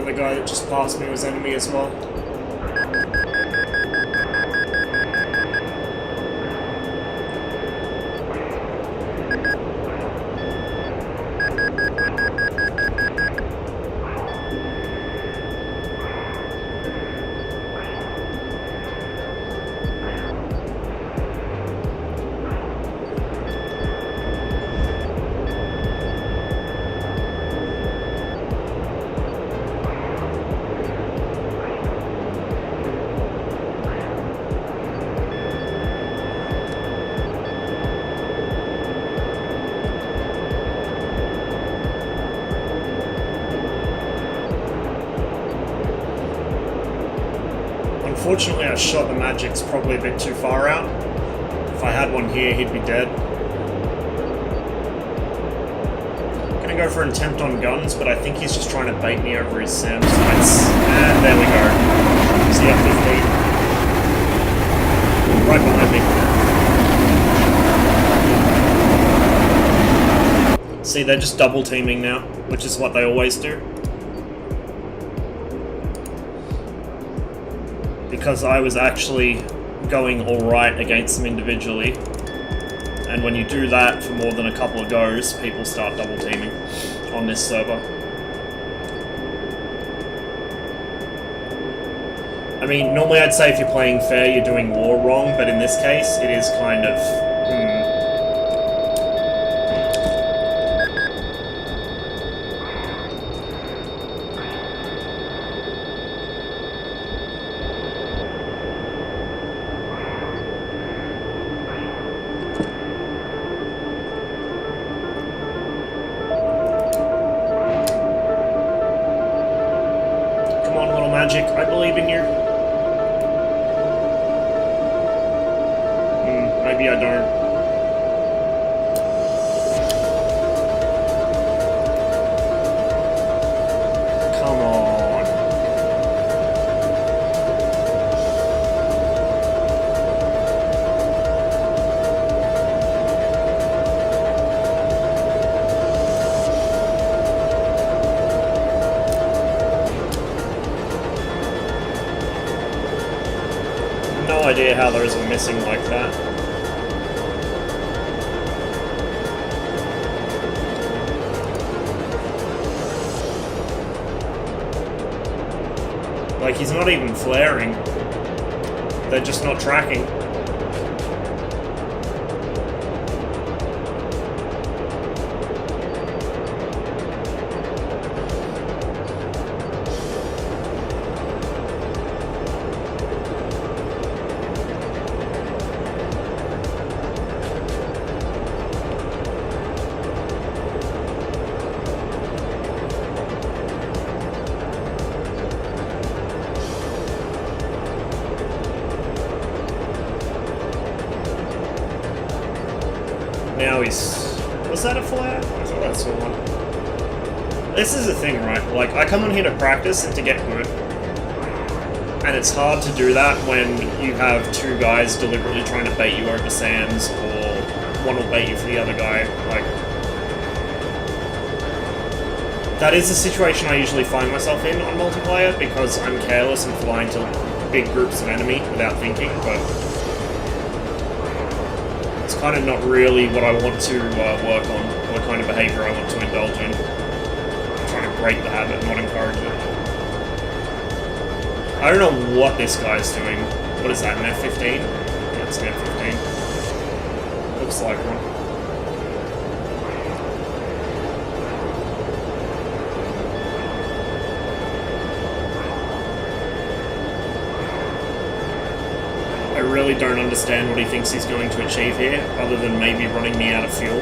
The guy that just passed me was enemy as well. Unfortunately, I shot the Magic's probably a bit too far out. If I had one here, he'd be dead. I'm gonna go for an attempt on guns, but I think he's just trying to bait me over his SAM sights. And there we go. CF-15. Right behind me. See, they're just double teaming now, which is what they always do. Because I was actually going alright against them individually. And when you do that for more than a couple of goes, people start double teaming on this server. I mean, normally I'd say if you're playing fair, you're doing war wrong, but in this case, it is kind of... Magic, I believe in you. Maybe I don't. Come on. No idea how those are missing like that. Like, he's not even flaring. They're just not tracking. Now he's... Was that a flare? I thought I saw one. This is the thing, right? Like, I come on here to practice and to get good. And it's hard to do that when you have two guys deliberately trying to bait you over SAMs, or one will bait you for the other guy. Like, that is a situation I usually find myself in on multiplayer, because I'm careless and flying to big groups of enemy without thinking, but... kind of not really what I want to work on, or the kind of behaviour I want to indulge in. I'm trying to break the habit, not encourage it. I don't know what this guy's doing. What is that, an F-15? Yeah, it's an F-15. Looks like one. I really don't understand what he thinks he's going to achieve here, other than maybe running me out of fuel.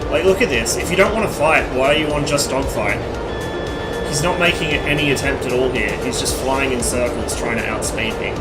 Like, look at this. If you don't want to fight, why are you on just dogfight? He's not making any attempt at all here. He's just flying in circles, trying to outspeed me.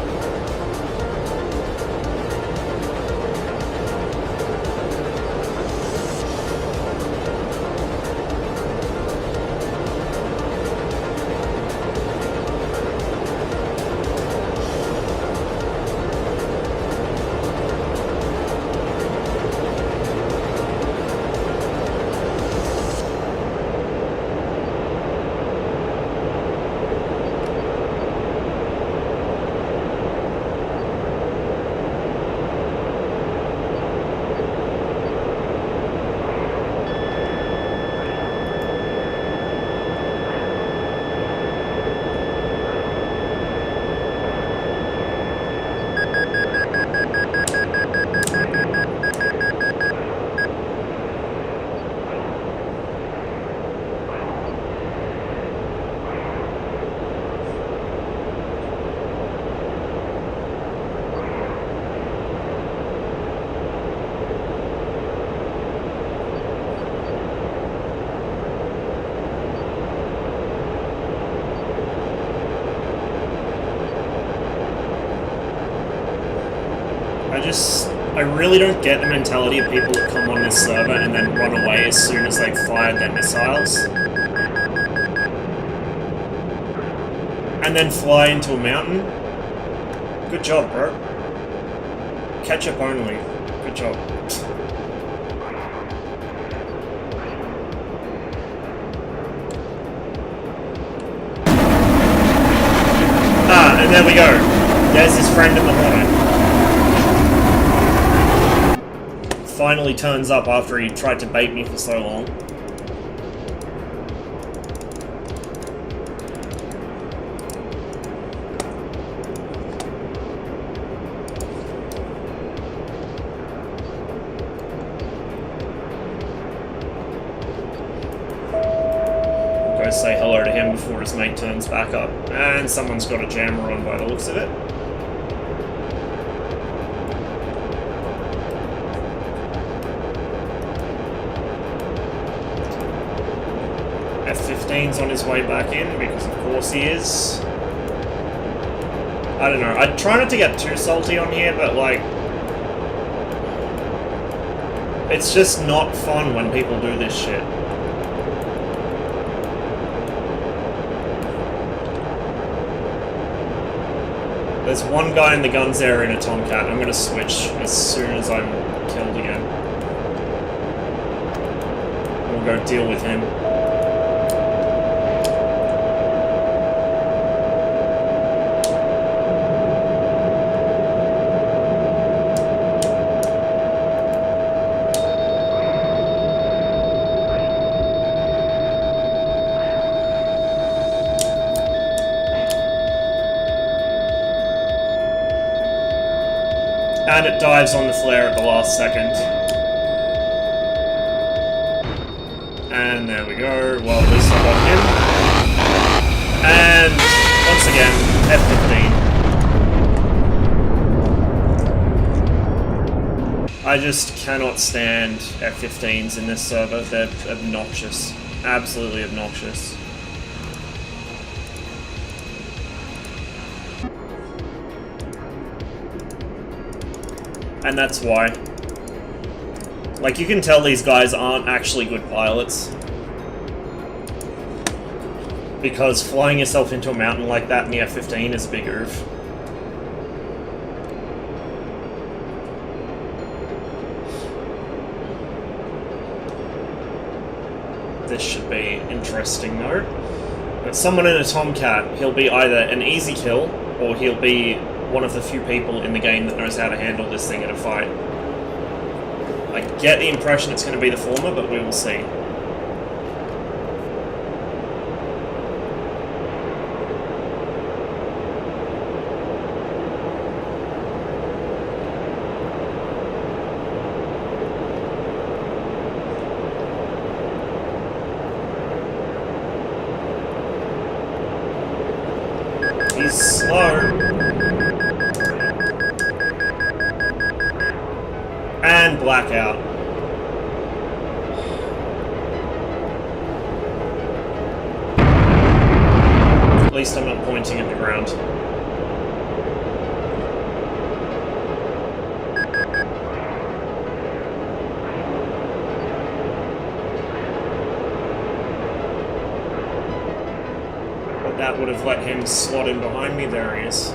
I really don't get the mentality of people that come on this server and then run away as soon as they've fired their missiles. And then fly into a mountain. Good job, bro. Ketchup only. Good job. Ah, and there we go. There's his friend in the Hornet. Finally turns up after he tried to bait me for so long. Go say hello to him before his mate turns back up. And someone's got a jammer on by the looks of it. F-15's on his way back in, because of course he is. I don't know, I try not to get too salty on here, but like, it's just not fun when people do this shit. There's one guy in the guns area in a Tomcat. I'm gonna switch as soon as I'm killed again. We'll go deal with him. And it dives on the flare at the last second. And there we go. Well, at least I got him. And once again, F-15. I just cannot stand F-15s in this server. They're obnoxious. Absolutely obnoxious. And that's why. Like, you can tell these guys aren't actually good pilots. Because flying yourself into a mountain like that in the F-15 is a big oof. This should be interesting though. But someone in a Tomcat, he'll be either an easy kill, or he'll be one of the few people in the game that knows how to handle this thing in a fight. I get the impression it's going to be the former, but we will see. . slow. And blackout. At least I'm not pointing at the ground. But that would have let him slot in behind me. There he is.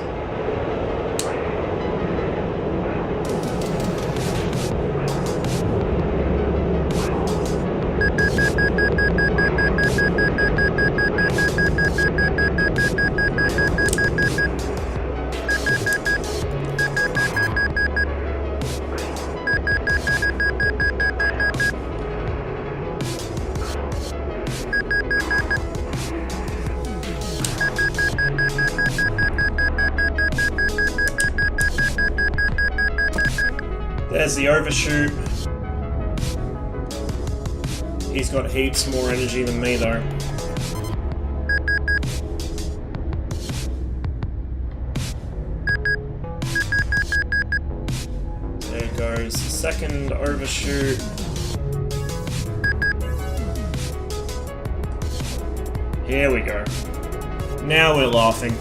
There's the overshoot. He's got heaps more energy than me though. There goes the second overshoot. Here we go. Now we're laughing.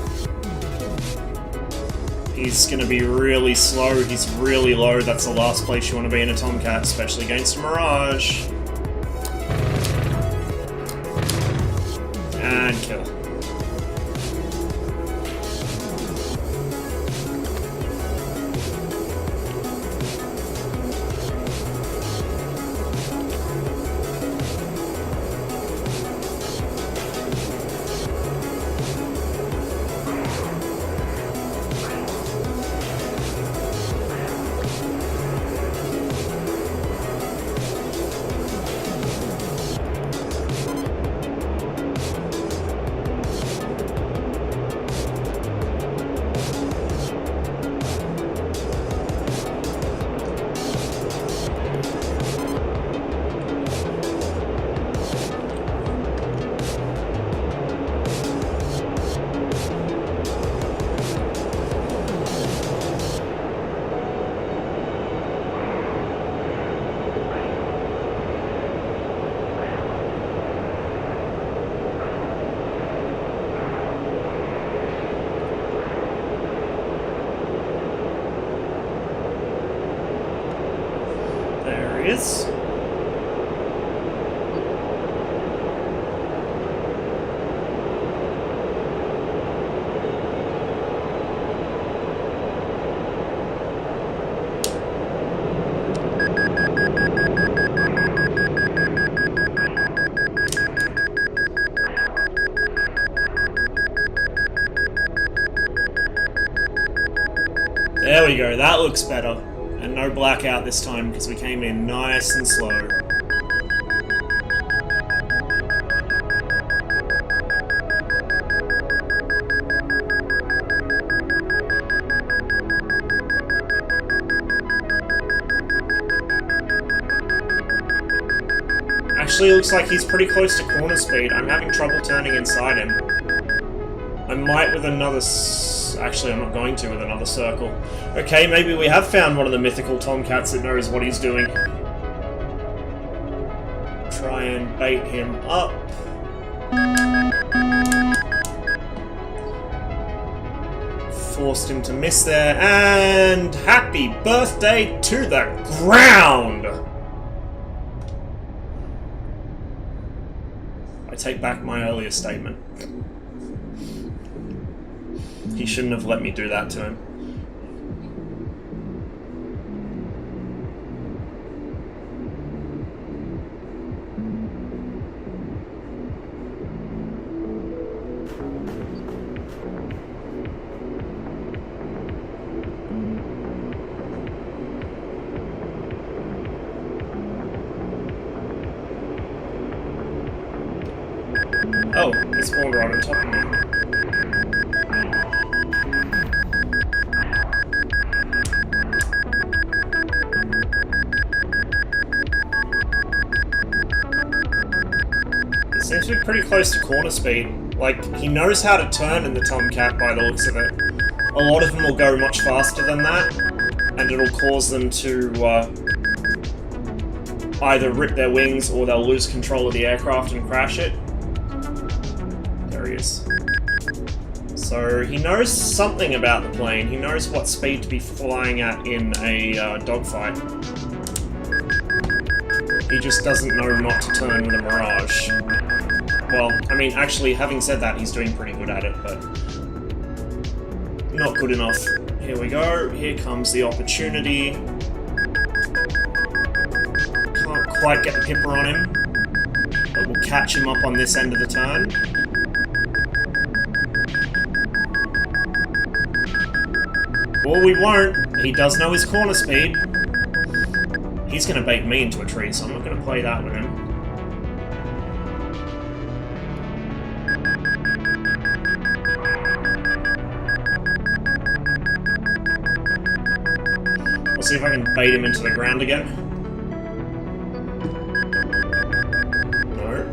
He's going to be really slow, he's really low, that's the last place you want to be in a Tomcat, especially against a Mirage. And kill. Is. There we go, that looks better. And no blackout this time because we came in nice and slow. Actually, it looks like he's pretty close to corner speed. I'm having trouble turning inside him. I might with another... Actually, I'm not going to with another circle. Okay, maybe we have found one of the mythical Tomcats that knows what he's doing. Try and bait him up. Forced him to miss there, and happy birthday to the ground! I take back my earlier statement. He shouldn't have let me do that to him. Oh, he spawned right on top of me. Seems to be pretty close to corner speed. Like, he knows how to turn in the Tomcat by the looks of it. a lot of them will go much faster than that, and it'll cause them to either rip their wings or they'll lose control of the aircraft and crash it. There he is. So he knows something about the plane. He knows what speed to be flying at in a dogfight. He just doesn't know not to turn with a Mirage. Well, I mean, actually, having said that, he's doing pretty good at it, but not good enough. Here we go. Here comes the opportunity. Can't quite get the pipper on him, but we'll catch him up on this end of the turn. Or we won't. He does know his corner speed. He's going to bait me into a tree, so I'm not going to play that with him. I'll see if I can bait him into the ground again. No.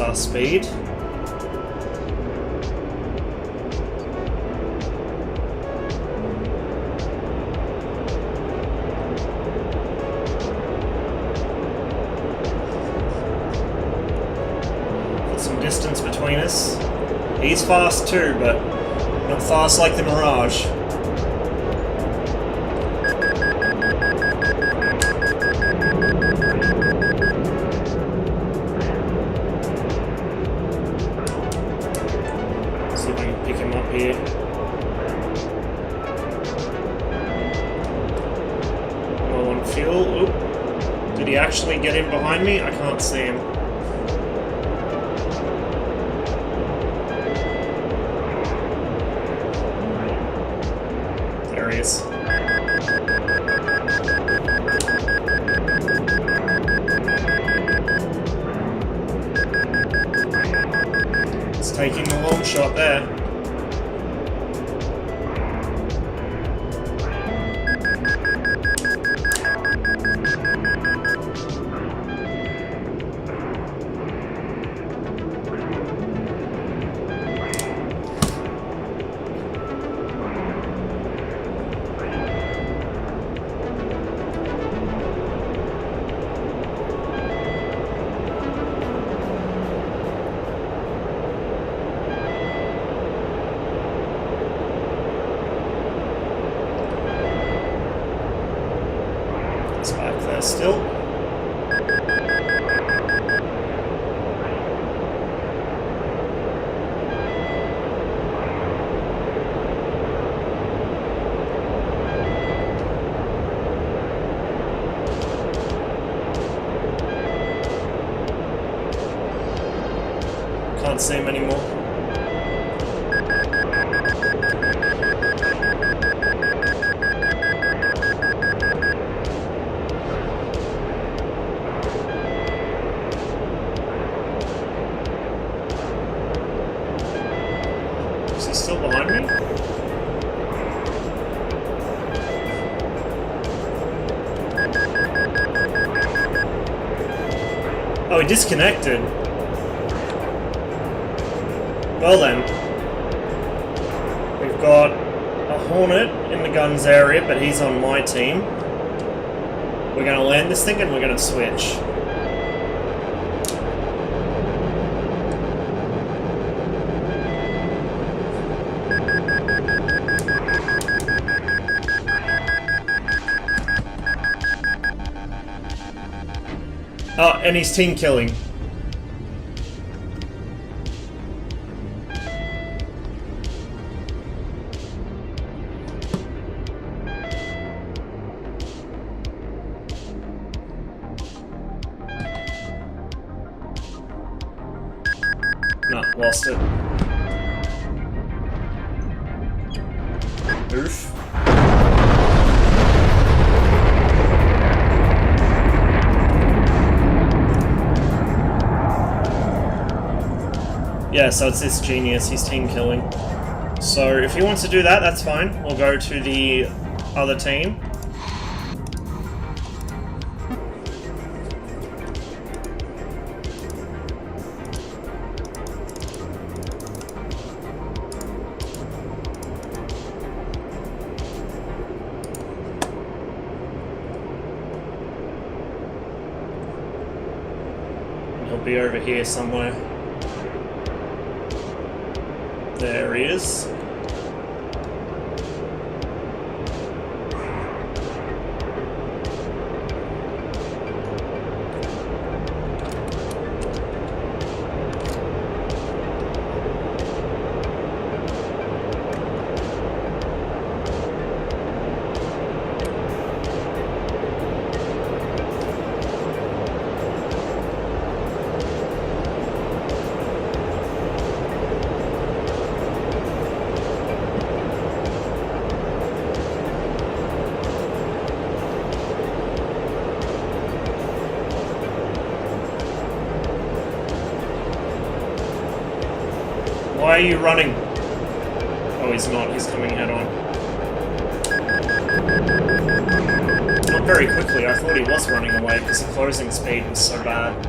Our speed. Put some distance between us. He's fast too, but not fast like the Mirage. Here. Low on fuel. Oop. Did he actually get in behind me? I can't see him. There he is. It's taking the long shot there. It's back there still. Can't see him anymore. Is he still behind me? Oh, he disconnected. Well then, we've got a Hornet in the guns area, but he's on my team. We're going to land this thing and we're going to switch. Oh, and he's team killing. No, lost it. Oof. Yeah, so it's this genius, he's team killing. So if he wants to do that, that's fine. We'll go to the other team. He'll be over here somewhere. There he is. Why are you running? Oh, he's not. He's coming head on. Not very quickly. I thought he was running away because the closing speed was so bad.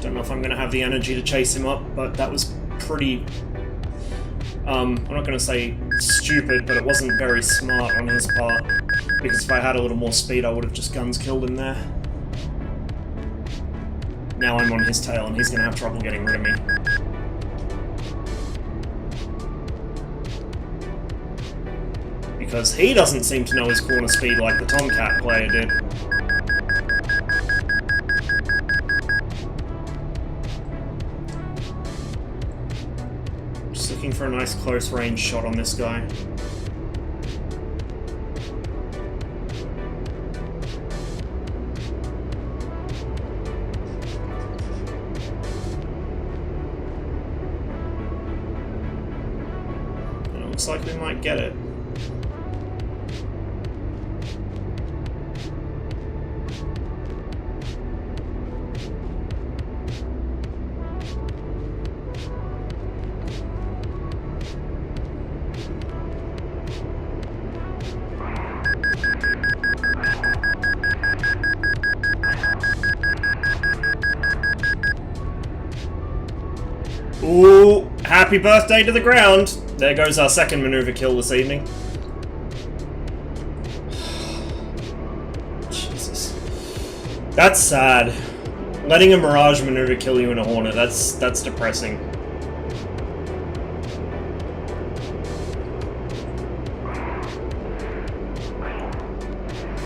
Don't know if I'm going to have the energy to chase him up, but that was pretty... I'm not going to say stupid, but it wasn't very smart on his part. Because if I had a little more speed, I would have just guns killed him there. Now I'm on his tail, and he's going to have trouble getting rid of me. Because he doesn't seem to know his corner speed like the Tomcat player did. Looking for a nice close range shot on this guy. And it looks like we might get it. Ooh, happy birthday to the ground! There goes our second maneuver kill this evening. Jesus. That's sad. Letting a Mirage maneuver kill you in a Hornet, that's depressing.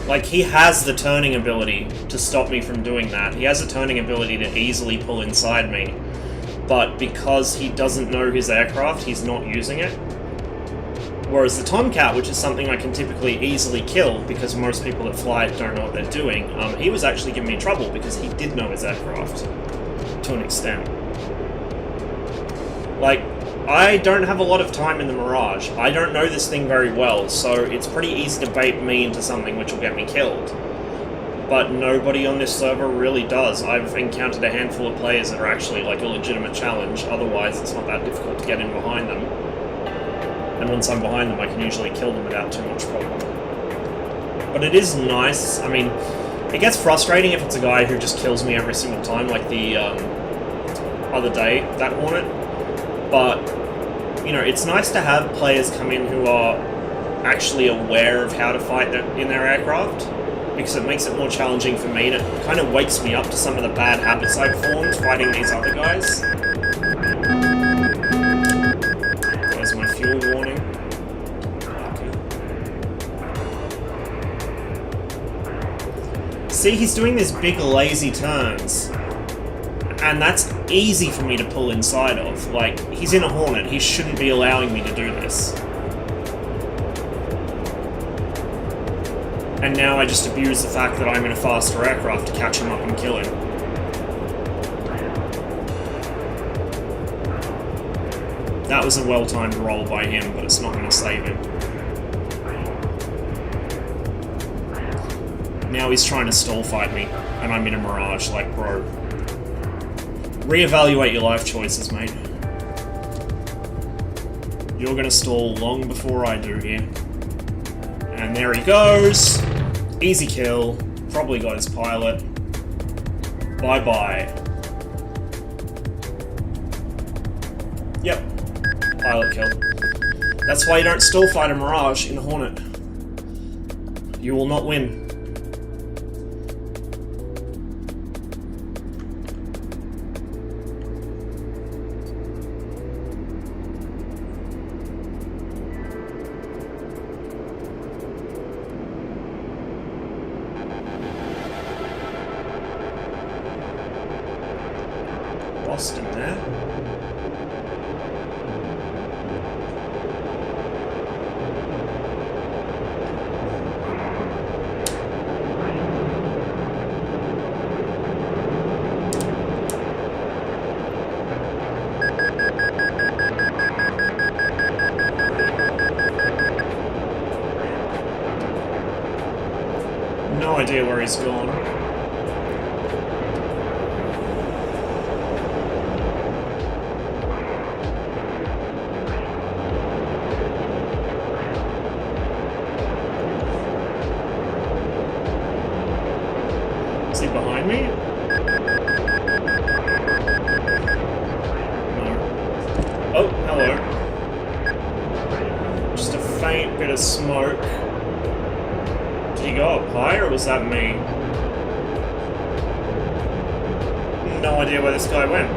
Like, he has the turning ability to stop me from doing that. He has the turning ability to easily pull inside me. But because he doesn't know his aircraft, he's not using it. Whereas the Tomcat, which is something I can typically easily kill, because most people that fly it don't know what they're doing, he was actually giving me trouble because he did know his aircraft, to an extent. Like, I don't have a lot of time in the Mirage. I don't know this thing very well, so it's pretty easy to bait me into something which will get me killed. But nobody on this server really does. I've encountered a handful of players that are actually like a legitimate challenge, otherwise it's not that difficult to get in behind them. And once I'm behind them, I can usually kill them without too much problem. But it is nice. I mean, it gets frustrating if it's a guy who just kills me every single time, like the other day, that Hornet. But, you know, it's nice to have players come in who are actually aware of how to fight in their aircraft, because it makes it more challenging for me, and it kind of wakes me up to some of the bad habits I've formed fighting these other guys. There's my fuel warning. See, he's doing these big lazy turns, and that's easy for me to pull inside of. Like, he's in a Hornet, he shouldn't be allowing me to do this. And now I just abuse the fact that I'm in a faster aircraft to catch him up and kill him. That was a well-timed roll by him, but it's not going to save him. Now he's trying to stall fight me, and I'm in a Mirage, like, bro. Reevaluate your life choices, mate. You're gonna stall long before I do here. And there he goes! Easy kill. Probably got his pilot. Bye-bye. Yep. Pilot kill. That's why you don't stall fight a Mirage in a Hornet. You will not win. Lost him there. No idea where he's gone. Is he behind me? No. Oh, hello. Just a faint bit of smoke. Did he go up high, or was that me? No idea where this guy went.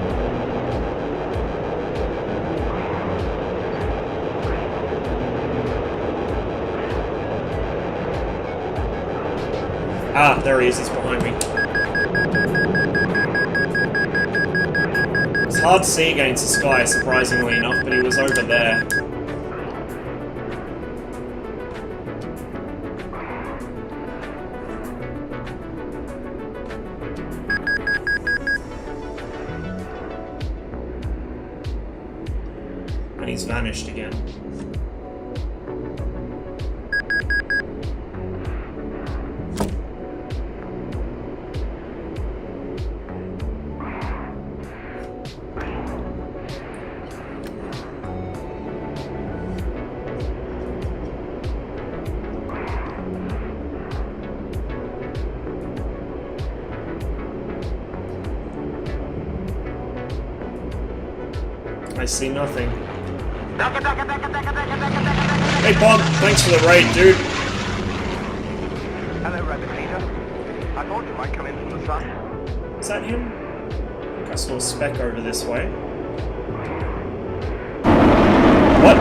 Ah, there he is, he's behind me. It's hard to see against the sky, surprisingly enough, but he was over there. And he's vanished again. I see nothing. Hey Bob, thanks for the raid, dude. Hello, Rabbit Leader. I thought you might come in from the sun. Is that him? I think I saw a speck over this way. What?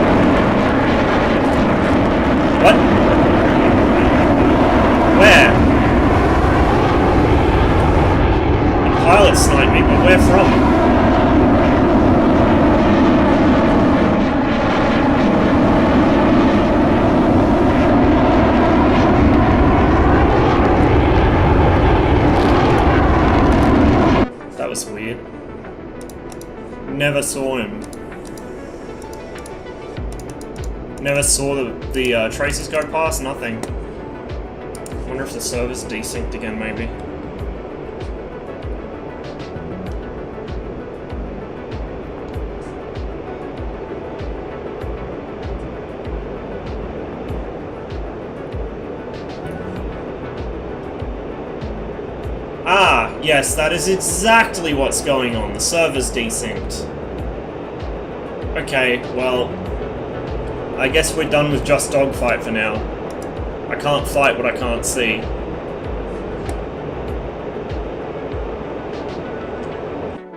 What? Where? The pilot sniped me, but where from? Was weird. Never saw him. Never saw the traces go past, nothing. Wonder if the server's desynced again, maybe. Ah, yes, that is exactly what's going on. The server's desynced. Okay, well, I guess we're done with just dogfight for now. I can't fight what I can't see.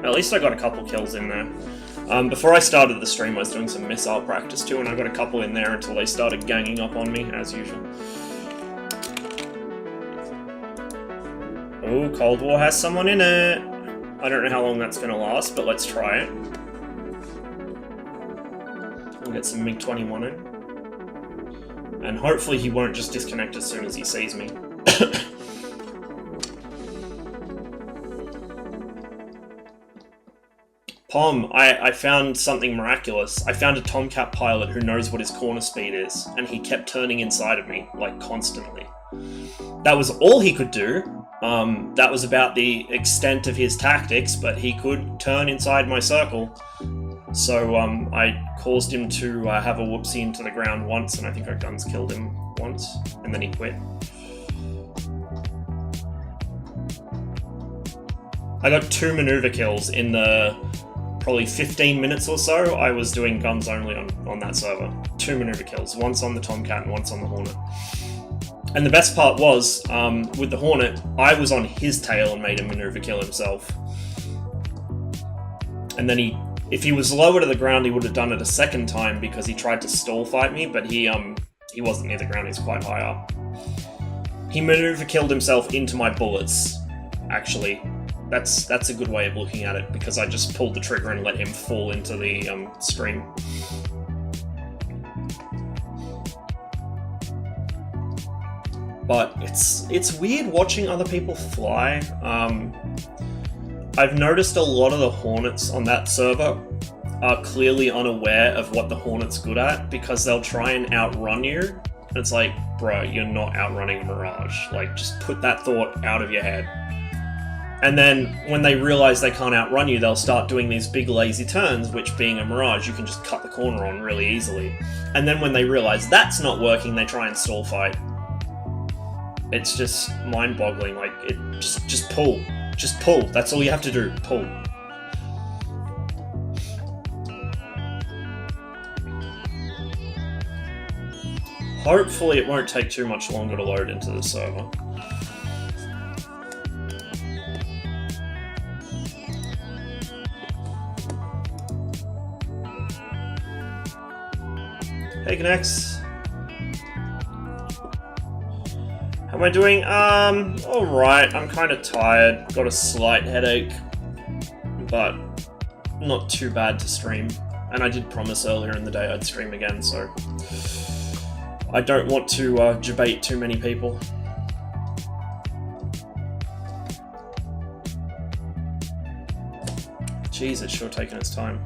At least I got a couple kills in there. Before I started the stream, I was doing some missile practice too, and I got a couple in there until they started ganging up on me, as usual. Oh, Cold War has someone in it! I don't know how long that's gonna last, but let's try it. We'll get some MiG-21 in. And hopefully he won't just disconnect as soon as he sees me. Pom, I found something miraculous. I found a Tomcat pilot who knows what his corner speed is, and he kept turning inside of me, like, constantly. That was all he could do. That was about the extent of his tactics, but he could turn inside my circle. So, I caused him to have a whoopsie into the ground once, and I think our guns killed him once, and then he quit. I got 2 maneuver kills in the probably 15 minutes or so. I was doing guns only on that server. 2 maneuver kills, once on the Tomcat and once on the Hornet. And the best part was, with the Hornet, I was on his tail and made him maneuver kill himself. And then if he was lower to the ground, he would have done it a second time because he tried to stall fight me, but he wasn't near the ground, he's quite high up. He maneuver killed himself into my bullets, actually. That's a good way of looking at it, because I just pulled the trigger and let him fall into the stream. But it's weird watching other people fly. I've noticed a lot of the Hornets on that server are clearly unaware of what the Hornet's good at, because they'll try and outrun you. And it's like, bro, you're not outrunning a Mirage. Like, just put that thought out of your head. And then, when they realise they can't outrun you, they'll start doing these big lazy turns, which, being a Mirage, you can just cut the corner on really easily. And then when they realise that's not working, they try and stall fight. It's just mind-boggling. Like, just pull. Just pull. That's all you have to do. Pull. Hopefully it won't take too much longer to load into the server. Hey, Gnex. How am I doing? Alright. I'm kind of tired. Got a slight headache. But not too bad to stream. And I did promise earlier in the day I'd stream again, so I don't want to debate too many people. Jeez, it's sure taking its time.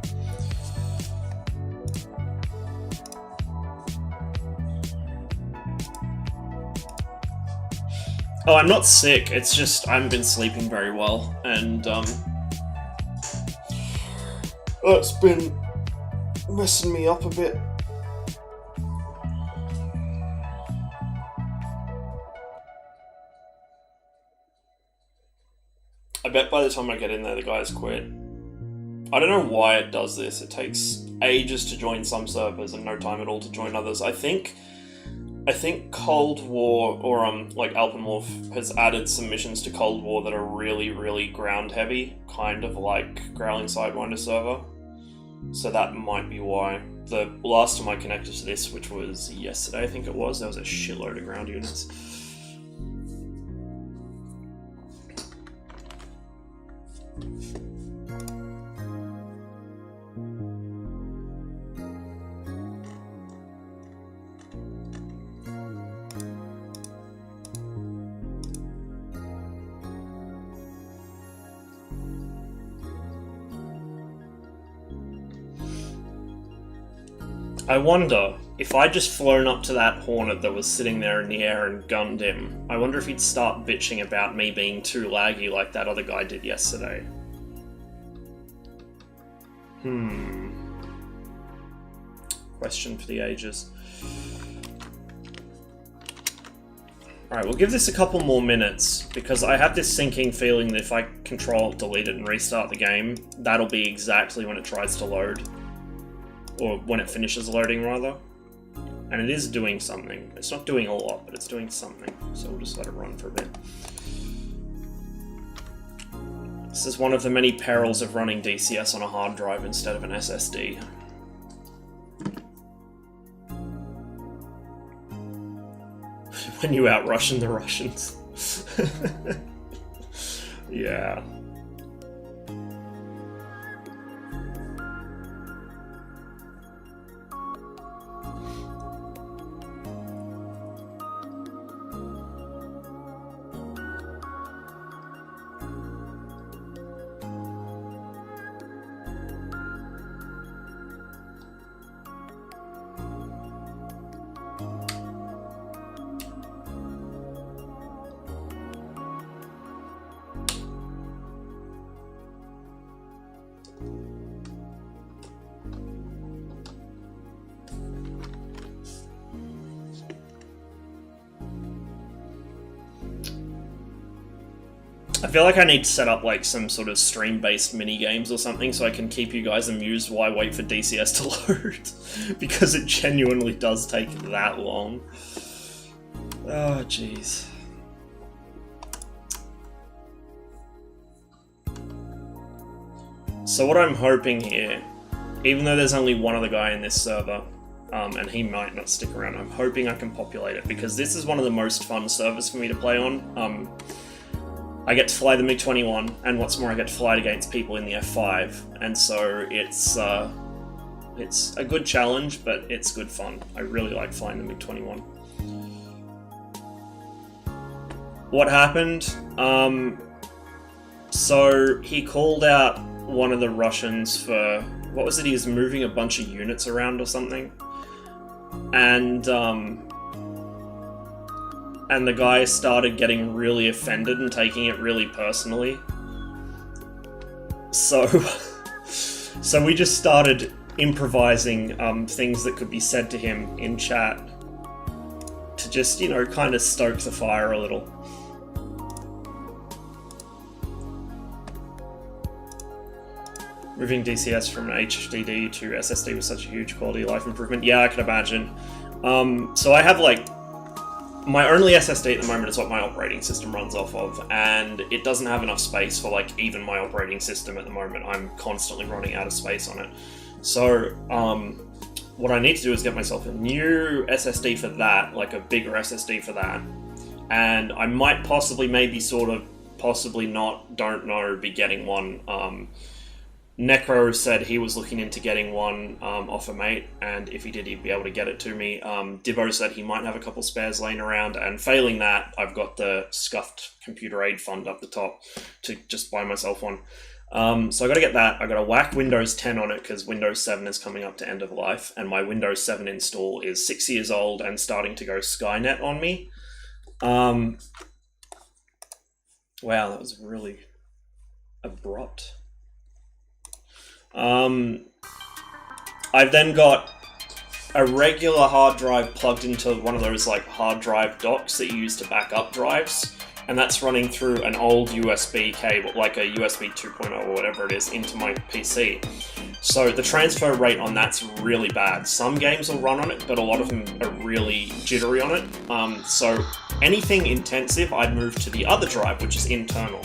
Oh, I'm not sick, it's just I haven't been sleeping very well, and it's been messing me up a bit. I bet by the time I get in there, the guys quit. I don't know why it does this. It takes ages to join some servers and no time at all to join others. I think Cold War, or like Alpenwolf, has added some missions to Cold War that are really, really ground heavy, kind of like Growling Sidewinder server. So that might be why. The last time I connected to this, which was yesterday, I think it was, there was a shitload of ground units. I wonder, if I'd just flown up to that Hornet that was sitting there in the air and gunned him, I wonder if he'd start bitching about me being too laggy like that other guy did yesterday. Question for the ages. Alright, we'll give this a couple more minutes, because I have this sinking feeling that if I Control, delete it, and restart the game, that'll be exactly when it tries to load. Or when it finishes loading, rather. And it is doing something. It's not doing a lot, but it's doing something. So we'll just let it run for a bit. This is one of the many perils of running DCS on a hard drive instead of an SSD. When you out-Russian the Russians. Yeah. I feel like I need to set up like some sort of stream-based mini-games or something so I can keep you guys amused while I wait for DCS to load. Because it genuinely does take that long. Oh, jeez. So what I'm hoping here, even though there's only one other guy in this server, and he might not stick around, I'm hoping I can populate it, because this is one of the most fun servers for me to play on. I get to fly the MiG-21, and what's more, I get to fly it against people in the F5, and so it's a good challenge, but it's good fun. I really like flying the MiG-21. What happened? So he called out one of the Russians for, what was it, he was moving a bunch of units around or something, and the guy started getting really offended and taking it really personally. So we just started improvising things that could be said to him in chat to just, you know, kind of stoke the fire a little. Moving DCS from HDD to SSD was such a huge quality of life improvement. Yeah, I can imagine. So I have like, my only SSD at the moment is what my operating system runs off of, and it doesn't have enough space for like even my operating system at the moment. I'm constantly running out of space on it. So what I need to do is get myself a new SSD for that, like a bigger SSD for that. And I might possibly, maybe sort of, possibly not, don't know, be getting one. Necro said he was looking into getting one off a mate, and if he did, he'd be able to get it to me. Dibbo said he might have a couple spares laying around, and failing that, I've got the scuffed computer aid fund up the top to just buy myself one. So I got to get that. I got to whack Windows 10 on it because Windows 7 is coming up to end of life, and my Windows 7 install is 6 years old and starting to go Skynet on me. Wow, that was really abrupt. I've then got a regular hard drive plugged into one of those like hard drive docks that you use to back up drives, and that's running through an old USB cable, like a USB 2.0 or whatever it is, into my PC. So the transfer rate on that's really bad. Some games will run on it, but a lot of them are really jittery on it. So anything intensive, I'd move to the other drive, which is internal.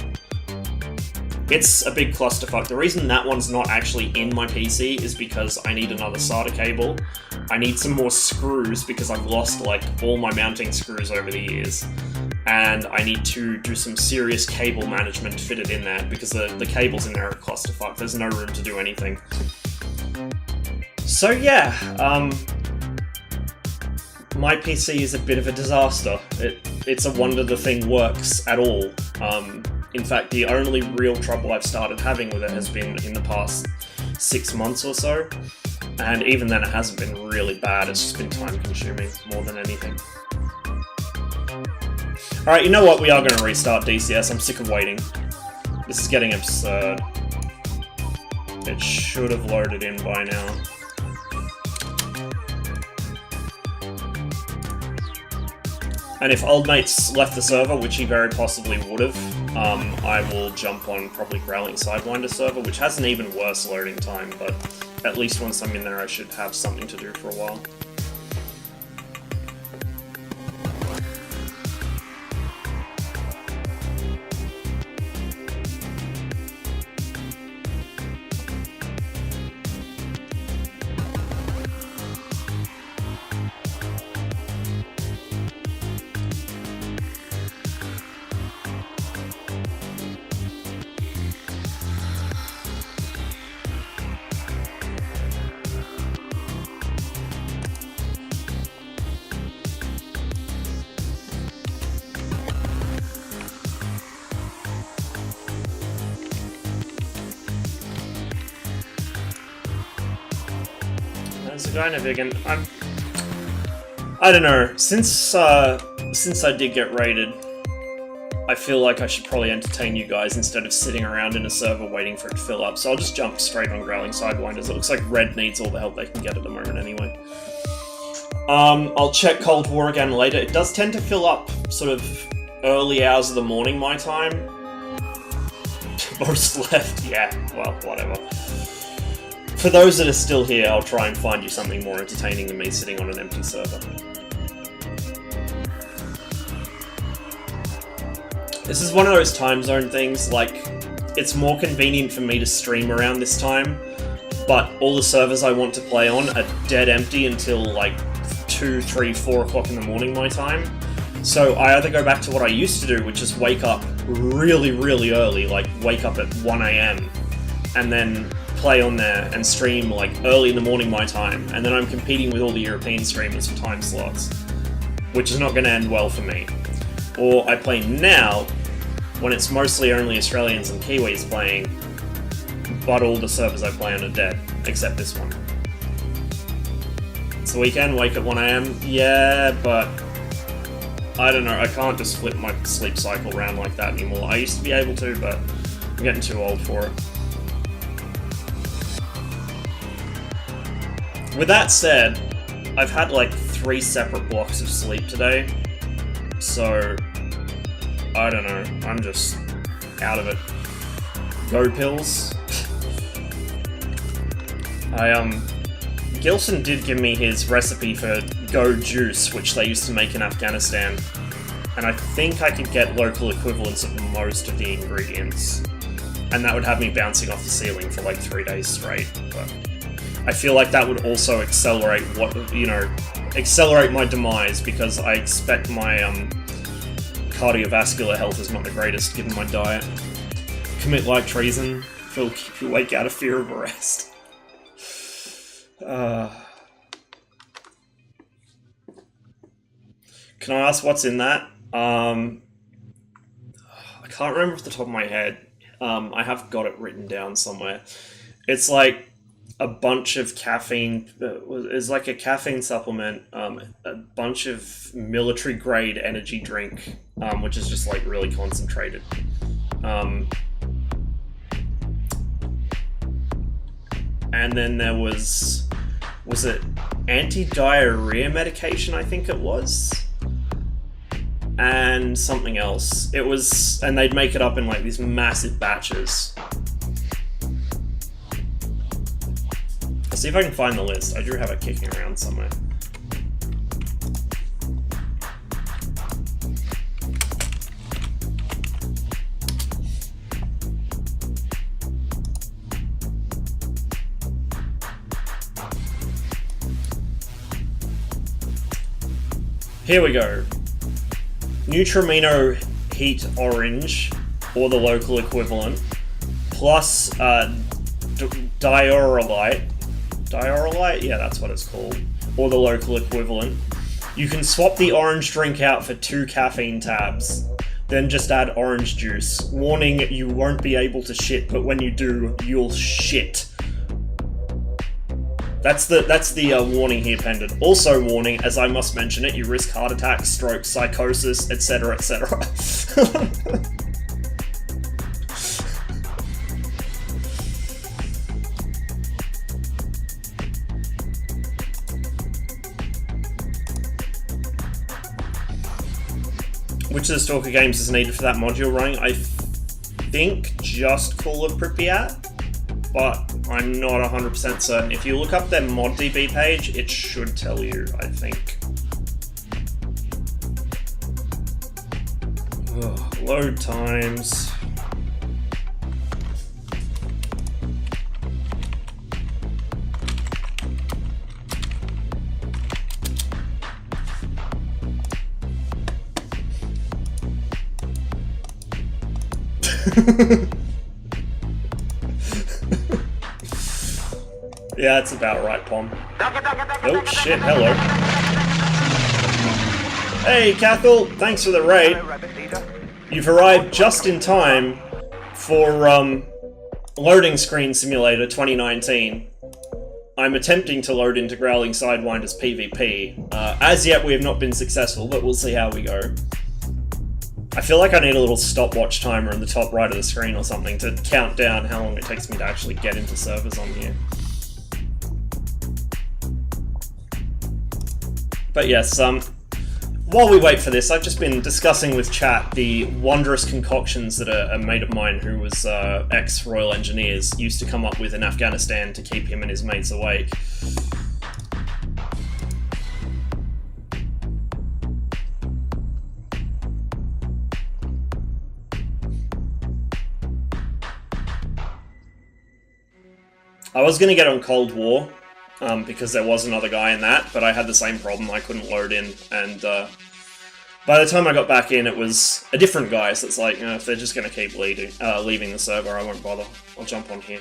It's a big clusterfuck. The reason that one's not actually in my PC is because I need another SATA cable. I need some more screws because I've lost like all my mounting screws over the years. And I need to do some serious cable management to fit it in there because the cables in there are a clusterfuck. There's no room to do anything. So yeah, my PC is a bit of a disaster. It's a wonder the thing works at all. In fact, the only real trouble I've started having with it has been in the past 6 months or so, and even then it hasn't been really bad, it's just been time consuming more than anything. Alright, you know what, we are going to restart DCS, I'm sick of waiting. This is getting absurd. It should have loaded in by now. And if old mates left the server, which he very possibly would have, I will jump on probably Growling Sidewinder server, which has an even worse loading time, but at least once I'm in there I should have something to do for a while. There's a guy in a vegan. I don't know. Since I did get raided, I feel like I should probably entertain you guys instead of sitting around in a server waiting for it to fill up. So I'll just jump straight on Growling Sidewinders. It looks like Red needs all the help they can get at the moment anyway. I'll check Cold War again later. It does tend to fill up sort of early hours of the morning my time. Most left, yeah, well, whatever. For those that are still here, I'll try and find you something more entertaining than me sitting on an empty server. This is one of those time zone things, like, it's more convenient for me to stream around this time, but all the servers I want to play on are dead empty until, like, 2, 3, 4 o'clock in the morning my time. So I either go back to what I used to do, which is wake up really, really early, like, wake up at 1 AM, and then play on there and stream like early in the morning my time, and then I'm competing with all the European streamers for time slots, which is not going to end well for me. Or I play now, when it's mostly only Australians and Kiwis playing, but all the servers I play on are dead, except this one. It's the weekend, wake at 1 AM, yeah, but I don't know, I can't just flip my sleep cycle around like that anymore. I used to be able to, but I'm getting too old for it. With that said, I've had like 3 separate blocks of sleep today, so I don't know, I'm just out of it. Go pills. Gilson did give me his recipe for Go Juice, which they used to make in Afghanistan, and I think I could get local equivalents of most of the ingredients, and that would have me bouncing off the ceiling for like 3 days straight, but I feel like that would also accelerate accelerate my demise, because I expect my cardiovascular health is not the greatest given my diet. Commit like treason, it'll keep you awake out of fear of arrest. Can I ask what's in that? I can't remember off the top of my head. I have got it written down somewhere. It's like a bunch of caffeine, it's like a caffeine supplement, a bunch of military grade energy drink, which is just like really concentrated. And then there was it anti-diarrhea medication, I think it was? And something else. It was, and they'd make it up in like these massive batches. I'll see if I can find the list. I do have it kicking around somewhere. Here we go. Nutramino Heat Orange, or the local equivalent, plus Diorolite. Diorolite? Yeah, that's what it's called. Or the local equivalent. You can swap the orange drink out for 2 caffeine tabs. Then just add orange juice. Warning, you won't be able to shit, but when you do, you'll shit. That's the warning he appended. Also warning, as I must mention it, you risk heart attack, stroke, psychosis, etc., etc. of the Stalker games is needed for that module running? I think just Call of Pripyat, but I'm not 100% certain. If you look up their ModDB page, it should tell you, I think. Ugh, load times. Yeah, that's about right, Pom. Oh shit, hello. Hey, Cathal, thanks for the raid. You've arrived just in time for Loading Screen Simulator 2019. I'm attempting to load into Growling Sidewinder's PvP. As yet we have not been successful, but we'll see how we go. I feel like I need a little stopwatch timer in the top right of the screen or something to count down how long it takes me to actually get into servers on here. But yes, while we wait for this, I've just been discussing with chat the wondrous concoctions that a mate of mine who was ex-Royal Engineers used to come up with in Afghanistan to keep him and his mates awake. I was going to get on Cold War, because there was another guy in that, but I had the same problem. I couldn't load in, and by the time I got back in, it was a different guy, so it's like, you know, if they're just going to keep leaving the server, I won't bother. I'll jump on here.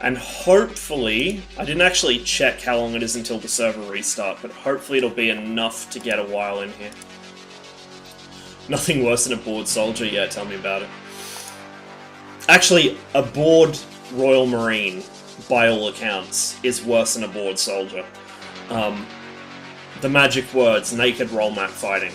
And hopefully, I didn't actually check how long it is until the server restart, but hopefully it'll be enough to get a while in here. Nothing worse than a bored soldier, yeah, tell me about it. Actually, a bored Royal Marine, by all accounts, is worse than a bored soldier. The magic words, naked roll map fighting.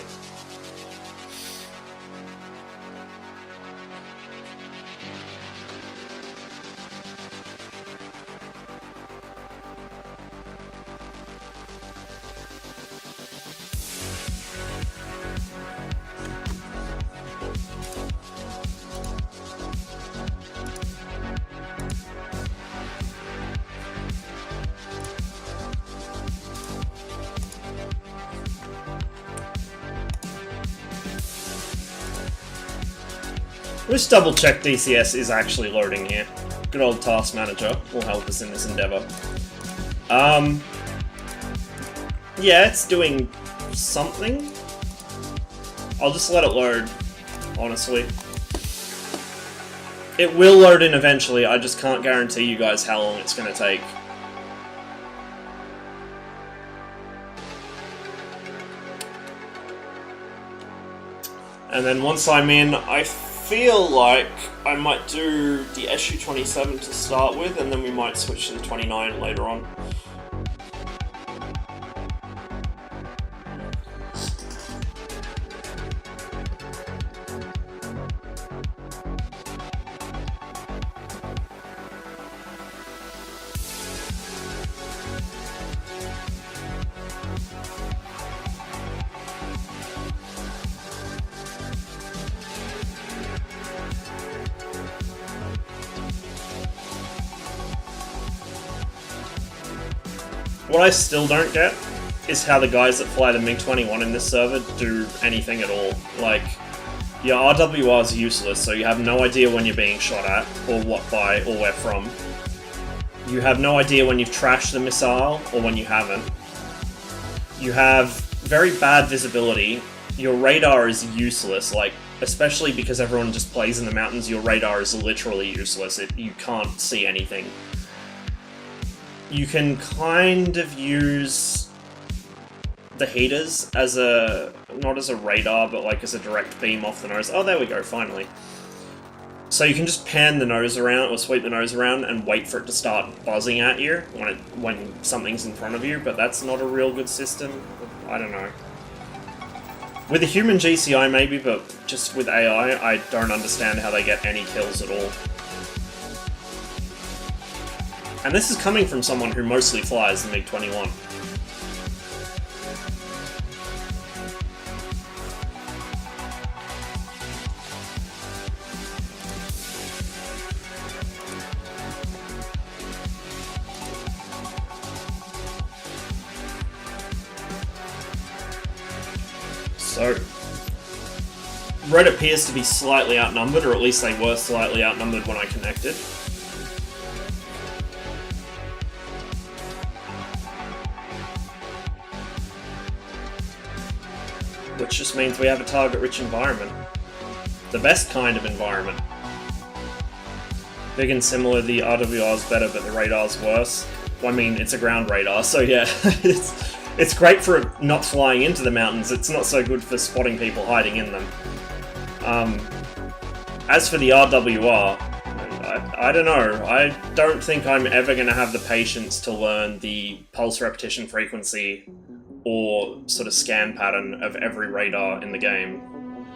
Let's double check DCS is actually loading here. Good old Task Manager will help us in this endeavor. Yeah, it's doing something. I'll just let it load, honestly. It will load in eventually, I just can't guarantee you guys how long it's going to take. And then once I'm in, I feel like I might do the SU-27 to start with, and then we might switch to the 29 later on. What I still don't get is how the guys that fly the MiG-21 in this server do anything at all. Like, your RWR is useless, so you have no idea when you're being shot at, or what by, or where from. You have no idea when you've trashed the missile, or when you haven't. You have very bad visibility. Your radar is useless, like, especially because everyone just plays in the mountains, your radar is literally useless. You can't see anything. You can kind of use the heaters as a, not as a radar, but like as a direct beam off the nose. Oh, there we go, finally. So you can just pan the nose around, or sweep the nose around, and wait for it to start buzzing at you when something's in front of you, but that's not a real good system. I don't know. With a human GCI maybe, but just with AI, I don't understand how they get any kills at all. And this is coming from someone who mostly flies the MiG-21. So, red appears to be slightly outnumbered, or at least they were slightly outnumbered when I connected. Which just means we have a target-rich environment. The best kind of environment. Big and similar, the RWR's better, but the radar's worse. Well, I mean, it's a ground radar, so yeah, it's great for not flying into the mountains. It's not so good for spotting people hiding in them. As for the RWR, I don't know. I don't think I'm ever going to have the patience to learn the pulse repetition frequency or sort of scan pattern of every radar in the game.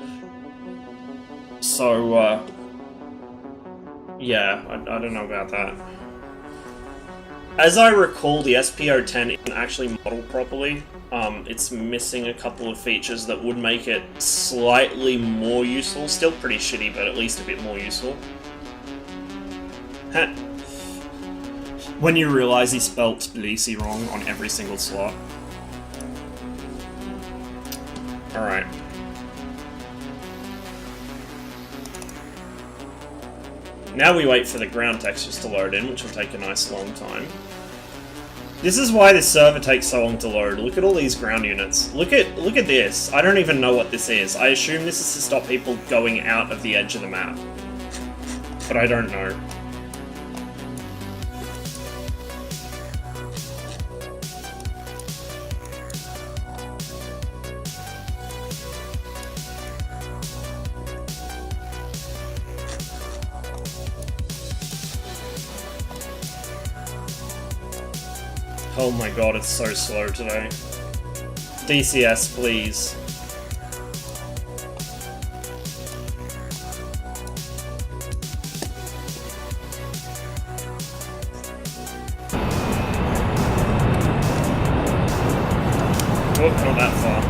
So, yeah, I don't know about that. As I recall, the SPO-10 isn't actually modeled properly. It's missing a couple of features that would make it slightly more useful. Still pretty shitty, but at least a bit more useful. When you realise he spelt Tbilisi wrong on every single slot. Alright. Now we wait for the ground textures to load in, which will take a nice long time. This is why this server takes so long to load. Look at all these ground units. Look at this. I don't even know what this is. I assume this is to stop people going out of the edge of the map. But I don't know. Oh my god, it's so slow today. DCS, please. Oh, not that far.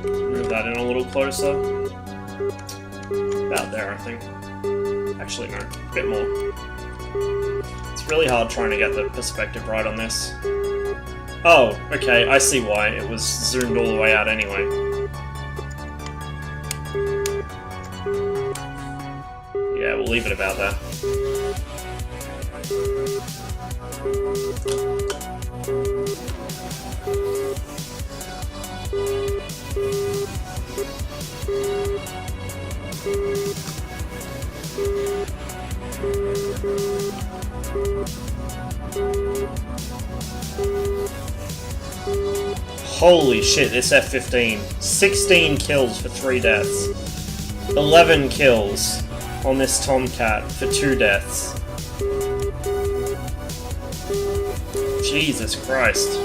Move that in a little closer. About there, I think. Actually, no, a bit more. It's really hard trying to get the perspective right on this. Oh, okay, I see why. It was zoomed all the way out anyway. Yeah, we'll leave it about that. Holy shit, this F-15. 16 kills for 3 deaths. 11 kills on this Tomcat for 2 deaths. Jesus Christ.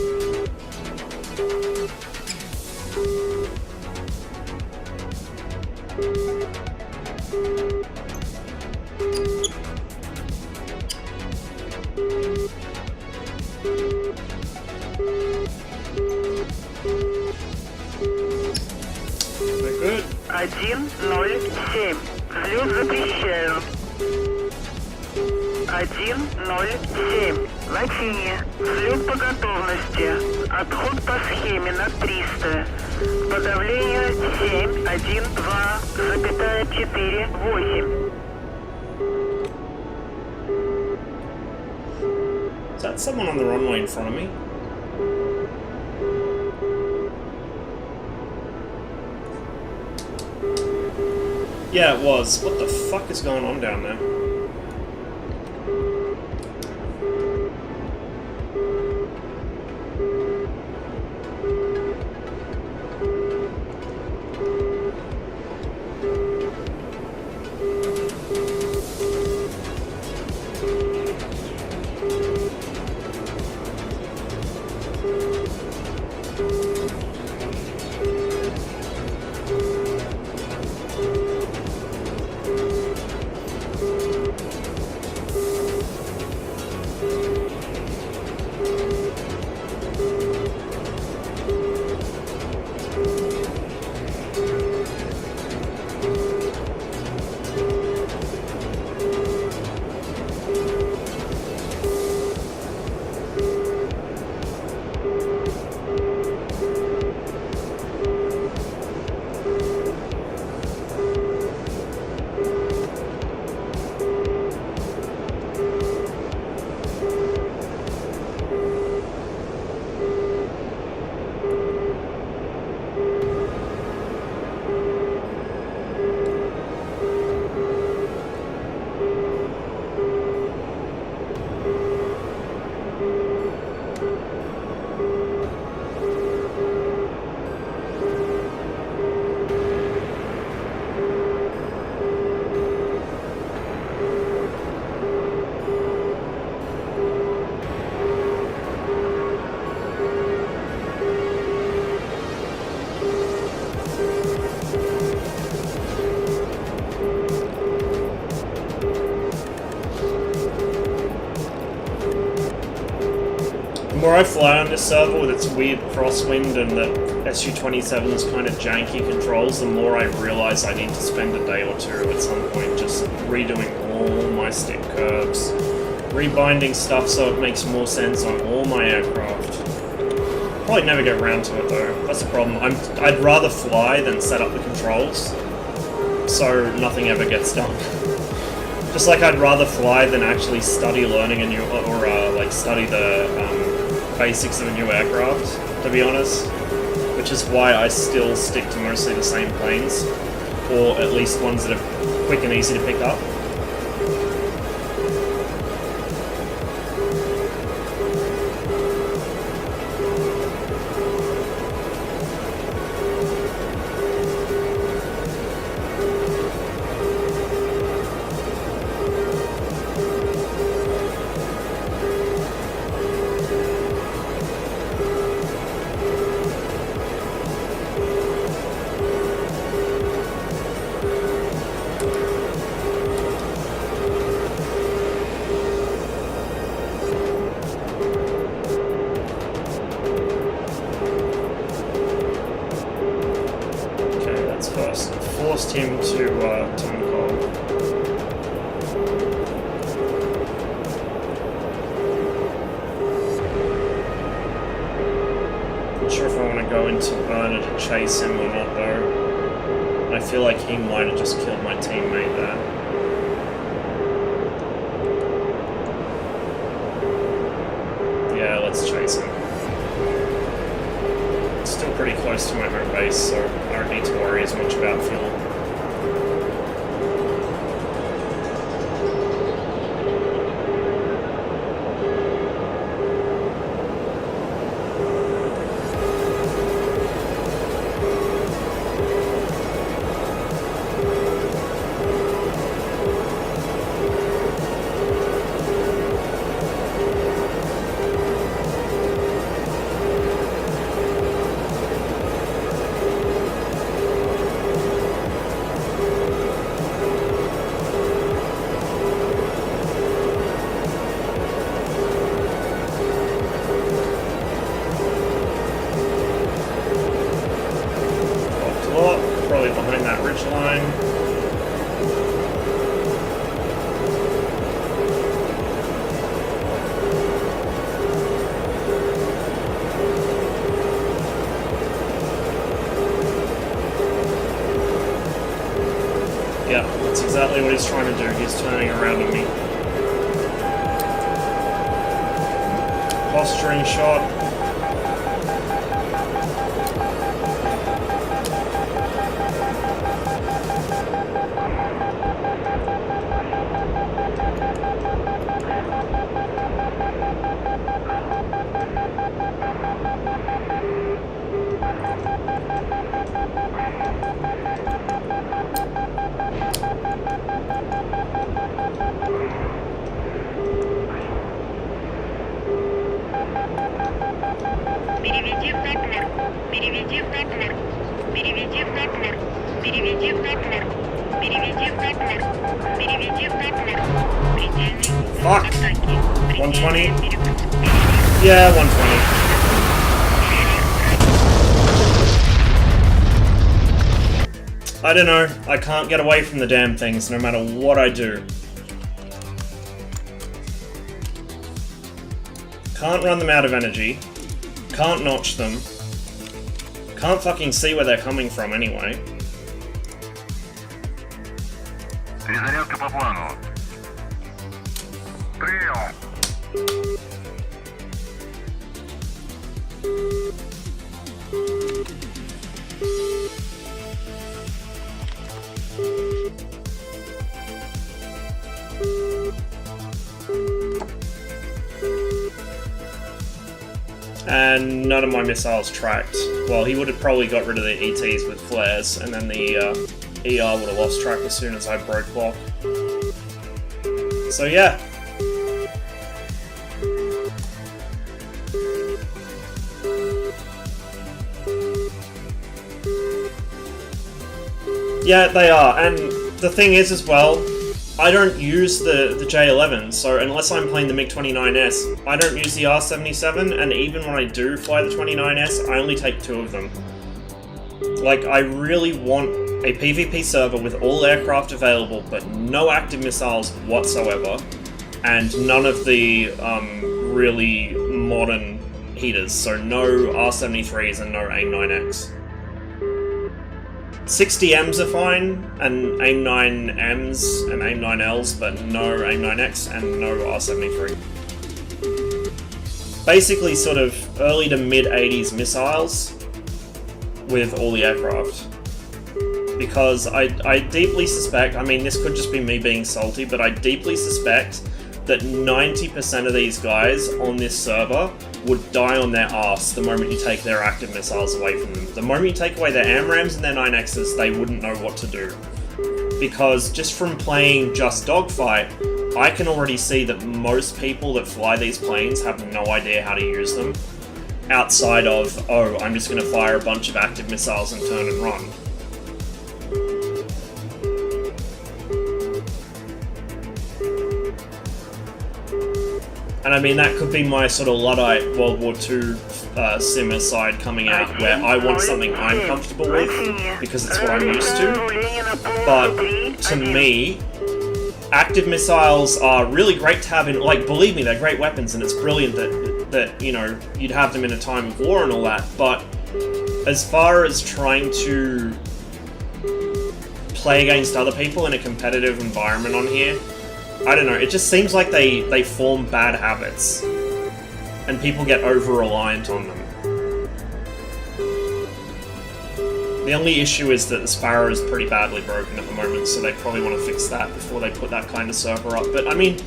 We're good. 107. Взлет запрещаю. 107. Латиния. Взлет по готовности. Отход по схеме на 300. Подавление 7, 1, 2, запятая 4, 8. Is that someone on the runway in front of me? Yeah, it was. What the fuck is going on down there? The more I fly on this server with its weird crosswind and the SU-27's kind of janky controls, the more I realize I need to spend a day or two at some point just redoing all my stick curves, rebinding stuff so it makes more sense on all my aircraft. Probably never get around to it though. That's the problem. I'd rather fly than set up the controls, so nothing ever gets done. Just like I'd rather fly than actually study learning a new, or like study the basics of a new aircraft, to be honest. Which is why I still stick to mostly the same planes, or at least ones that are quick and easy to pick up. Forced him to turn cold. Not sure if I want to go into burner to chase him or not though. I feel like he might have just killed my teammate there. Yeah, let's chase him. Still pretty close to my home base, so I don't need to worry as much about fuel. That's exactly what he's trying to do. He's turning around on me. Posturing shot. Fuck! 120? Yeah, 120. I don't know. I can't get away from the damn things no matter what I do. Can't run them out of energy. Can't notch them. Can't fucking see where they're coming from anyway. Перезарядка по плану. Прием. And none of my missiles tracked. Well, he would have probably got rid of the ETs with flares, and then the ER would have lost track as soon as I broke block. So yeah. Yeah, they are, and the thing is as well, I don't use the J11, so unless I'm playing the MiG-29S, I don't use the R-77, and even when I do fly the 29S, I only take 2 of them. Like, I really want a PvP server with all aircraft available, but no active missiles whatsoever, and none of the really modern heaters, so no R-73s and no AIM-9X. 60Ms are fine, and AIM-9Ms and AIM-9Ls, but no AIM-9X and no R-73. Basically sort of early to mid-80s missiles with all the aircraft. Because I deeply suspect, I mean this could just be me being salty, but I deeply suspect that 90% of these guys on this server would die on their arse the moment you take their active missiles away from them. The moment you take away their AMRAAMs and their 9Xs, they wouldn't know what to do. Because just from playing just Dogfight, I can already see that most people that fly these planes have no idea how to use them. Outside of, oh, I'm just going to fire a bunch of active missiles and turn and run. And I mean, that could be my sort of Luddite World War II simmer side coming out, where I want something I'm comfortable with, because it's what I'm used to. But, to me, active missiles are really great to have in, like, believe me, they're great weapons, and it's brilliant that you know, you'd have them in a time of war and all that, but as far as trying to play against other people in a competitive environment on here, I don't know, it just seems like they form bad habits, and people get over-reliant on them. The only issue is that the Sparrow is pretty badly broken at the moment, so they probably want to fix that before they put that kind of server up. But, I mean,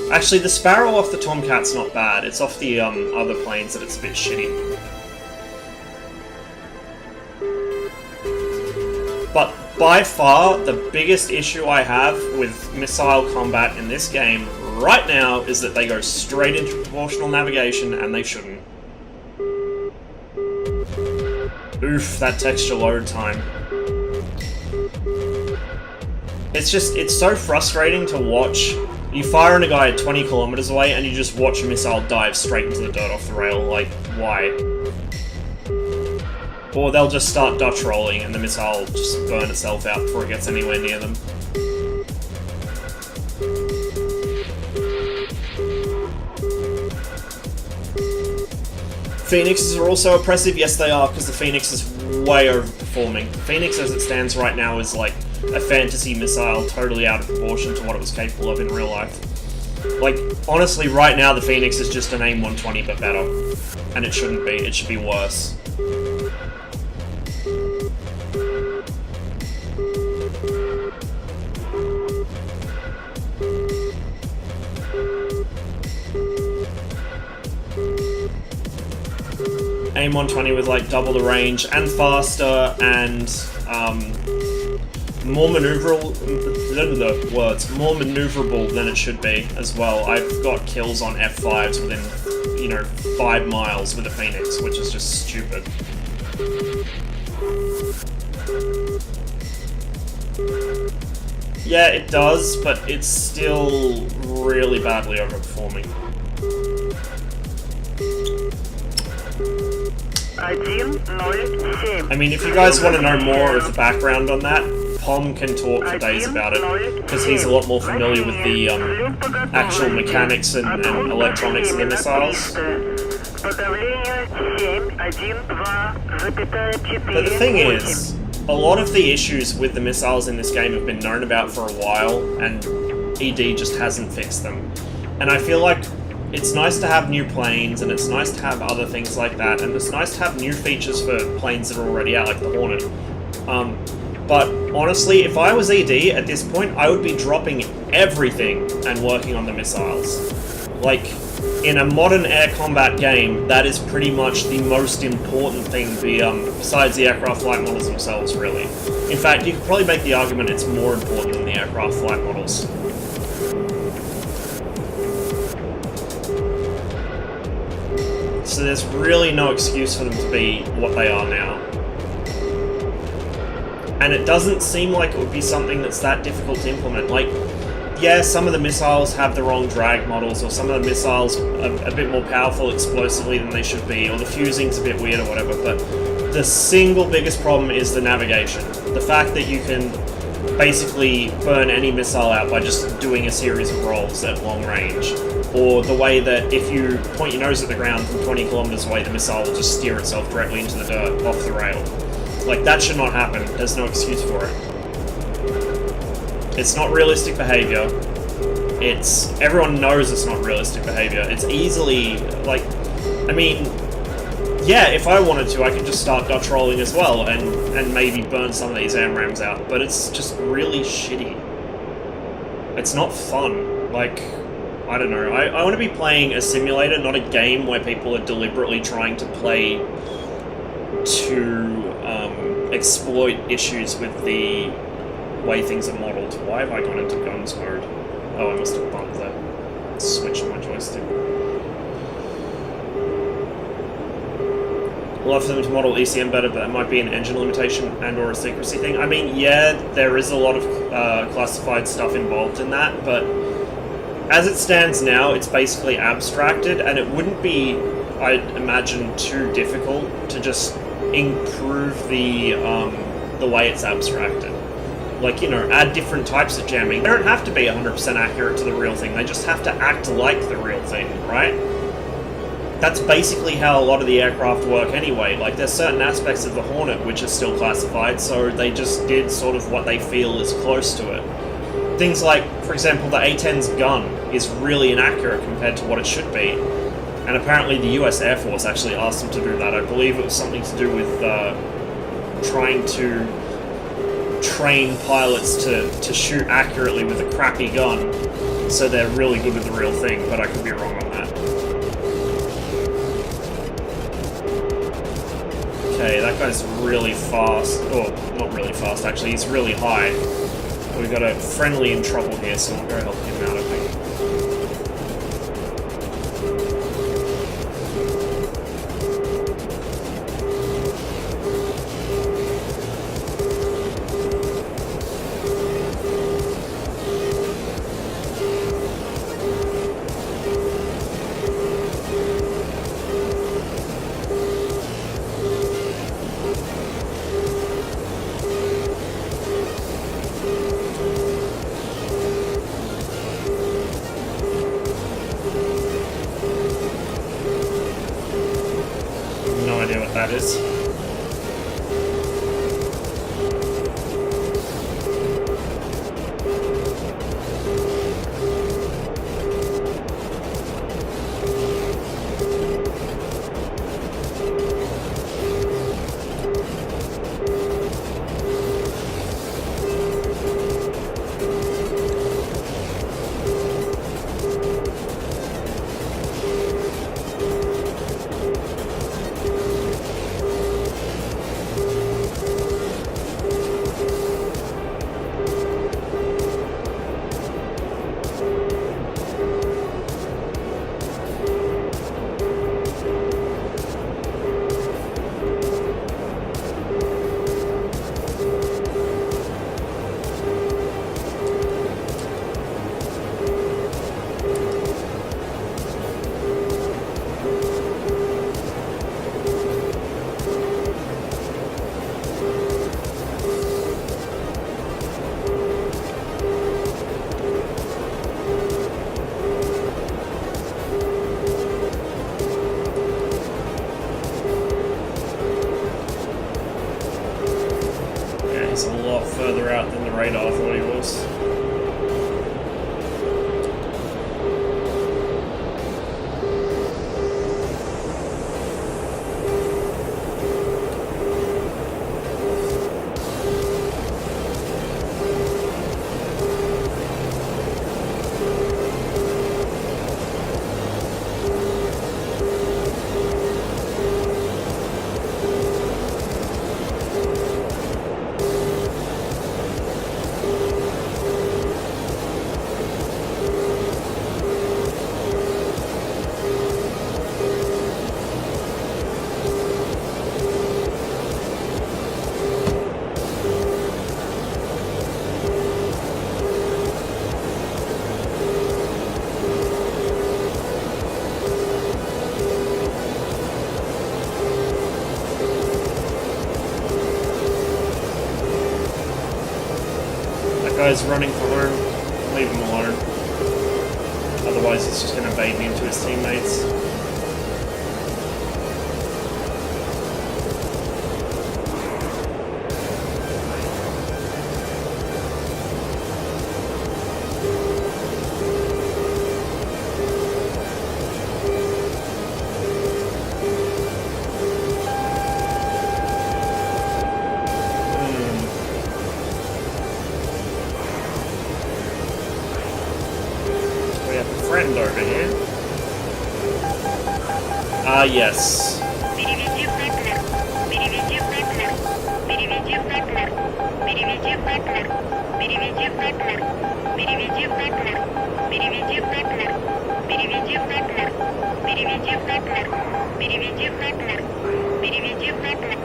actually, the Sparrow off the Tomcat's not bad, it's off the other planes that it's a bit shitty. But by far, the biggest issue I have with missile combat in this game right now is that they go straight into proportional navigation, and they shouldn't. Oof, that texture load time. It's so frustrating to watch. You fire on a guy at 20 kilometers away, and you just watch a missile dive straight into the dirt off the rail, like, why? Or they'll just start Dutch rolling and the missile will just burn itself out before it gets anywhere near them. Phoenixes are also oppressive? Yes, they are, because the Phoenix is way overperforming. The Phoenix, as it stands right now, is like a fantasy missile totally out of proportion to what it was capable of in real life. Like, honestly, right now the Phoenix is just an AIM-120 but better. And it shouldn't be, it should be worse. AIM-120 with like double the range and faster and more maneuverable than it should be as well. I've got kills on F5s within, 5 miles with a Phoenix, which is just stupid. Yeah, it does, but it's still really badly overperforming. I mean, if you guys want to know more of the background on that, Pom can talk for days about it, because he's a lot more familiar with the actual mechanics and electronics of the missiles. But the thing is, a lot of the issues with the missiles in this game have been known about for a while, and ED just hasn't fixed them. And I feel like it's nice to have new planes, and it's nice to have other things like that, and it's nice to have new features for planes that are already out, like the Hornet. But honestly, if I was ED at this point, I would be dropping everything and working on the missiles. Like, in a modern air combat game, that is pretty much the most important thing, besides the aircraft flight models themselves, really. In fact, you could probably make the argument it's more important than the aircraft flight models. So there's really no excuse for them to be what they are now. And it doesn't seem like it would be something that's that difficult to implement. Like, yeah, some of the missiles have the wrong drag models, or some of the missiles are a bit more powerful explosively than they should be, or the fusing's a bit weird or whatever, but the single biggest problem is the navigation. The fact that you can basically burn any missile out by just doing a series of rolls at long range. Or the way that if you point your nose at the ground from 20 kilometers away, the missile will just steer itself directly into the dirt, off the rail. Like, that should not happen. There's no excuse for it. It's not realistic behavior. Everyone knows it's not realistic behavior. It's easily, like, I mean, yeah, if I wanted to, I could just start Dutch rolling as well and maybe burn some of these AMRAMs out, but it's just really shitty. It's not fun. Like, I don't know. I want to be playing a simulator, not a game where people are deliberately trying to play to exploit issues with the way things are modeled. Why have I gone into guns mode? Oh, I must have bumped the switch on my joystick. I'd love for them to model ECM better, but that might be an engine limitation and or a secrecy thing. I mean, yeah, there is a lot of classified stuff involved in that, but as it stands now, it's basically abstracted, and it wouldn't be, I'd imagine, too difficult to just improve the way it's abstracted. Like, add different types of jamming. They don't have to be 100% accurate to the real thing, they just have to act like the real thing, right? That's basically how a lot of the aircraft work anyway. Like, there's certain aspects of the Hornet which are still classified, so they just did sort of what they feel is close to it. Things like, for example, the A-10's gun is really inaccurate compared to what it should be. And apparently the US Air Force actually asked them to do that. I believe it was something to do with trying to train pilots to shoot accurately with a crappy gun, so they're really good with the real thing, but I could be wrong on that. Okay, that guy's really fast. Oh, not really fast, actually. He's really high. We've got a friendly in trouble here, so we'll go help him out, I think. He's a lot further out than the radar thought he was. Guy's running for home, leave him alone. Otherwise he's just going to bait me into his teammates. Friend over here. Ah, yes. Переведи Пеплер. Переведи Пеплер. Переведи Пеплер. Переведи Пеплер. Переведи Пеплер. Переведи Пеплер. Переведи Пеплер. Переведи Пеплер. Переведи Пеплер. Переведи Пеплер. Переведи Пеплер.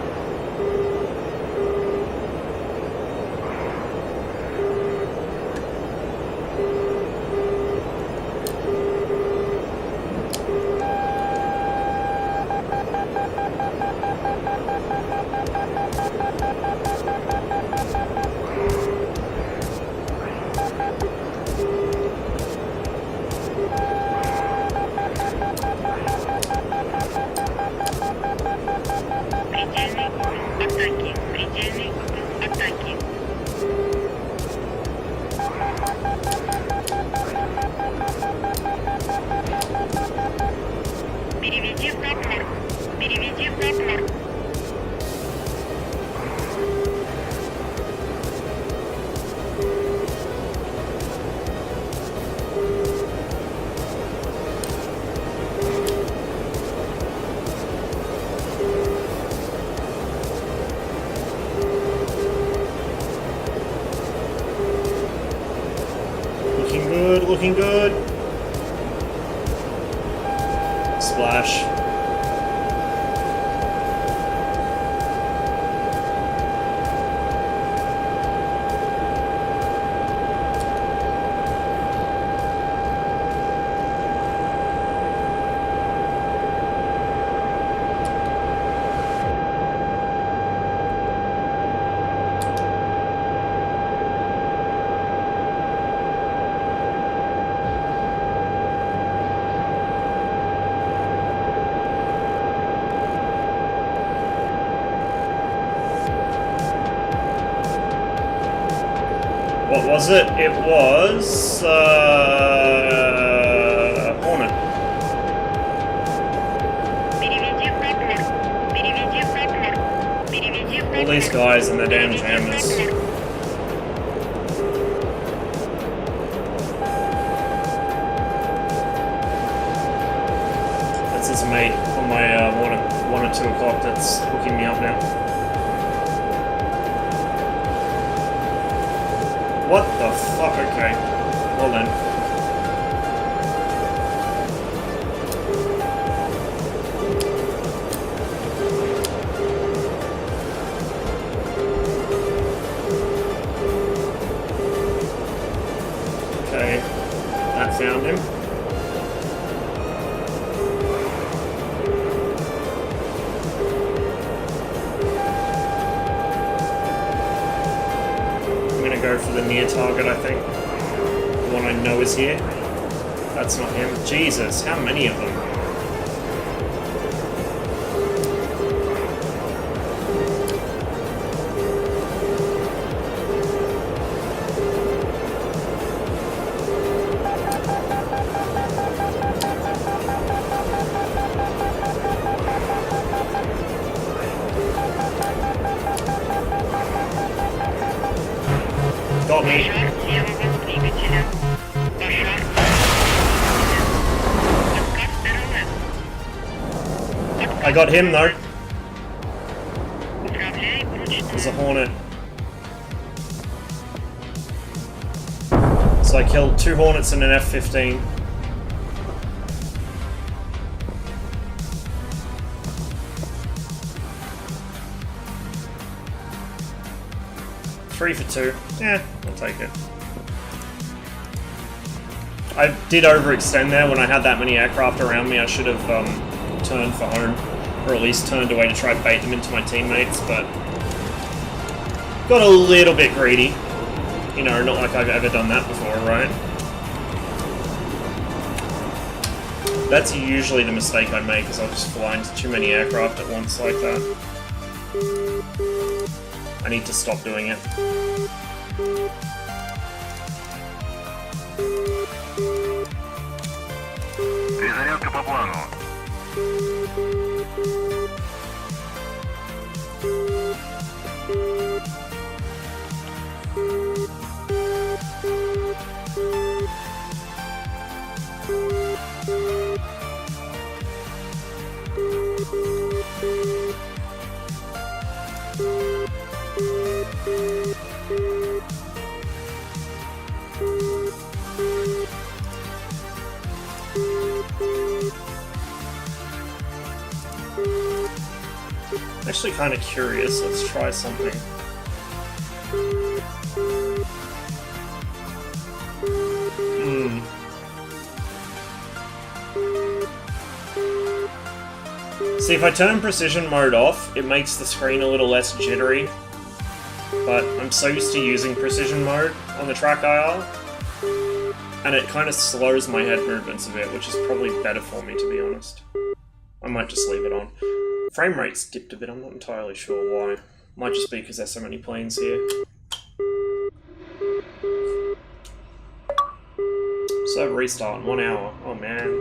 Предельный угол атаки. Предельный угол атаки. Переведи Пеплер. Переведи Пеплер. Looking good. Splash. What was it? It was Hornet. All these guys and their damn jammers. That's his mate on my 1 or 2 o'clock that's hooking me up now. What the fuck? Okay. Well then. Okay. That found him. Go for the near target, I think. The one I know is here. That's not him. Jesus, how many of them? got me. Пожар левого двигателя. Пожар. Откат РЛС. I got him though. Управляй There's a вручную. Hornet. So I killed 2 Hornets and an F-15. Three for 2. Yeah, I'll take it. I did overextend there when I had that many aircraft around me. I should have turned for home, or at least turned away to try to bait them into my teammates, but got a little bit greedy. You know, not like I've ever done that before, right? That's usually the mistake I make, is I'll just fly into too many aircraft at once like that. I need to stop doing it. Перезарядка по плану. Actually kind of curious, let's try something. See, if I turn precision mode off, it makes the screen a little less jittery. But I'm so used to using precision mode on the track IR, and it kind of slows my head movements a bit, which is probably better for me, to be honest. I might just leave it on. Frame rate's dipped a bit, I'm not entirely sure why. Might just be because there's so many planes here. So restart in 1 hour. Oh man.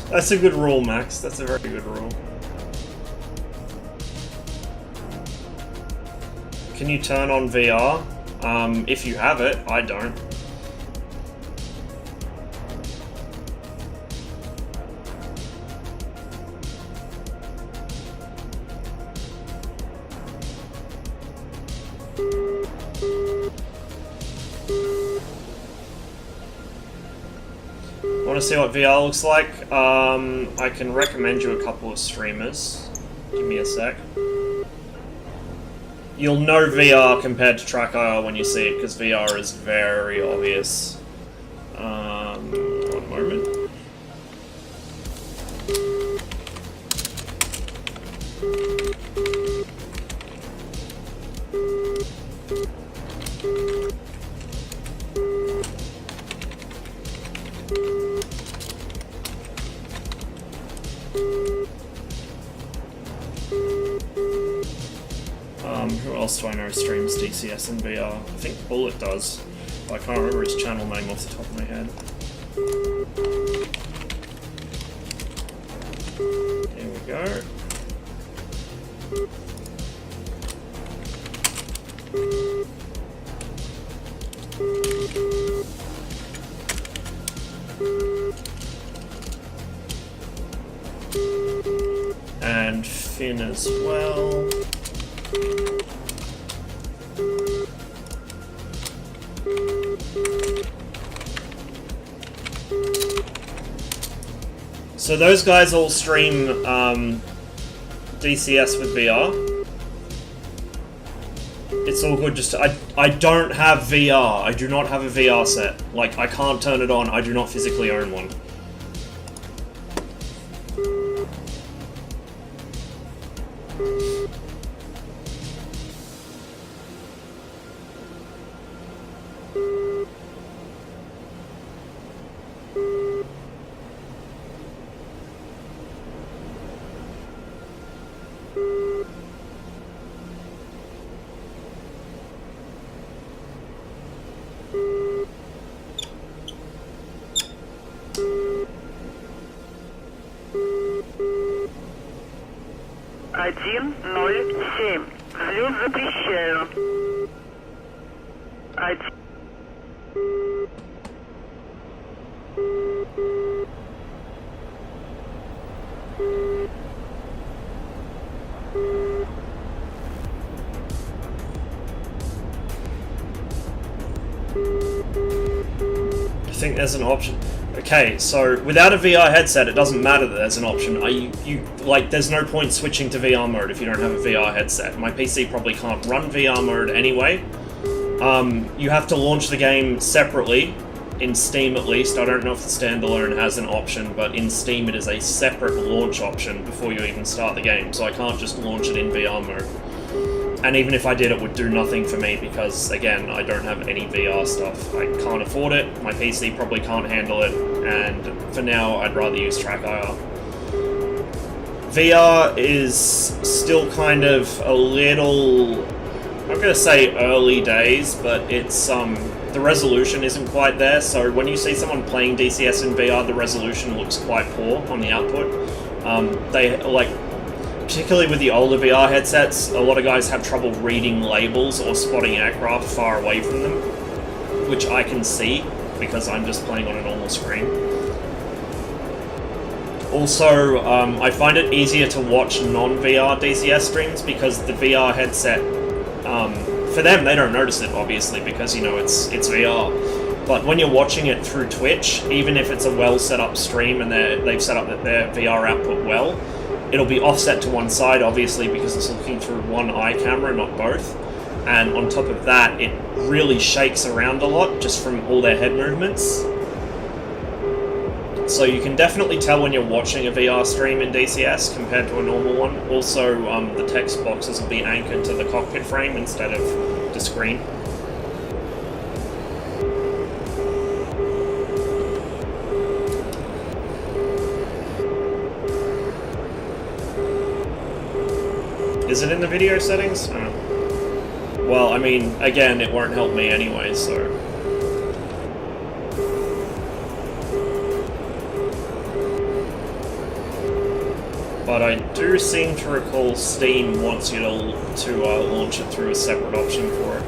That's a good rule, Max. That's a very good rule. Can you turn on VR? If you have it, I don't. want to see what VR looks like? I can recommend you a couple of streamers. Give me a sec. You'll know VR compared to TrackIR when you see it, because VR is very obvious. One moment. Who else do I know streams DCS and VR? I think Bullet does. I can't remember his channel name off the top of my head. Here we go. And Finn as well. So those guys all stream DCS with VR. It's all good, just I don't have VR. I do not have a VR set. Like, I can't turn it on. I do not physically own one. Один, ноль, семь. Взлет запрещаю. Один. I think there's an option. Okay, so without a VR headset, it doesn't matter that there's an option. There's no point switching to VR mode if you don't have a VR headset. My PC probably can't run VR mode anyway. You have to launch the game separately, in Steam at least. I don't know if the standalone has an option, but in Steam it is a separate launch option before you even start the game, so I can't just launch it in VR mode. And even if I did, it would do nothing for me because, again, I don't have any VR stuff. I can't afford it, my PC probably can't handle it, and for now, I'd rather use TrackIR. VR is still kind of a little, I'm not going to say early days, but it's, the resolution isn't quite there, so when you see someone playing DCS in VR, the resolution looks quite poor on the output. Particularly with the older VR headsets, a lot of guys have trouble reading labels or spotting aircraft far away from them, which I can see because I'm just playing on a normal screen. Also, I find it easier to watch non-VR DCS streams because the VR headset, for them, they don't notice it, obviously, because, you know, it's VR. But when you're watching it through Twitch, even if it's a well set up stream and they've set up their VR output well, it'll be offset to one side, obviously, because it's looking through one eye camera, not both. And on top of that, it really shakes around a lot, just from all their head movements. So you can definitely tell when you're watching a VR stream in DCS compared to a normal one. Also, the text boxes will be anchored to the cockpit frame instead of the screen. Is it in the video settings? Oh. Well, I mean, again, it won't help me anyway, so... But I do seem to recall Steam wants you to launch it through a separate option for it.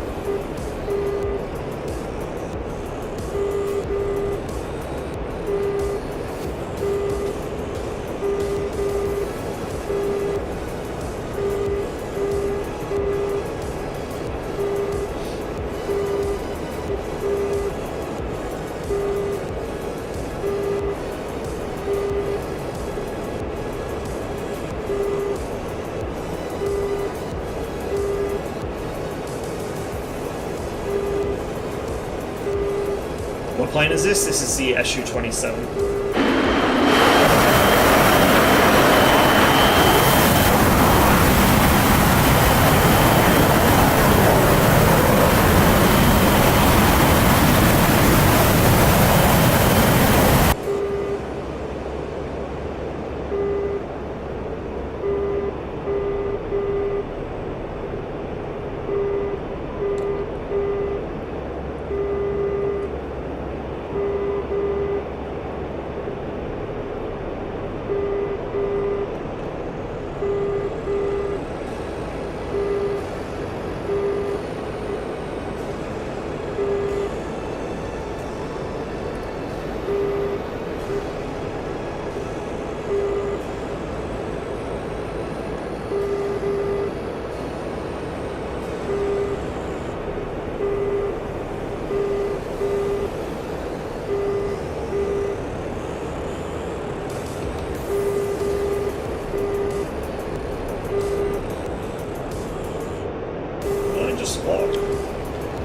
What plane is this? This is the Su-27.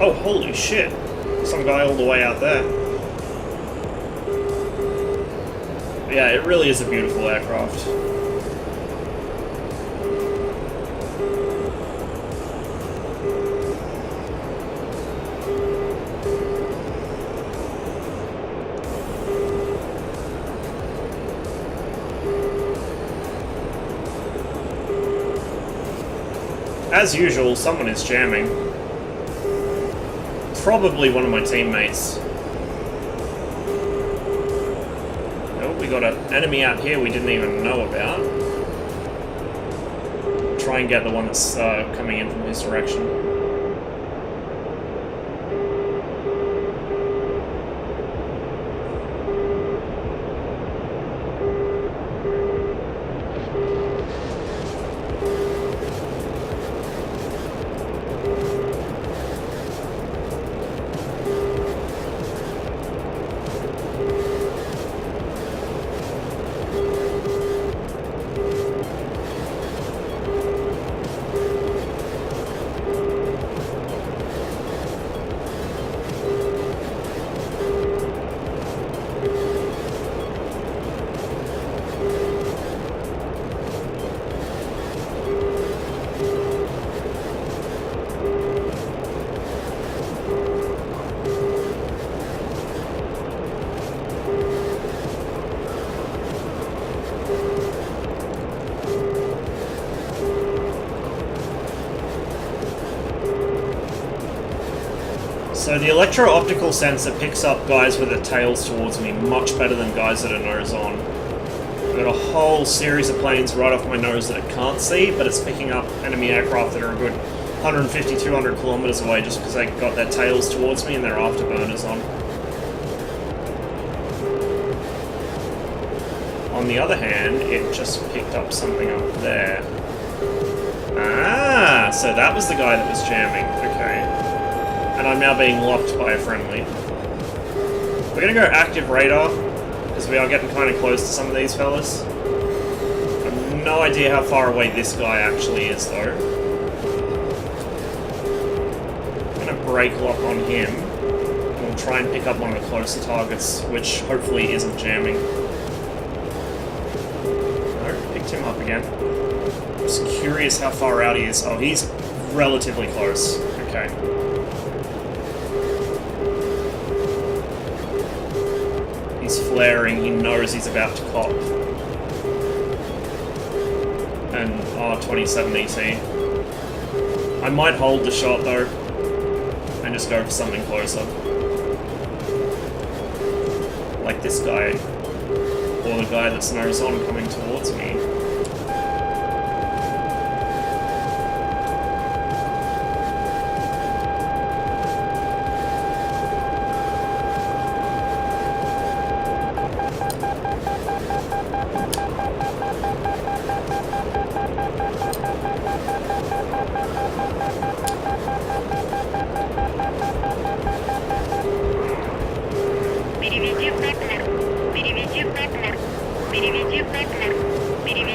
Oh, holy shit. Some guy all the way out there. Yeah, it really is a beautiful aircraft. As usual, someone is jamming. Probably one of my teammates. Oh, we got an enemy out here we didn't even know about. Try and get the one that's coming in from his direction. So the electro-optical sensor picks up guys with their tails towards me much better than guys that are nose on. I've got a whole series of planes right off my nose that it can't see, but it's picking up enemy aircraft that are a good 150, 200 kilometers away just because they got their tails towards me and their afterburners on. On the other hand, it just picked up something up there. Ah, so that was the guy that was jamming. Okay. And I'm now being locked by a friendly. We're gonna go active radar, because we are getting kind of close to some of these fellas. I have no idea how far away this guy actually is, though. I'm gonna brake lock on him, and we'll try and pick up one of the closer targets, which hopefully isn't jamming. No, picked him up again. I'm just curious how far out he is. Oh, he's relatively close. Okay. He's flaring, he knows he's about to cop. And R27 ET. I might hold the shot though, and just go for something closer. Like this guy, or the guy that's nose on coming towards me. Переведи в Бэтлер. Переведи в Бэтлер. Переведи в Бэтлер. Переведи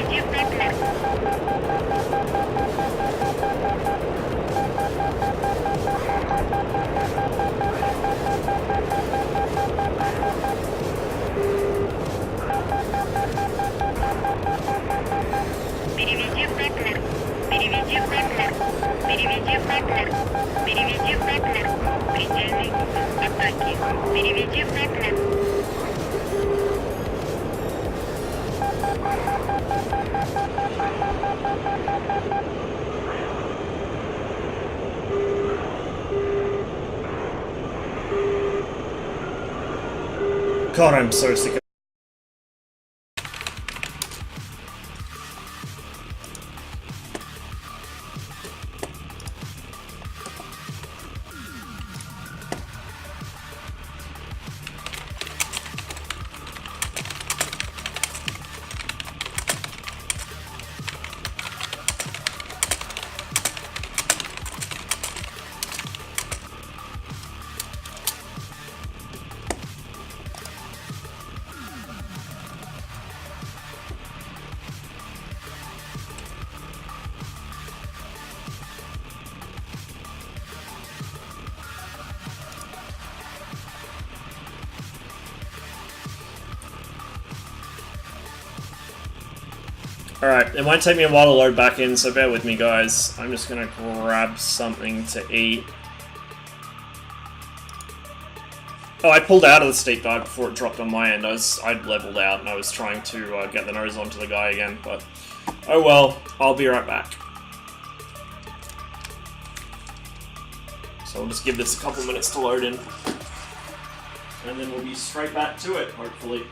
Переведи в партнер. Переведи в партнер. Предельный угол атаки. Переведи в партнер. God, I'm so sick of. Alright, it might take me a while to load back in, so bear with me, guys. I'm just gonna grab something to eat. Oh, I pulled out of the steep dive before it dropped on my end. I'd leveled out and I was trying to get the nose onto the guy again, but oh well, I'll be right back. So I'll just give this a couple minutes to load in, and then we'll be straight back to it, hopefully.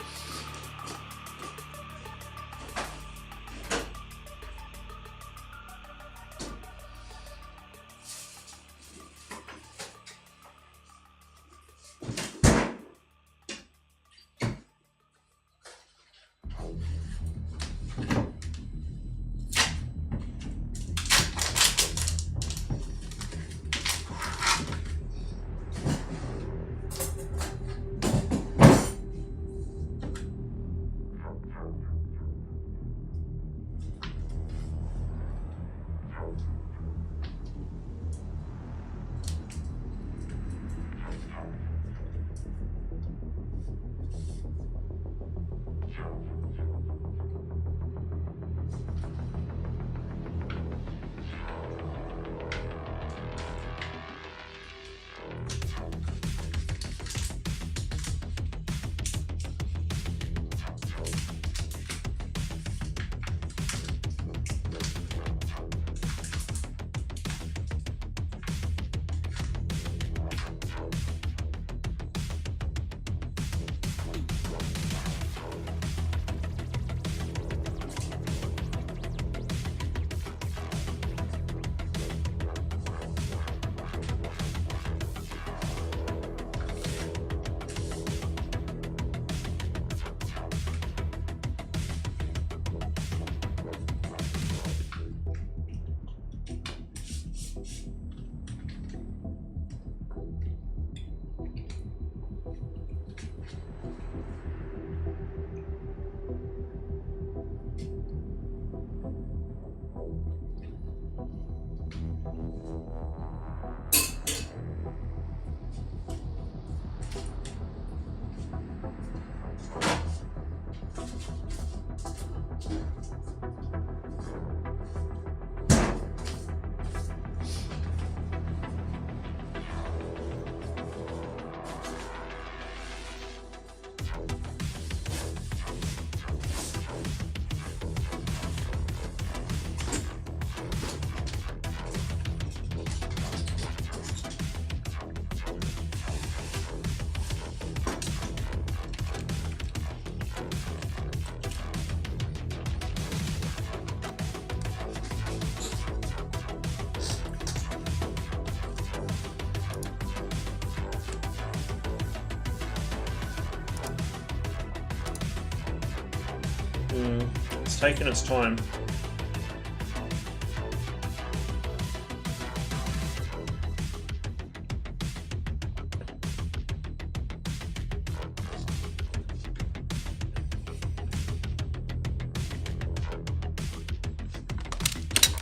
It's taking its time.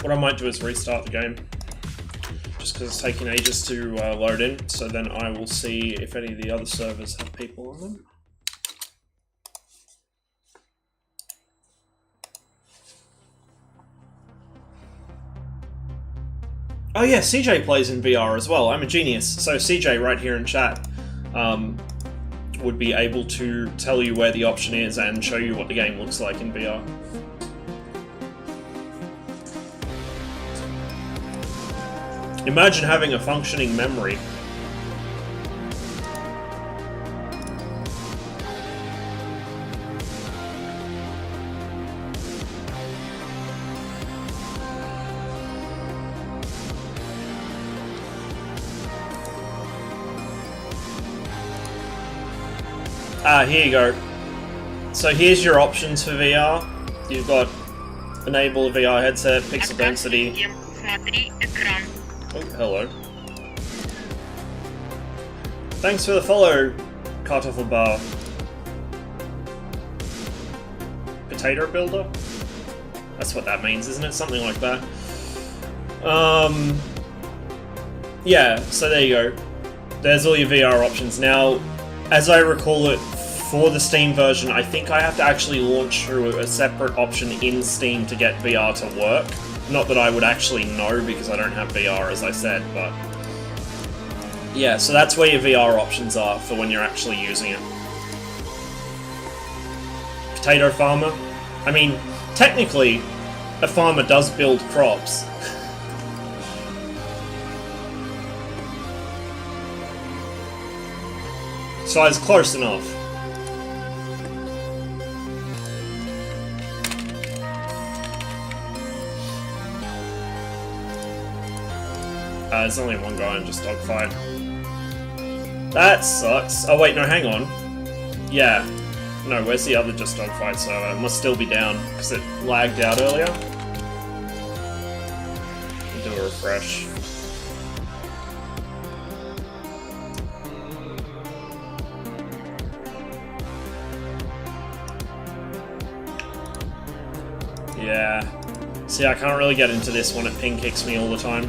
What I might do is restart the game, just because it's taking ages to load in, so then I will see if any of the other servers have people on them. Oh yeah, CJ plays in VR as well. I'm a genius. So CJ right here in chat would be able to tell you where the option is and show you what the game looks like in VR. Imagine having a functioning memory. Here you go. So here's your options for VR. You've got enable a VR headset, pixel density. Oh, hello. Thanks for the follow, Kartoffel Bar. Potato builder? That's what that means, isn't it? Something like that. Yeah, so there you go. There's all your VR options. Now, as I recall it, for the Steam version, I think I have to actually launch through a separate option in Steam to get VR to work. Not that I would actually know, because I don't have VR, as I said, but... yeah, so that's where your VR options are for when you're actually using it. Potato farmer? I mean, technically, a farmer does build crops. So I was close enough. There's only one guy in just dogfight. That sucks. Oh wait, no, hang on. Yeah. No, where's the other just dogfight server? It must still be down, because it lagged out earlier. Do a refresh. Yeah. See, I can't really get into this when it ping kicks me all the time.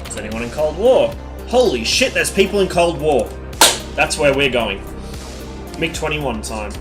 Is anyone in Cold War? Holy shit, there's people in Cold War! That's where we're going. MiG-21 time.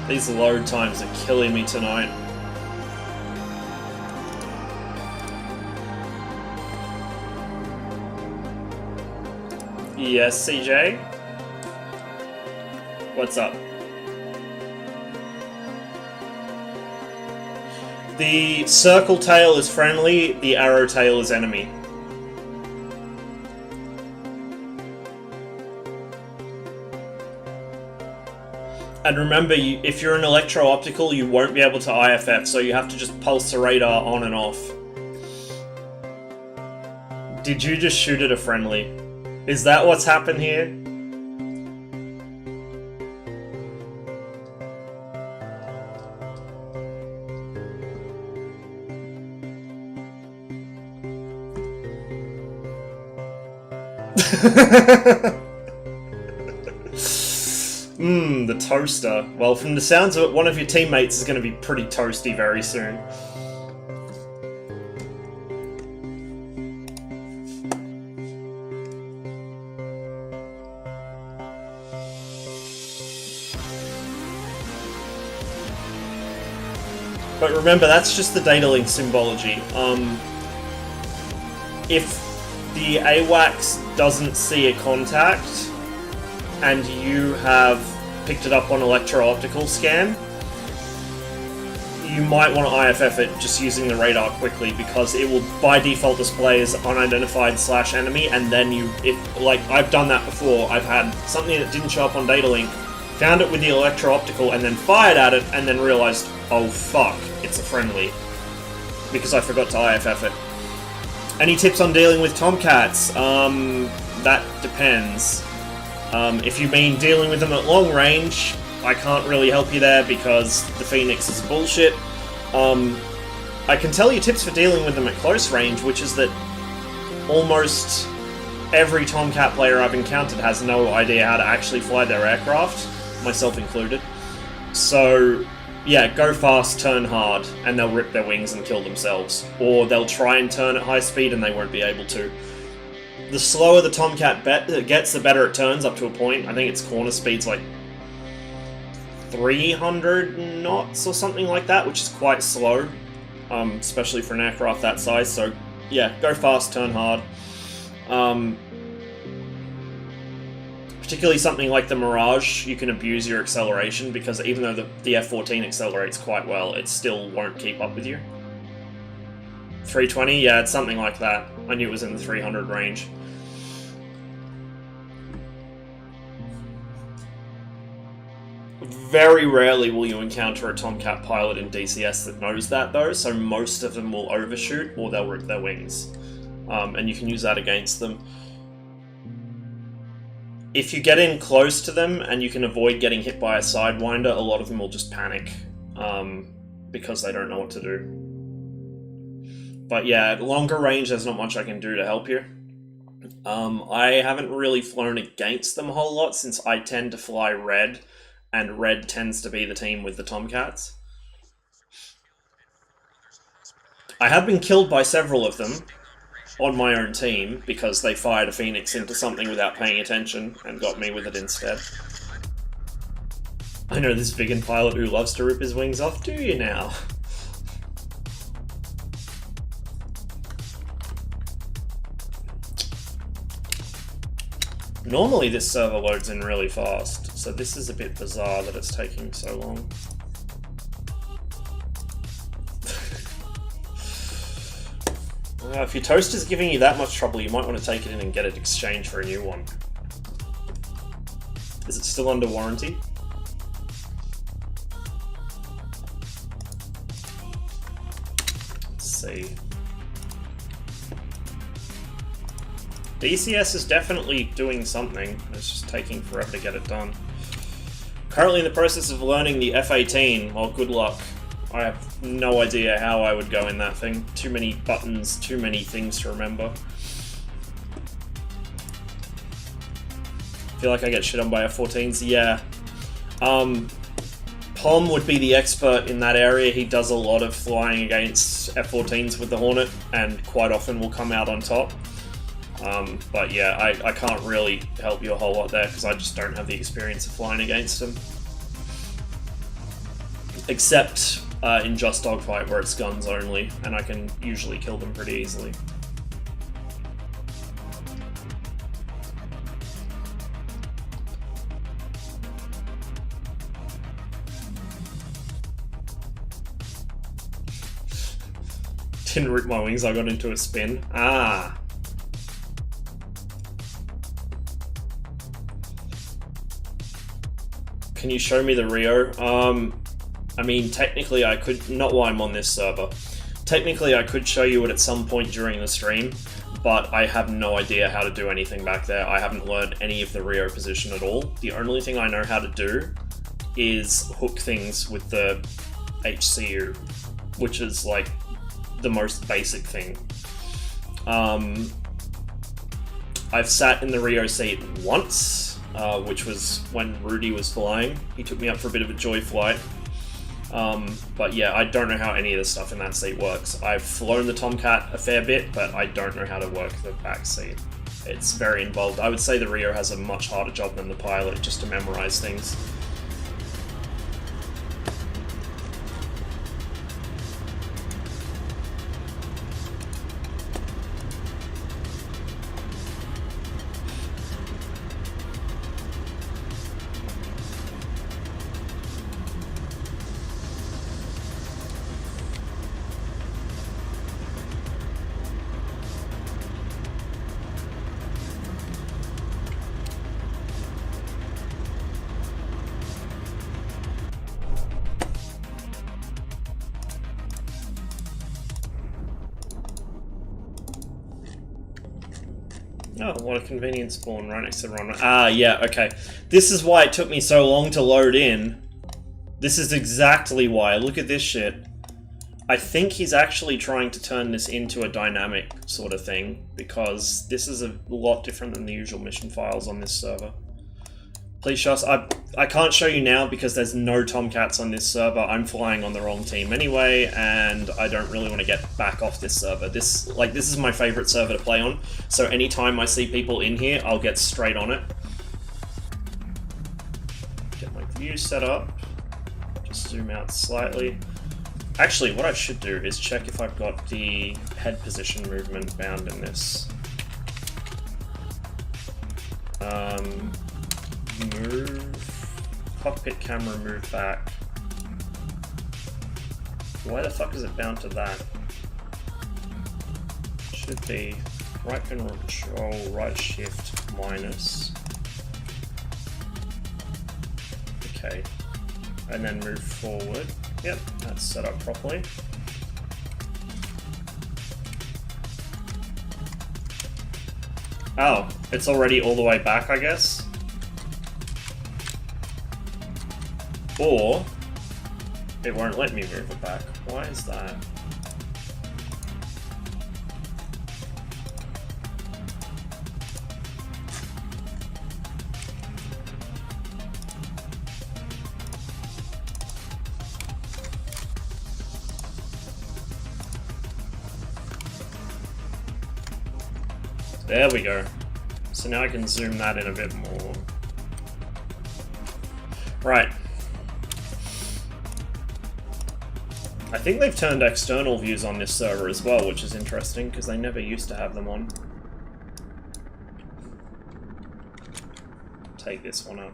These load times are killing me tonight. Yes, CJ? What's up? The circle tail is friendly, the arrow tail is enemy. And remember, if you're an electro-optical, you won't be able to IFF, so you have to just pulse the radar on and off. Did you just shoot at a friendly? Is that what's happened here? The toaster. Well, from the sounds of it, one of your teammates is going to be pretty toasty very soon. But remember, that's just the data link symbology. If the AWACS doesn't see a contact, and you have picked it up on electro-optical scan, you might want to IFF it just using the radar quickly, because it will by default display as unidentified/enemy, and then like, I've done that before. I've had something that didn't show up on data link, found it with the electro-optical, and then fired at it, and then realized, oh fuck, it's a friendly. because I forgot to IFF it. Any tips on dealing with Tomcats? That depends. If you mean dealing with them at long range, I can't really help you there because the Phoenix is bullshit. I can tell you tips for dealing with them at close range, which is that almost every Tomcat player I've encountered has no idea how to actually fly their aircraft, myself included. So, yeah, go fast, turn hard, and they'll rip their wings and kill themselves. Or they'll try and turn at high speed and they won't be able to. The slower the Tomcat gets, the better it turns up to a point. I think its corner speed's like 300 knots or something like that, which is quite slow, especially for an aircraft that size. So, yeah, go fast, turn hard. Particularly something like the Mirage, you can abuse your acceleration, because even though the F-14 accelerates quite well, it still won't keep up with you. 320? Yeah, it's something like that. I knew it was in the 300 range. Very rarely will you encounter a Tomcat pilot in DCS that knows that, though, so most of them will overshoot or they'll rip their wings. And you can use that against them. If you get in close to them and you can avoid getting hit by a Sidewinder, a lot of them will just panic because they don't know what to do. But yeah, at longer range, there's not much I can do to help you. I haven't really flown against them a whole lot since I tend to fly red, and red tends to be the team with the Tomcats. I have been killed by several of them on my own team because they fired a Phoenix into something without paying attention and got me with it instead. I know this vegan pilot who loves to rip his wings off, do you now? Normally this server loads in really fast, so this is a bit bizarre that it's taking so long. If your toaster's giving you that much trouble, you might want to take it in and get it exchanged for a new one. Is it still under warranty? Let's see. DCS is definitely doing something, it's just taking forever to get it done. Currently in the process of learning the F-18, well, good luck. I have no idea how I would go in that thing. Too many buttons, too many things to remember. I feel like I get shit on by F-14s, yeah. Pom would be the expert in that area. He does a lot of flying against F-14s with the Hornet, and quite often will come out on top. But yeah, I can't really help you a whole lot there, because I just don't have the experience of flying against them. Except in Just Dogfight, where it's guns only, and I can usually kill them pretty easily. Didn't rip my wings, I got into a spin. Ah! Can you show me the Rio? I mean, technically I could, not while I'm on this server. Technically I could show you it at some point during the stream, but I have no idea how to do anything back there. I haven't learned any of the Rio position at all. The only thing I know how to do is hook things with the HCU, which is like the most basic thing. I've sat in the Rio seat once, which was when Rudy was flying. He took me up for a bit of a joy flight. But yeah, I don't know how any of the stuff in that seat works. I've flown the Tomcat a fair bit, but I don't know how to work the back seat. It's very involved. I would say the Rio has a much harder job than the pilot, just to memorize things. Oh, what a convenient spawn right next to the run. Ah, yeah, okay. This is why it took me so long to load in. This is exactly why. Look at this shit. I think he's actually trying to turn this into a dynamic sort of thing, because this is a lot different than the usual mission files on this server. Please show us. I can't show you now because there's no Tomcats on this server. I'm flying on the wrong team anyway, and I don't really want to get back off this server. This is my favorite server to play on, so anytime I see people in here, I'll get straight on it. Get my view set up. Just zoom out slightly. Actually, what I should do is check if I've got the head position movement bound in this. Move. Cockpit camera, move back. Why the fuck is it bound to that? Should be right control, right shift, minus. Okay. And then move forward. Yep, that's set up properly. Oh, it's already all the way back, I guess? Or, it won't let me move it back. Why is that? There we go. So now I can zoom that in a bit more. Right. I think they've turned external views on this server as well, which is interesting, because they never used to have them on. Take this one up.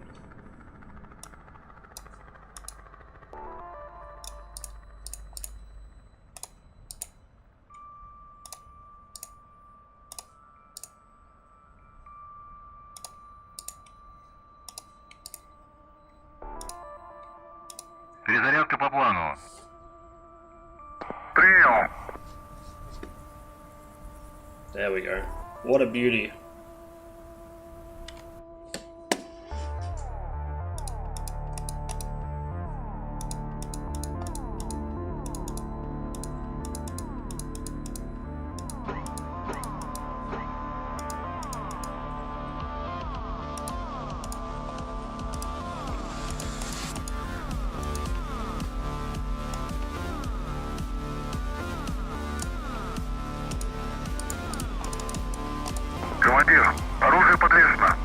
Перезарядка по плану. Принял. There we go. What a beauty. Командир, оружие подвешено.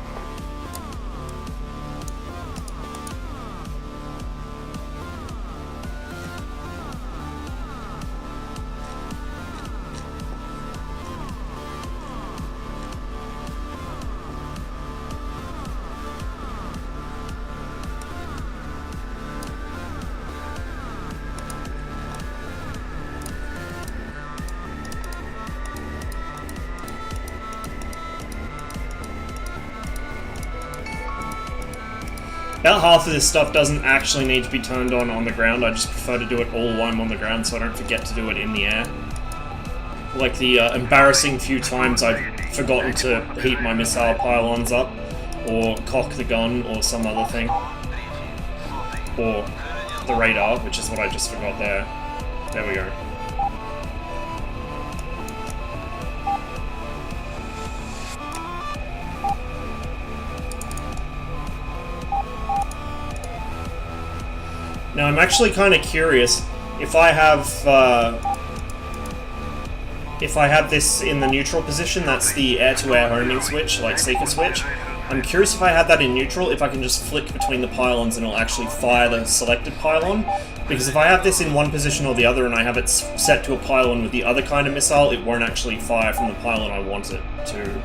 About half of this stuff doesn't actually need to be turned on the ground. I just prefer to do it all while I'm on the ground so I don't forget to do it in the air. Like the embarrassing few times I've forgotten to heat my missile pylons up, or cock the gun, or some other thing. Or the radar, which is what I just forgot there. There we go. Now I'm actually kind of curious if I have this in the neutral position. That's the air-to-air homing switch, like seeker switch. I'm curious if I have that in neutral, if I can just flick between the pylons and it'll actually fire the selected pylon. Because if I have this in one position or the other and I have it set to a pylon with the other kind of missile, it won't actually fire from the pylon I want it to.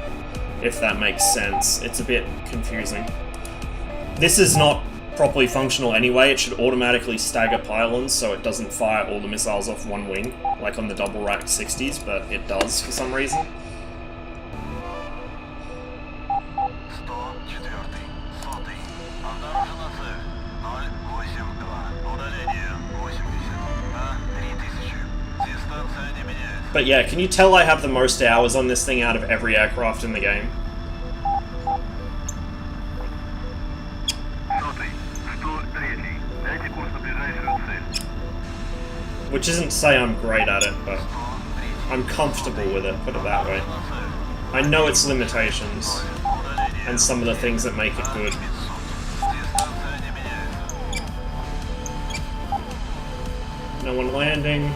If that makes sense. It's a bit confusing. This is not properly functional anyway. It should automatically stagger pylons so it doesn't fire all the missiles off one wing, like on the double racked 60s, but it does for some reason. But yeah, can you tell I have the most hours on this thing out of every aircraft in the game? Which isn't to say I'm great at it, but I'm comfortable with it, put it that way. I know its limitations, and some of the things that make it good. No one landing.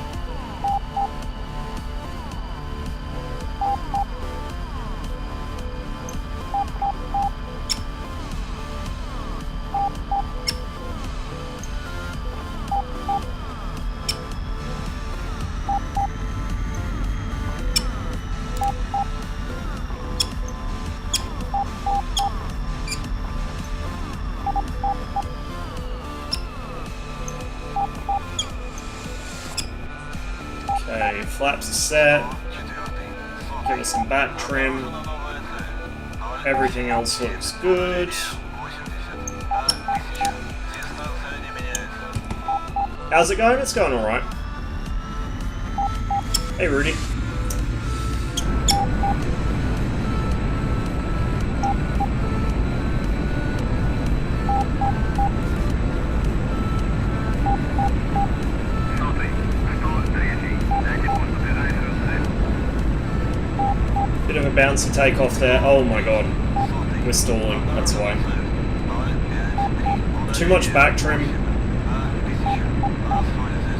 Okay, flaps are set. Give us some back trim. Everything else looks good. How's it going? It's going alright. Hey, Rudy. Bit of a bouncy takeoff there. Oh my god. We're stalling, that's why. Too much back trim.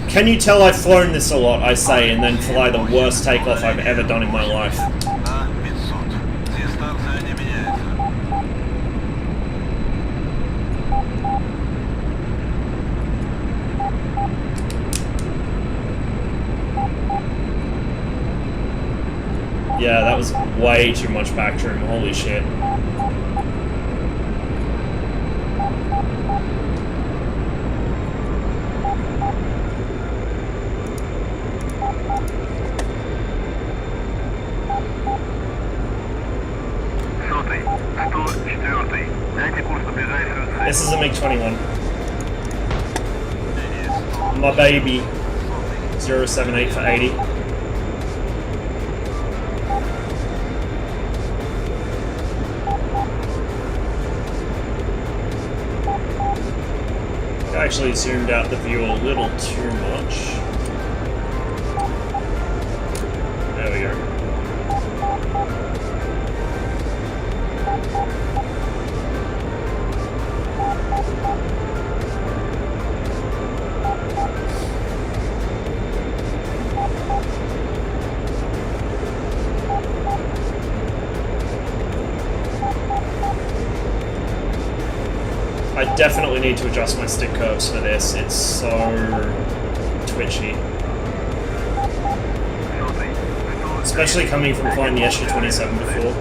Can you tell I've flown this a lot, I say, and then fly the worst takeoff I've ever done in my life? Yeah, that was way too much back trim, holy shit. This is a MiG-21. My baby. 078 for 80. I actually zoomed out the view a little too much. There we go. I definitely need to adjust my stick curves for this, it's so twitchy. Especially coming from flying the SU-27 before.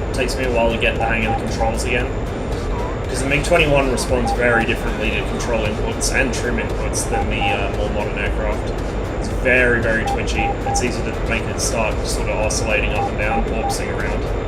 It takes me a while to get the hang of the controls again. Because the MiG-21 responds very differently to control inputs and trim inputs than the more modern aircraft. It's very, very twitchy. It's easy to make it start sort of oscillating up and down, warpsing around.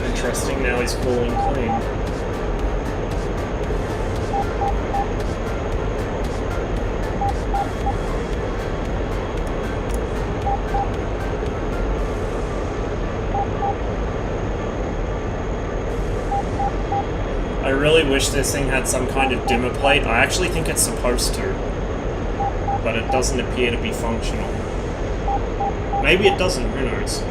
Interesting, now he's cool and clean. I really wish this thing had some kind of dimmer plate. I actually think it's supposed to, but it doesn't appear to be functional. Maybe it doesn't, who knows?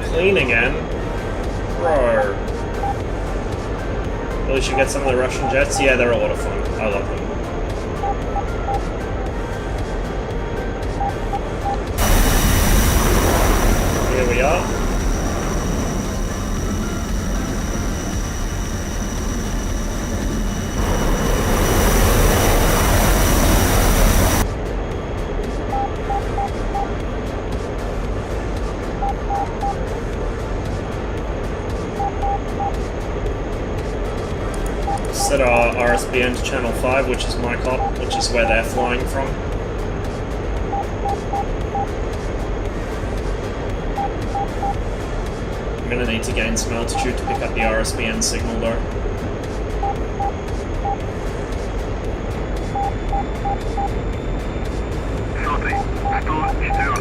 Clean again? Bro. Really should get some of the Russian jets? Yeah, they're a lot of fun. I love them. Here we are. Set our RSBN to channel 5, which is my cop, which is where they're flying from. I'm gonna need to gain some altitude to pick up the RSBN signal though.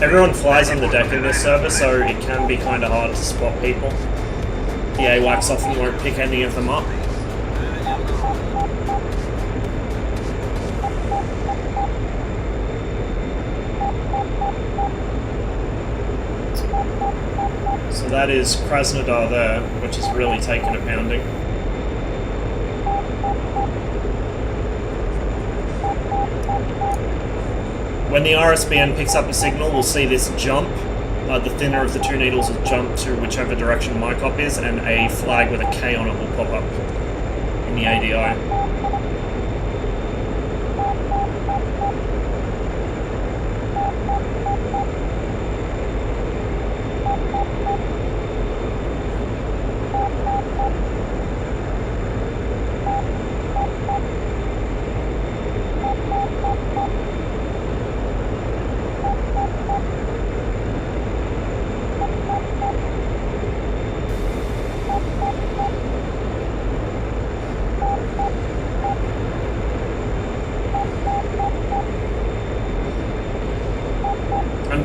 Everyone flies on the deck in this server, so it can be kind of hard to spot people. The AWACS often won't pick any of them up. So that is Krasnodar there, which has really taken a pounding. When the RSBN picks up a signal, we'll see this jump. The thinner of the two needles will jump to whichever direction my cop is, and a flag with a K on it will pop up in the ADI.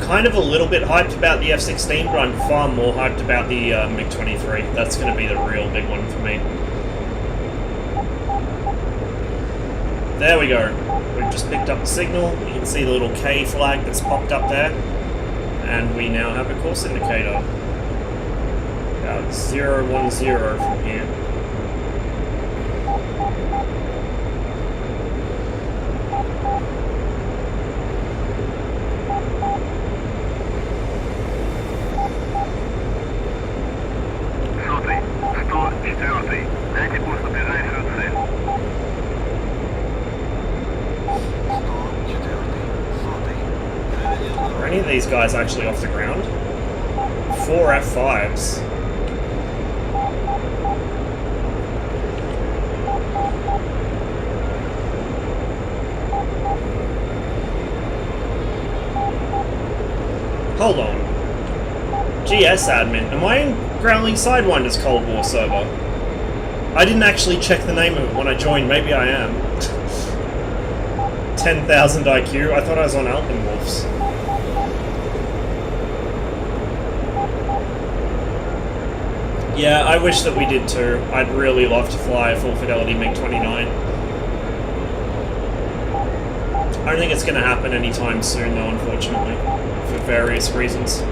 Kind of a little bit hyped about the F-16, but I'm far more hyped about the MiG-23. That's going to be the real big one for me. There we go. We've just picked up the signal. You can see the little K flag that's popped up there. And we now have a course indicator. About 010 from here. These guys actually off the ground. 4 F5s. Hold on. GS admin, am I in Growling Sidewinder's Cold War server? I didn't actually check the name of it when I joined, maybe I am. 10,000 IQ, I thought I was on Alpenwolf's. Yeah, I wish that we did too. I'd really love to fly a full fidelity MiG-29. I don't think it's going to happen anytime soon though, unfortunately, for various reasons.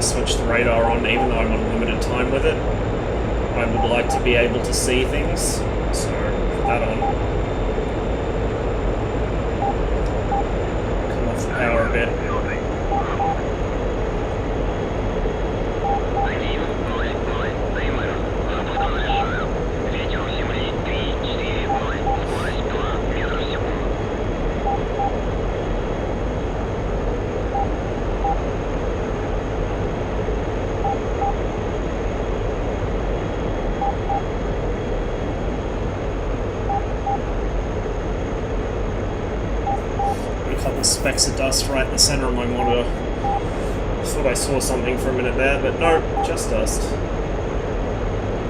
Switch the radar on, even though I'm on limited time with it. I would like to be able to see things, so put that on. Come off the power a bit. Specks of dust right in the center of my monitor. I thought I saw something for a minute there, but no, just dust.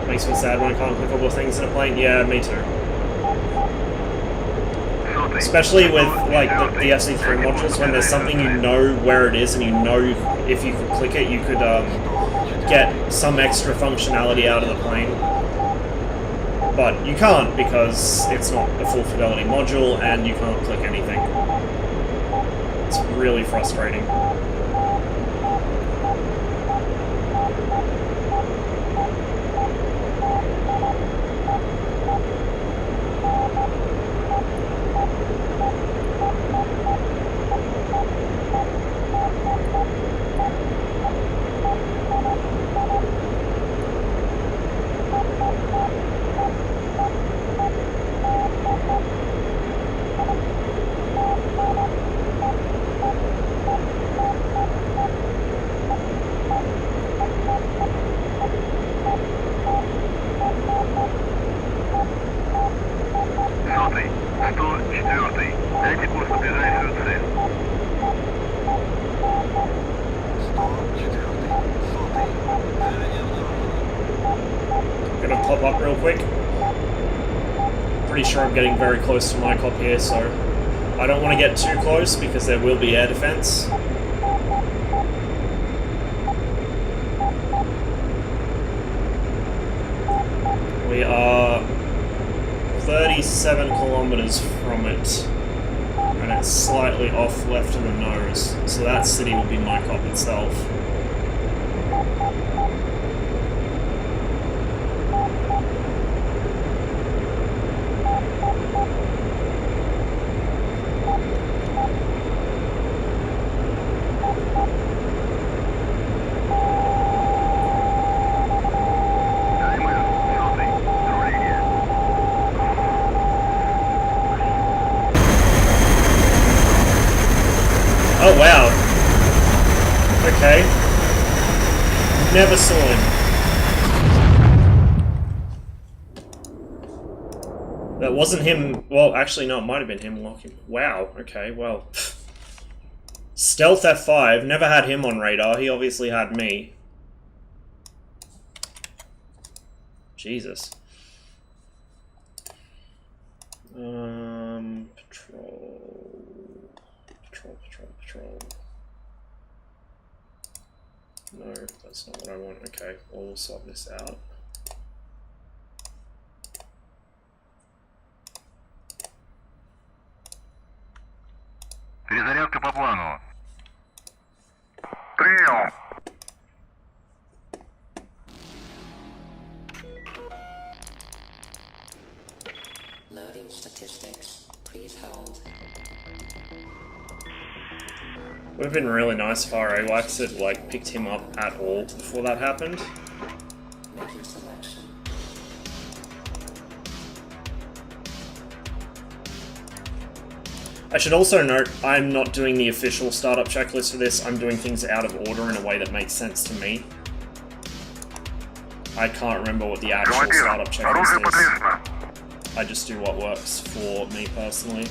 Makes me sad when I can't click all the things in a plane. Yeah, me too. Especially with like the FC3 modules, when there's something you know where it is and you know if you could click it, you could get some extra functionality out of the plane. But you can't because it's not a full fidelity module and you can't click anything. It's really frustrating. quick. Pretty sure I'm getting very close to my cop here, so I don't want to get too close because there will be air defense. We are 37 kilometers from it, and it's slightly off left of the nose, so that city will be my cop itself. Oh wow. Okay. Never saw him. That wasn't him. Well, actually, no, it might have been him locking. Wow, okay, well. Stealth F5, never had him on radar. He obviously had me. Jesus. Patrol. No, that's not what I want. Okay, well, we'll sort this out. Перезарядка по плану. Принял. Loading statistics. Please hold. Would have been really nice if our AWACS had like picked him up at all before that happened. Making selection. I should also note, I'm not doing the official startup checklist for this, I'm doing things out of order in a way that makes sense to me. I can't remember what the actual Командир, startup checklist оружие is. подвешено. I just do what works for me personally.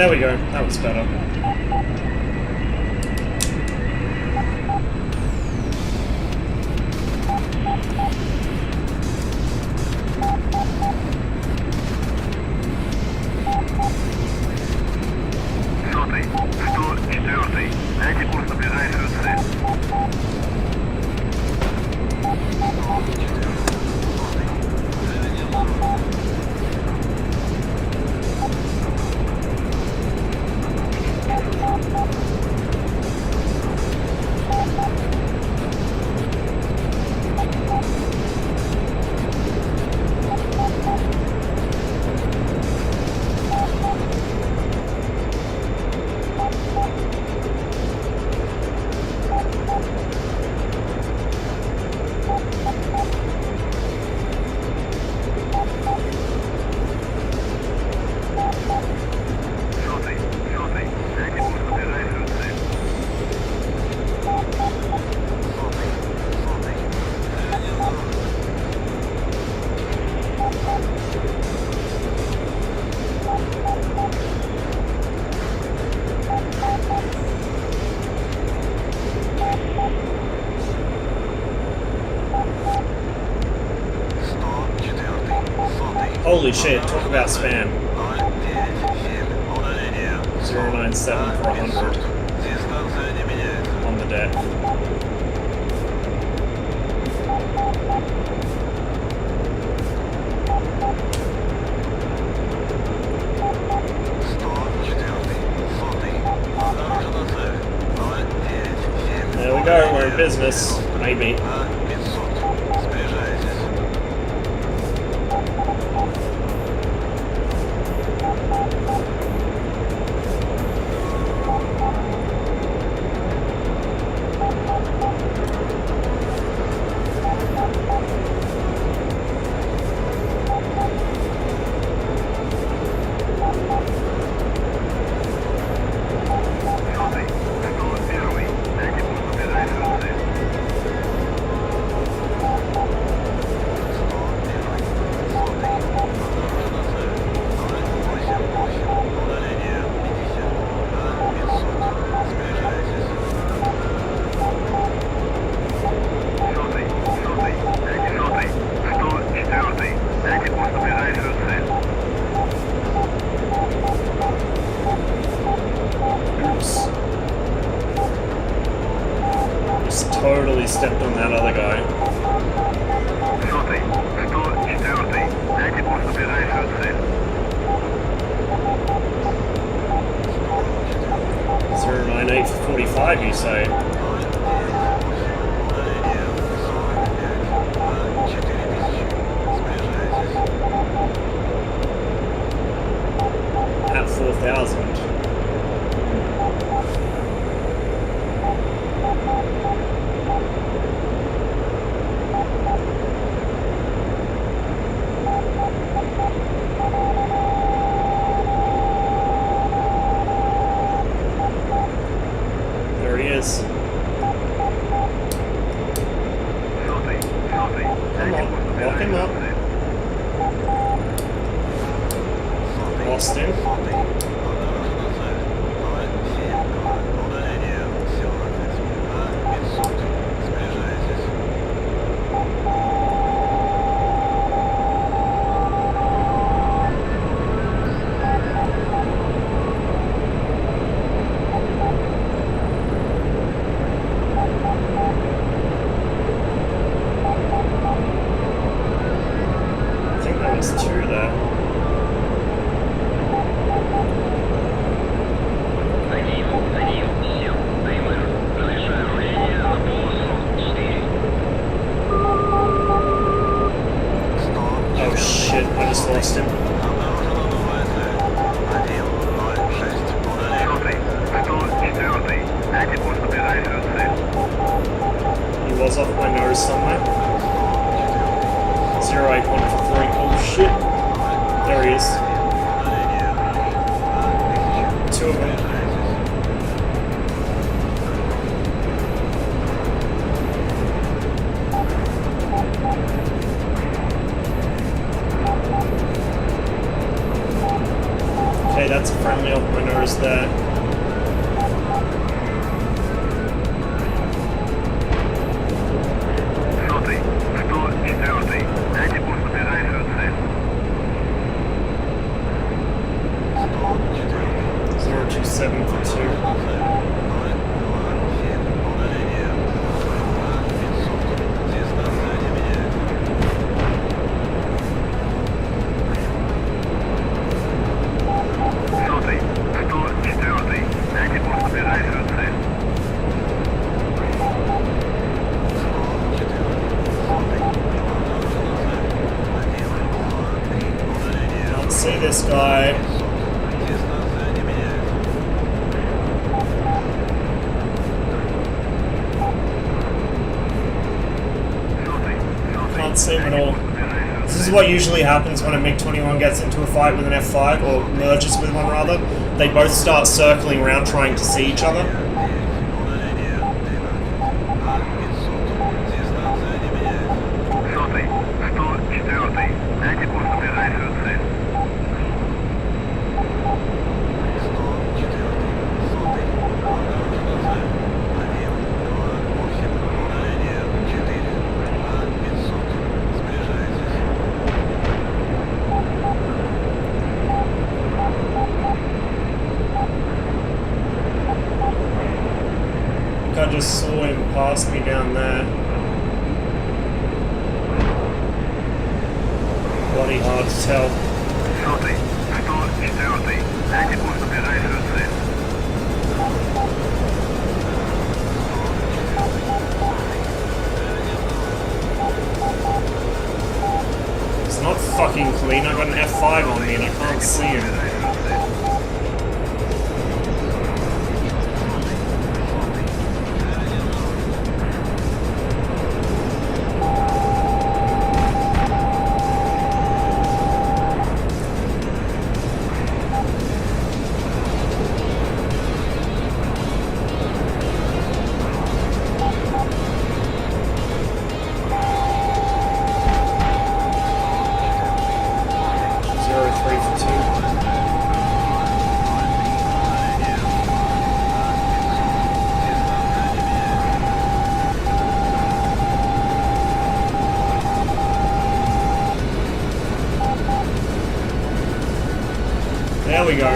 There we go. That was better. Сотый, 104. Дайте курс на ближайшую цель. Сотый, дайте курс на ближайшую цель. Holy shit, talk about spam. 097 for 100 on the deck. There we go, we're in business. Maybe. Сотый, 101. Дайте курс на ближайшую цель. Сотый, дайте 104. Дайте курс на ближайшую цель. Oops. Just totally stepped on that other guy. Сотый, 104. Дайте курс на ближайшую цель. 098 for 45, you say? At 4,000. There he is. Сотый, дайте курс на Lock him up. ближайшую цель. Lost him. I think that was two there. Oh shit, I just lost him. Сотый, 104. Дайте курс на ближайшую цель. He was off my nose somewhere. 081 for 3. Oh shit. There he is. Two of them. Okay, that's That's a friendly off my nose there. Сотый, 104. Антикурс на ближайшую цель. 027 for 2. Сотый, 104. Антикурс на ближайшую цель. Can't see this guy. Can't see him at all. This is what usually happens when a MiG-21 gets into a fight with an F5, or merges with one rather. They both start circling around trying to see each other. Сотый, 104. Антикурс на ближайшую цель. I just saw him pass me down there. Bloody hard to tell. Сотый, 104. Антикурс на ближайшую цель. It's not fucking clean. I got an F5 on me and I can't see him. There we go.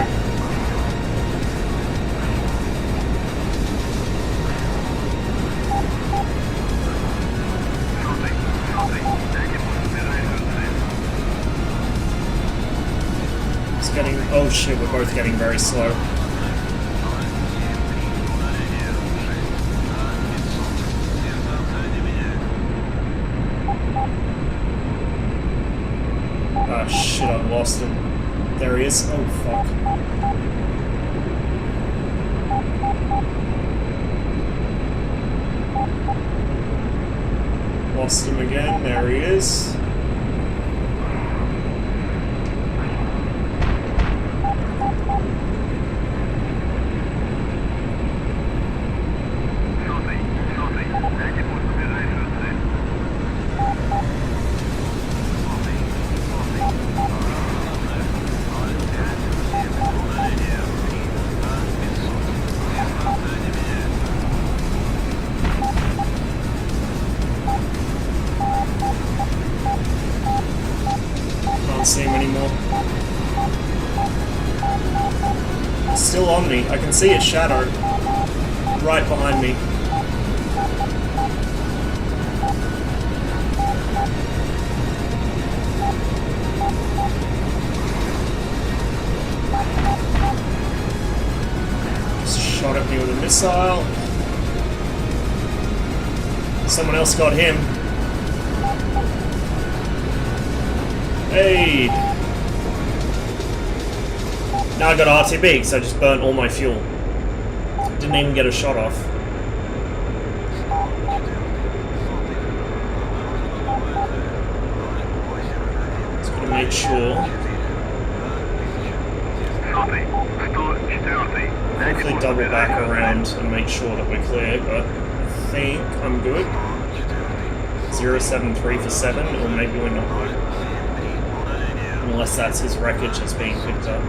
It's getting... Oh shit, we're both getting very slow. Ah shit, I've lost him. There he is. Oh fuck. Lost him again. There he is. Can't see him anymore. It's still on me. I can see its shadow right behind me. Just shot at me with a missile. Someone else got him. Hey! Now I got RTB because I just burnt all my fuel. Didn't even get a shot off. Just gotta make sure. Hopefully double back around and make sure that we're clear, but I think I'm good. 073 for 7, or maybe we're not. Unless that's his wreckage that's being picked up.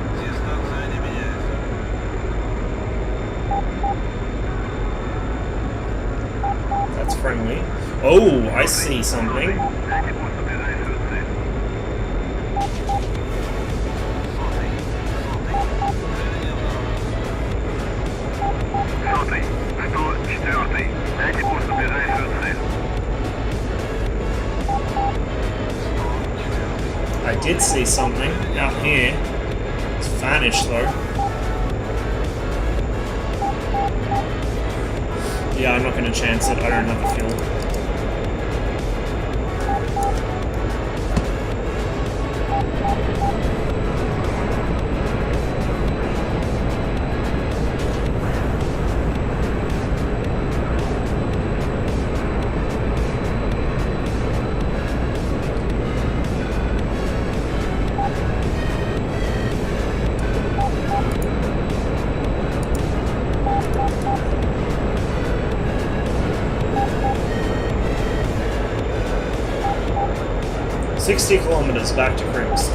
It's friendly. Oh, I see something. Антикурс на ближайшую цель. Сотый, 104-й. Антикурс на ближайшую цель. I did see something out here. It's vanished though. Yeah, I'm not going to chance it. I don't have a fuel. Kilometers back to Krimsk.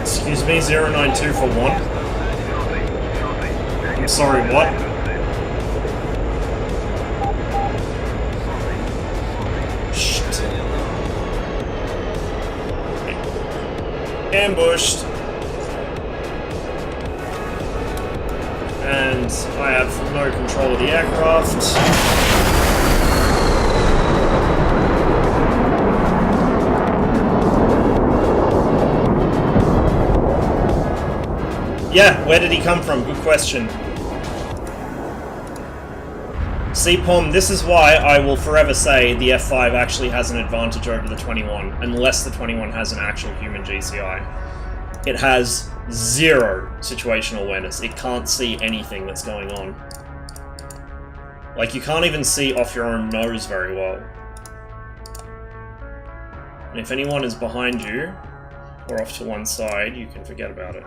Excuse me, 092 for one. I'm sorry, what? Shit. Ambushed. And I have no control of the aircraft. Yeah, where did he come from? Good question. See, Pom, this is why I will forever say the F5 actually has an advantage over the 21, unless the 21 has an actual human GCI. It has zero situational awareness. It can't see anything that's going on. Like, you can't even see off your own nose very well. And if anyone is behind you, or off to one side, you can forget about it.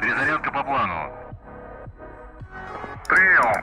Перезарядка по плану. Прием!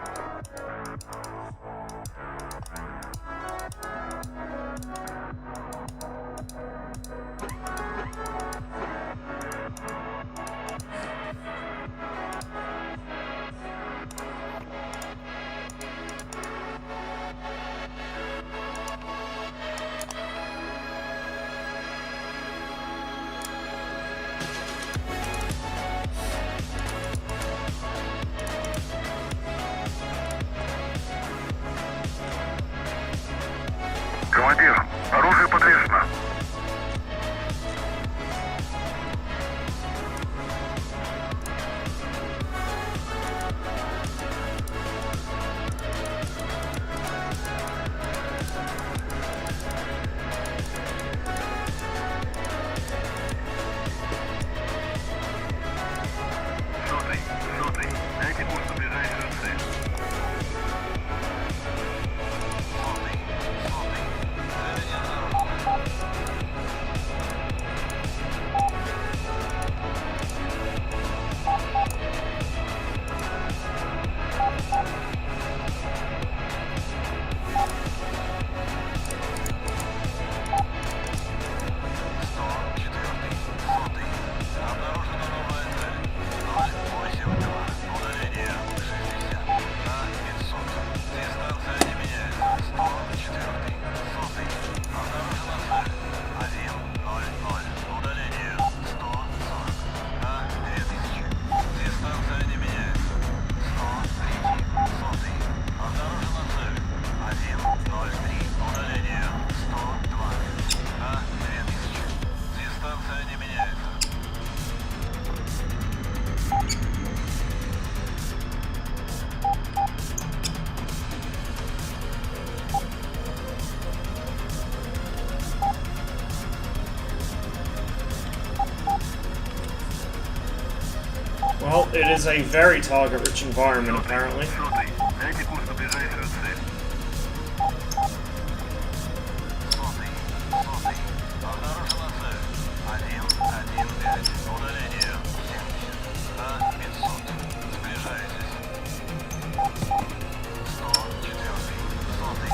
Командир, оружие подвешено. Сотый, дайте курс на ближайшую цель. Well, it is a very target-rich environment, apparently. Сотый, дайте курс на ближайшую цель. Сотый, обнаружена цель. 115, удаление 70 на 500. Сближайтесь. 104, сотый,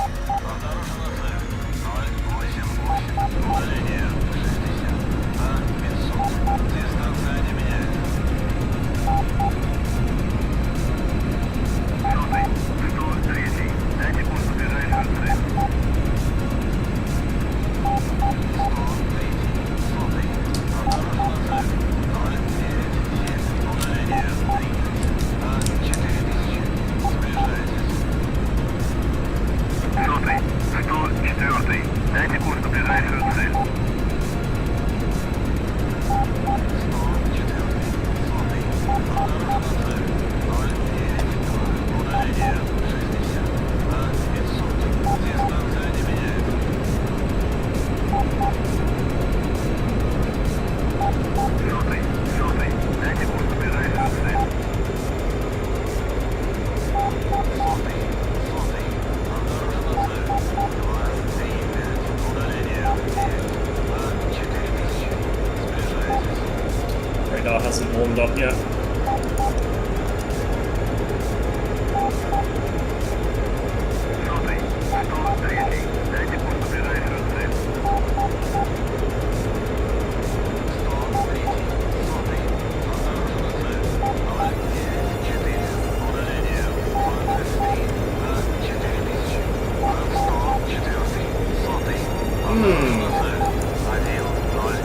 radar hasn't warmed up yet.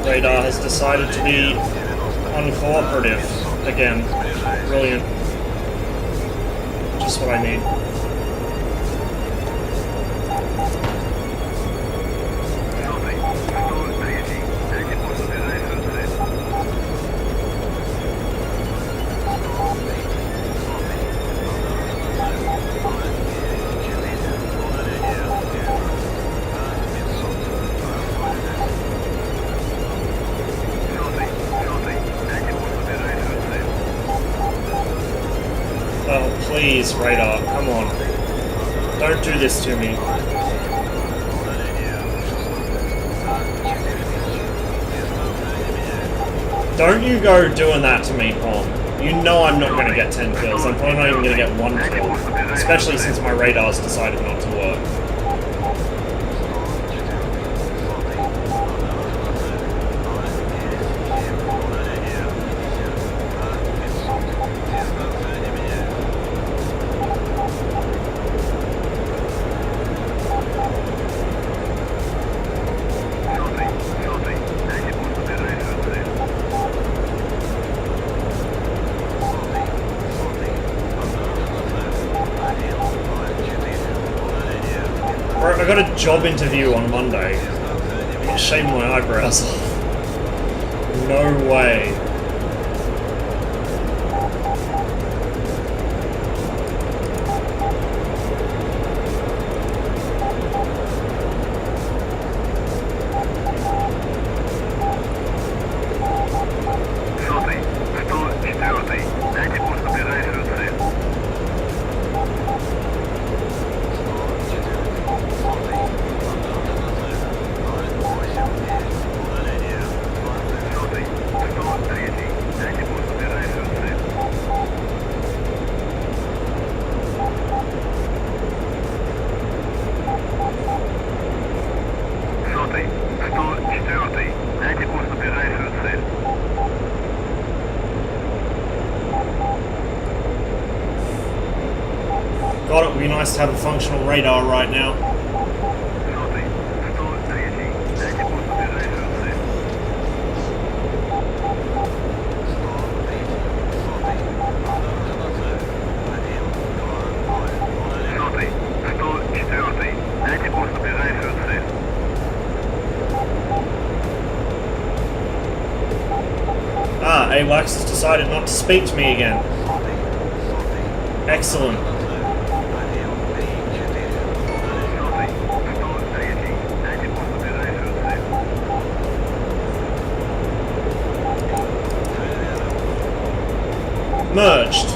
Radar has decided to be uncooperative again. Brilliant. Just what I need. Oh, please, radar, come on. Don't do this to me. Don't you go doing that to me, Pom. You know I'm not going to get 10 kills. I'm probably not even going to get 1 kill. Especially since my radar's decided not to work. I got a job interview on Monday. I'm gonna shave my eyebrows off. No way. God, it would be nice to have a functional radar right now. Ah, AWACS has decided not to speak to me again. Excellent. Merged.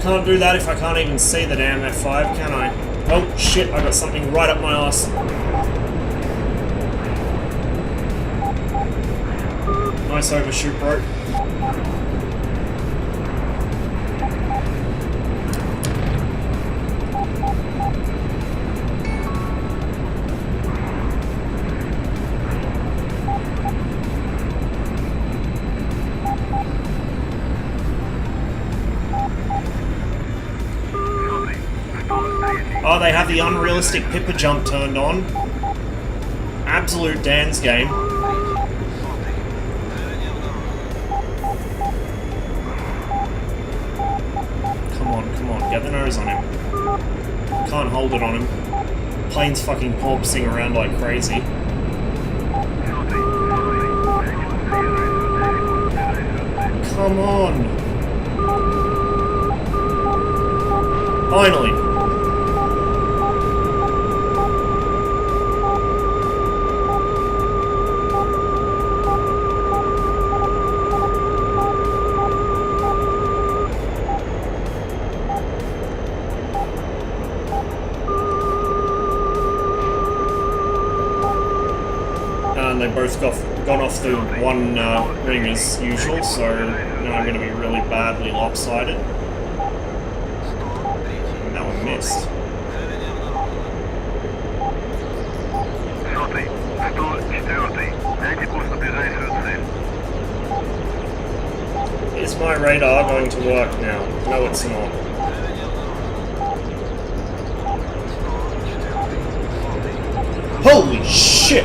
Can't do that if I can't even see the damn F5, can I? Oh shit, I got something right up my arse. Nice overshoot, bro. Oh, they have the unrealistic Pippa jump turned on. Absolute Dan's game. Get the nose on him. Can't hold it on him. Plane's fucking porpoising around like crazy. Come on! Finally! And they both gone off the one ring as usual, so now I'm going to be really badly lopsided. And that one missed. Is my radar going to work now? No, it's not. Holy shit!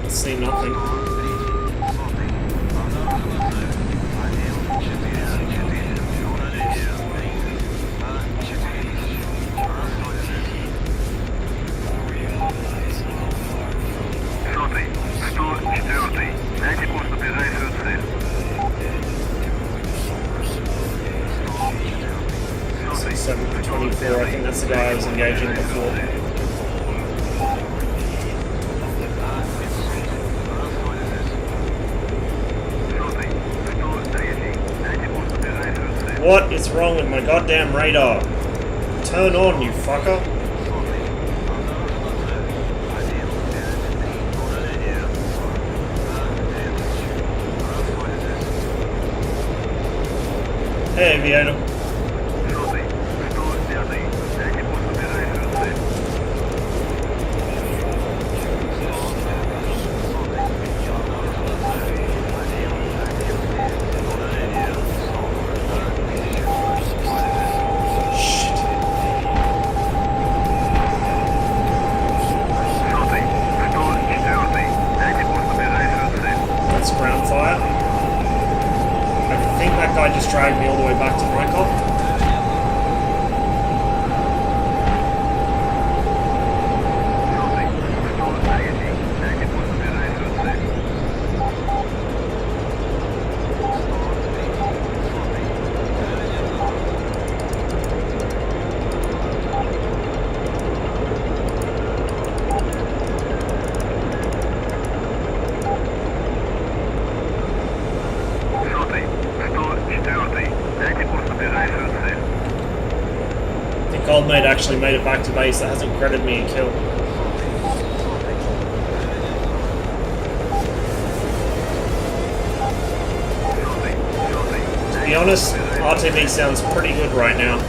See nothing. So 724, I think that's the guy I was engaging before. What is wrong with my goddamn radar? Turn on, you fucker. Hey, aviator. Ground fire. I think that guy just dragged me all the way back to my cop. Old mate actually made it back to base. That hasn't credited me a kill. To be honest, RTV sounds pretty good right now.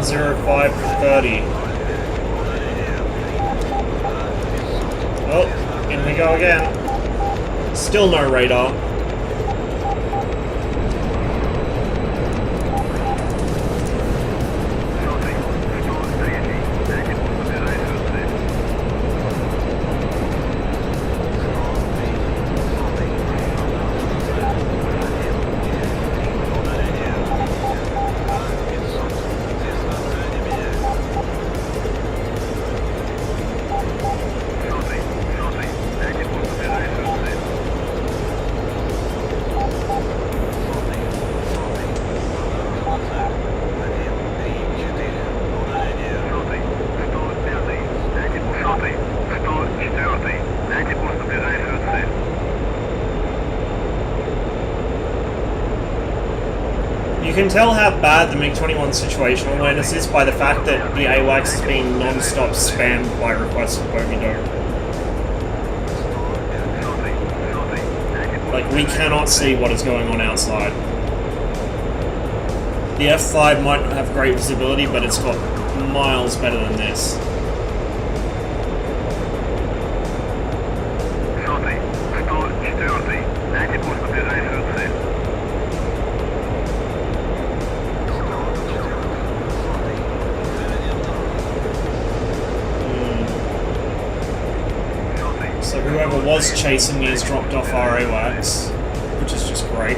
105 to 30. Oh, in we go again. Still no radar. You can tell how bad the MiG-21 situational awareness is by the fact that the AWACS is being non-stop spammed by requests for bogey dome. Like, we cannot see what is going on outside. The F5 might not have great visibility, but it's got miles better than this. So whoever was chasing me has dropped off our AWACS, which is just great.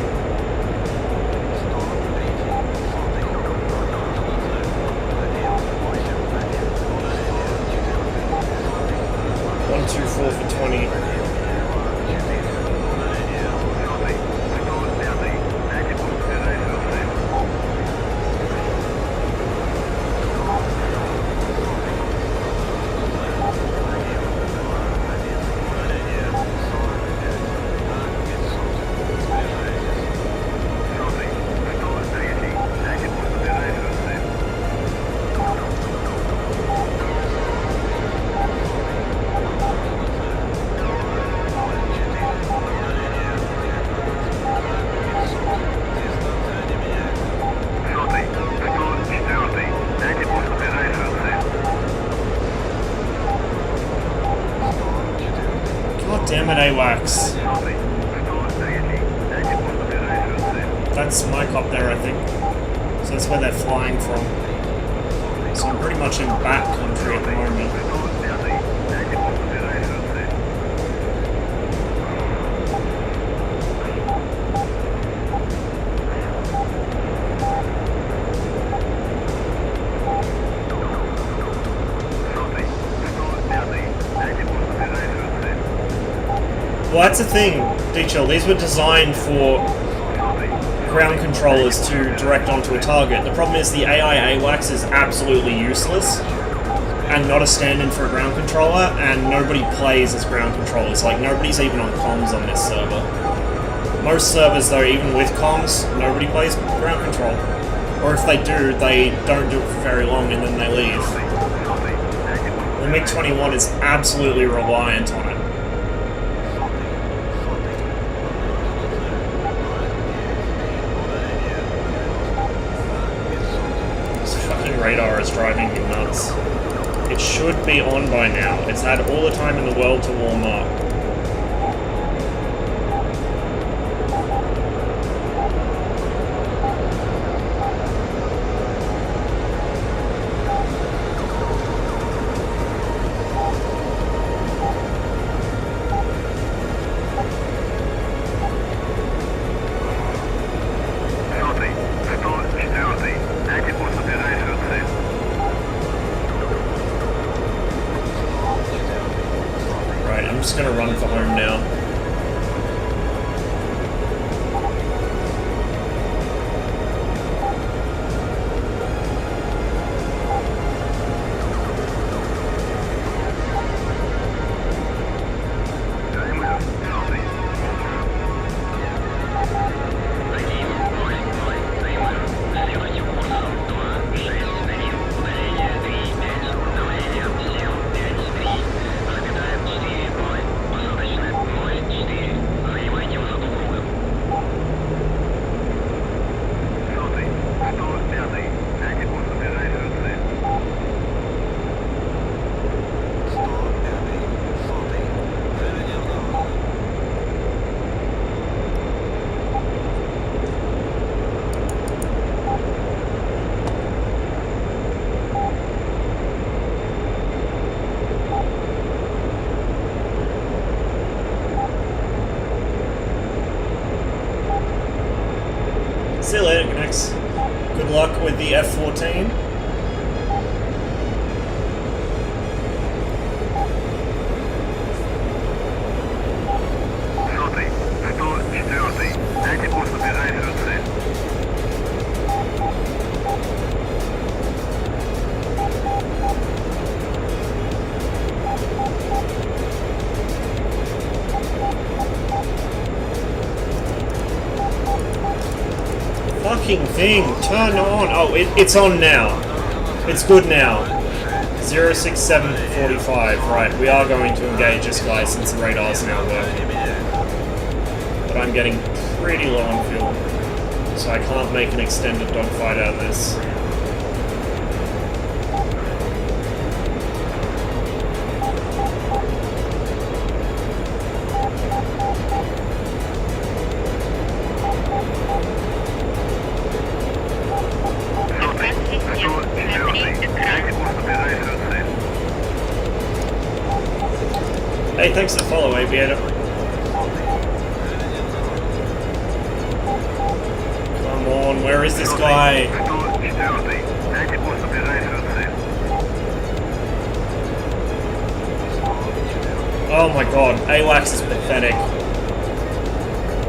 124 for 20. Damn it, AWACS. That's my cop there, I think. So that's where they're flying from. So I'm pretty much in back country at the moment. Well, that's the thing, D-Chill. These were designed for ground controllers to direct onto a target. The problem is the AI AWACS is absolutely useless and not a stand-in for a ground controller, and nobody plays as ground controllers. Like, nobody's even on comms on this server. Most servers, though, even with comms, nobody plays ground control. Or if they do, they don't do it for very long and then they leave. The MiG-21 is absolutely reliant on it. Radar is driving me nuts. It should be on by now. It's had all the time in the world to warm up. I'm just gonna run for home now. See you later, Knex. Good luck with the F-14. Fucking thing, turn on. Oh, it's on now. It's good now. 06745. Right, we are going to engage this guy since the radar's now working. But I'm getting pretty low on fuel, so I can't make an extended dogfight out of this. Hey, thanks for the follow, Aviator. Come on, where is this guy? Oh my god, AWACS is pathetic.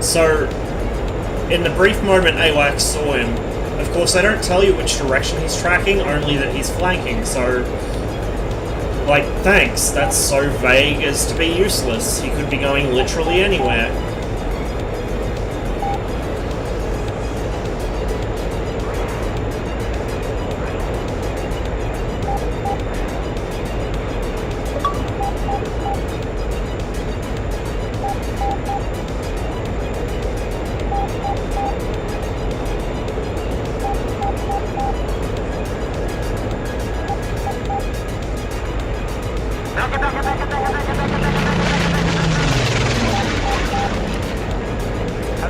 So, in the brief moment AWACS saw him, of course they don't tell you which direction he's tracking, only that he's flanking, so... like, thanks, that's so vague as to be useless. He could be going literally anywhere.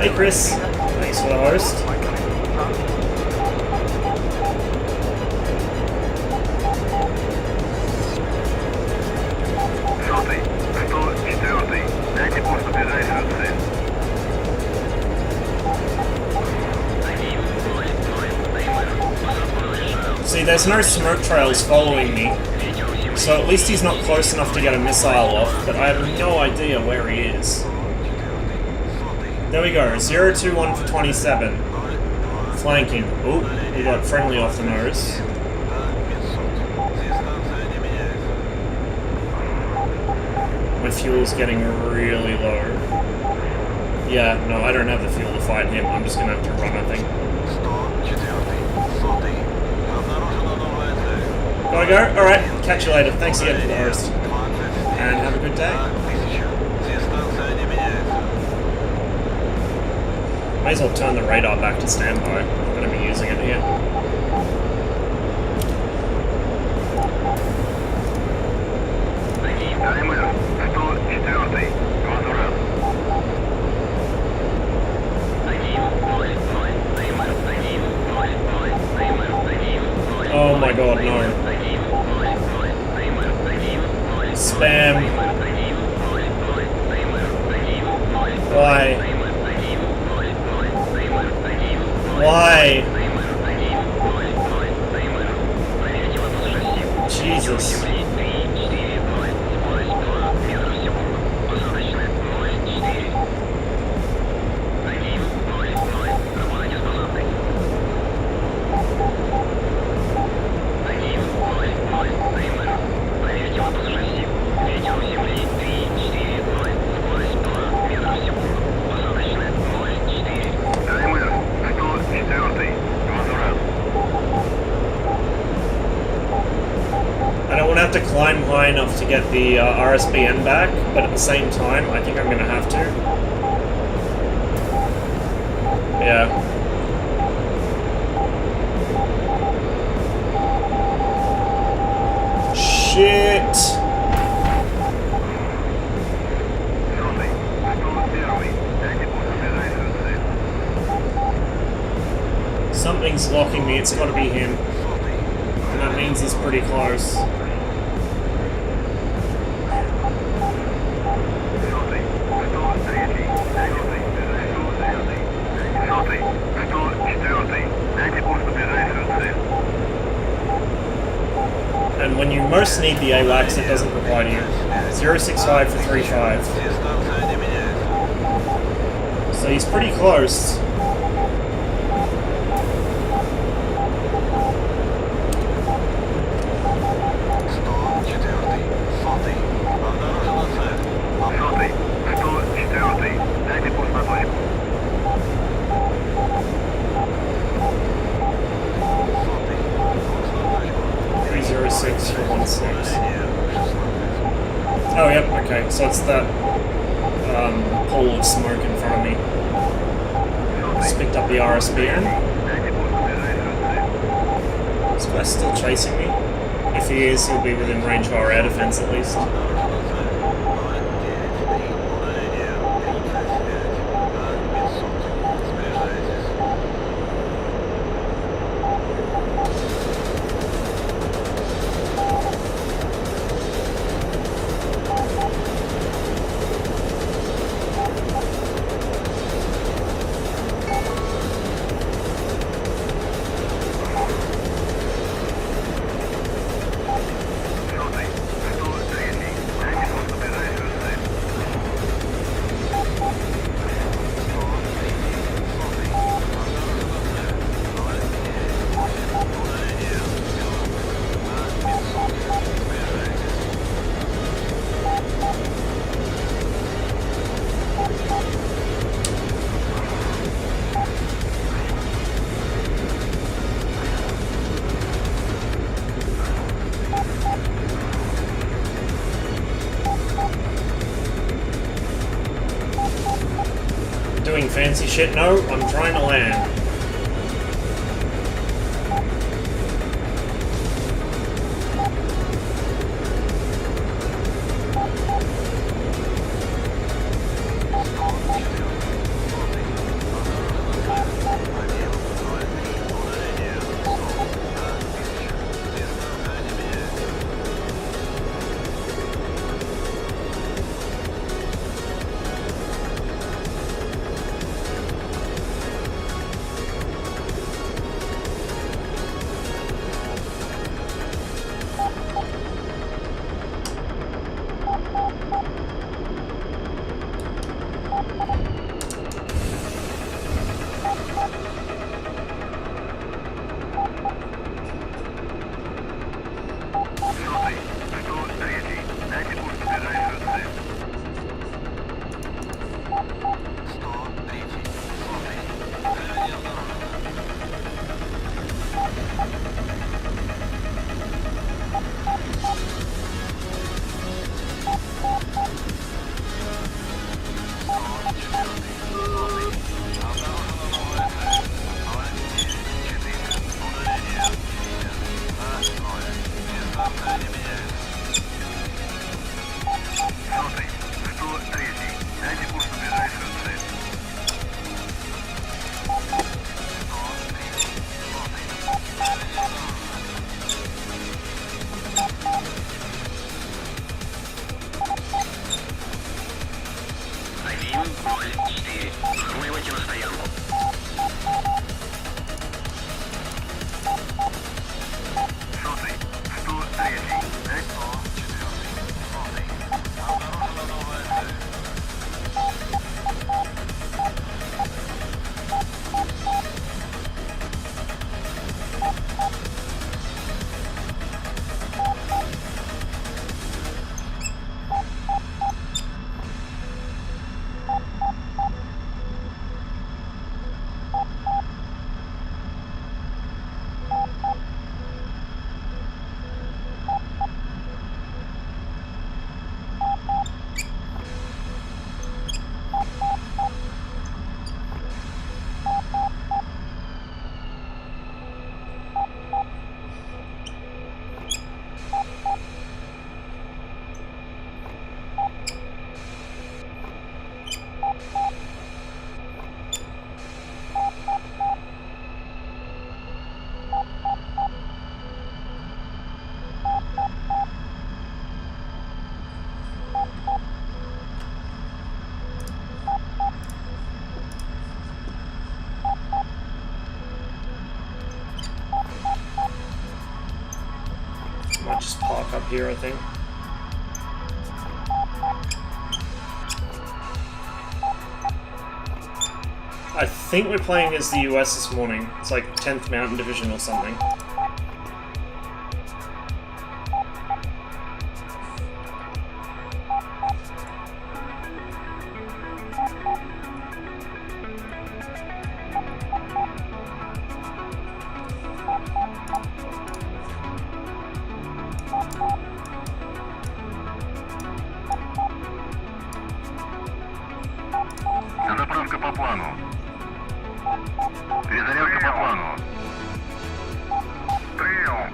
Hey Chris, thanks for the host. See, there's no smoke trails following me, so at least he's not close enough to get a missile off, but I have no idea where he is. There we go, 021 for 27. Flanking. Ooh, we got friendly off the nose. My fuel's getting really low. Yeah, no, I don't have the fuel to fight him. I'm just gonna have to run, I think. Gotta go? Alright, catch you later. Thanks again for the host. And have a good day. May as well turn the radar back to standby. I'm going to be using it here. Oh my god, no. Spam. Why? Why? Jesus. To climb high enough to get the RSBN back, but at the same time, I think I'm going to have to. Yeah. Shit! Something's locking me, it's got to be him. And that means he's pretty close. And when you most need the AWACS, it doesn't reply to you. 065 for 35. So he's pretty close. Oh, yep, okay, so it's that pool of smoke in front of me. Just picked up the RSBN. This guy's still chasing me. If he is, he'll be within range of our air defense at least. Doing fancy shit? No, I'm trying to land. Might just park up here, I think. I think we're playing as the US this morning. It's like 10th Mountain Division or something. Заправка по плану. Перезарядка по плану. Прием.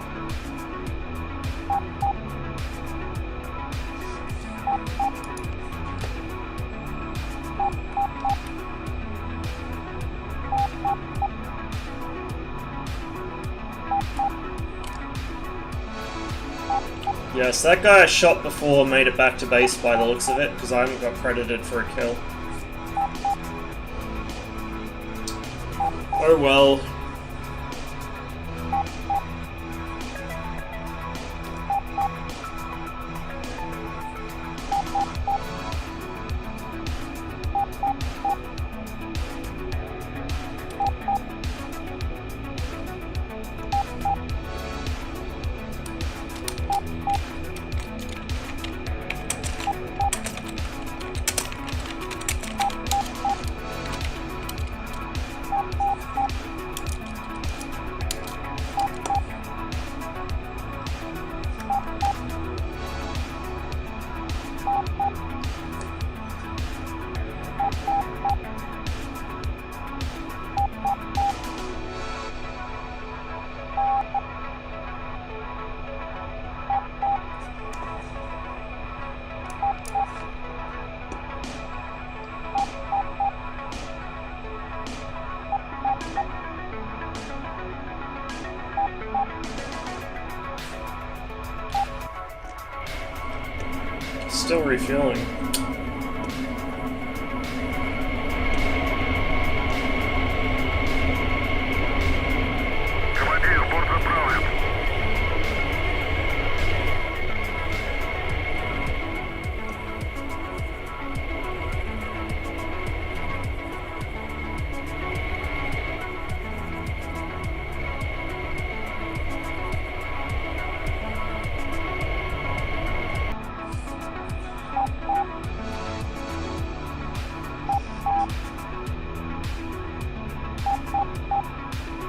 Yes, that guy I shot before made it back to base by the looks of it, because I haven't got credited for a kill. Oh well. Still refueling. Командир, борт заправлен.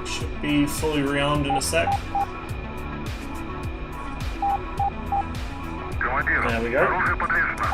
Should be fully rearmed in a sec. Командир, There we go. оружие подвешено.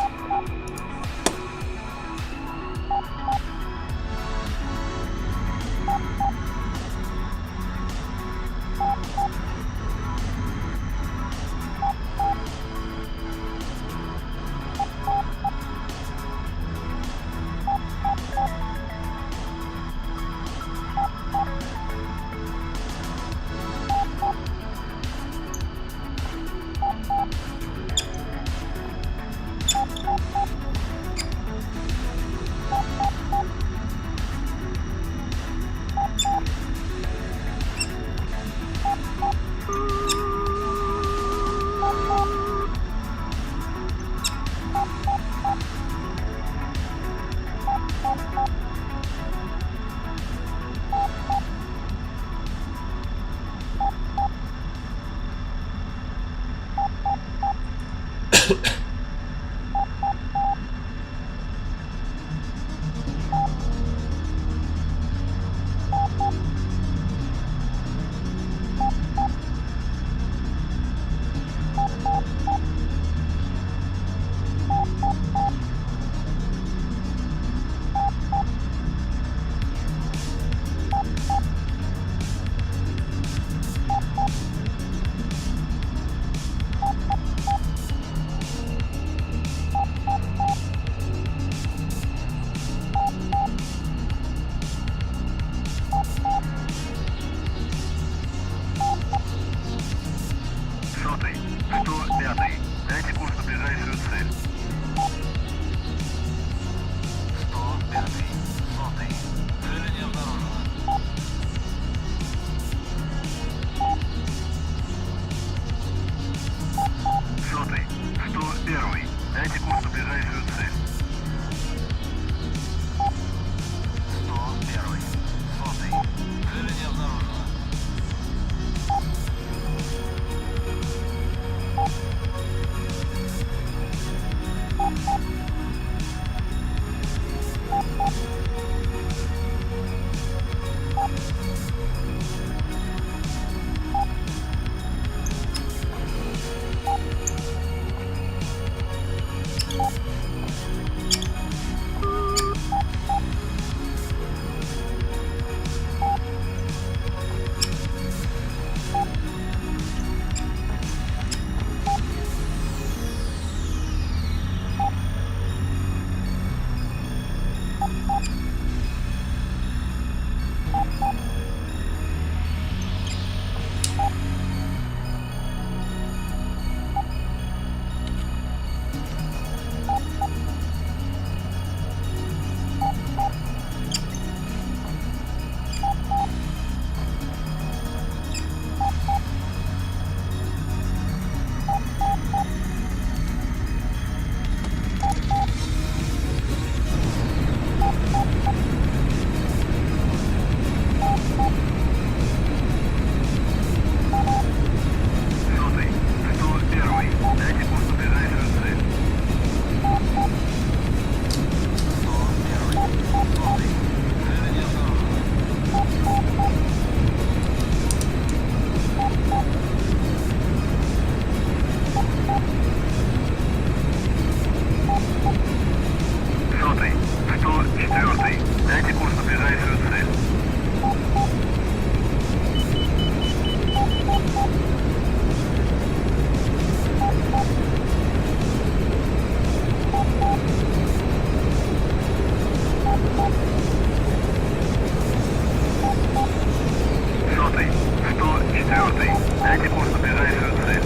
104. 104. Дайте курс на ближайшую цель.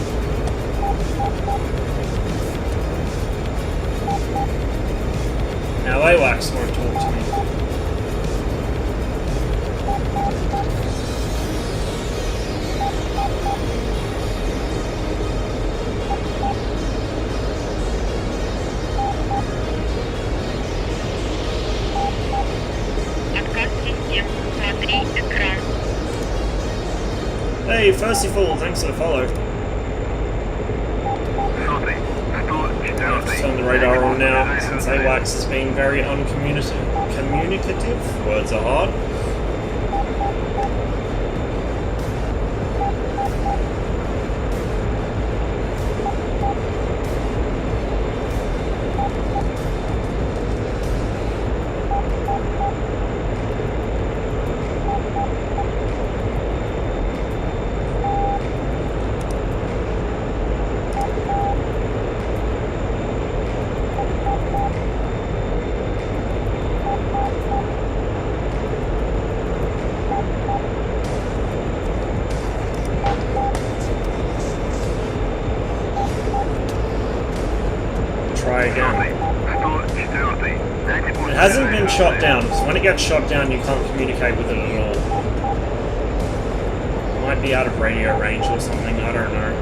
Now AWACS won't talk to me. Отказ систем. Смотри экран. Hey, Thirsty Fool, thanks for the follow. 100. Turn the radar on now, since AWACS has been very uncommunicative. Words are hard. Try again. 104. Дайте курс It на hasn't been ближайшую shot цель. down, so when it gets shot down, you can't communicate with it at all. Might be out of radio range or something, I don't know.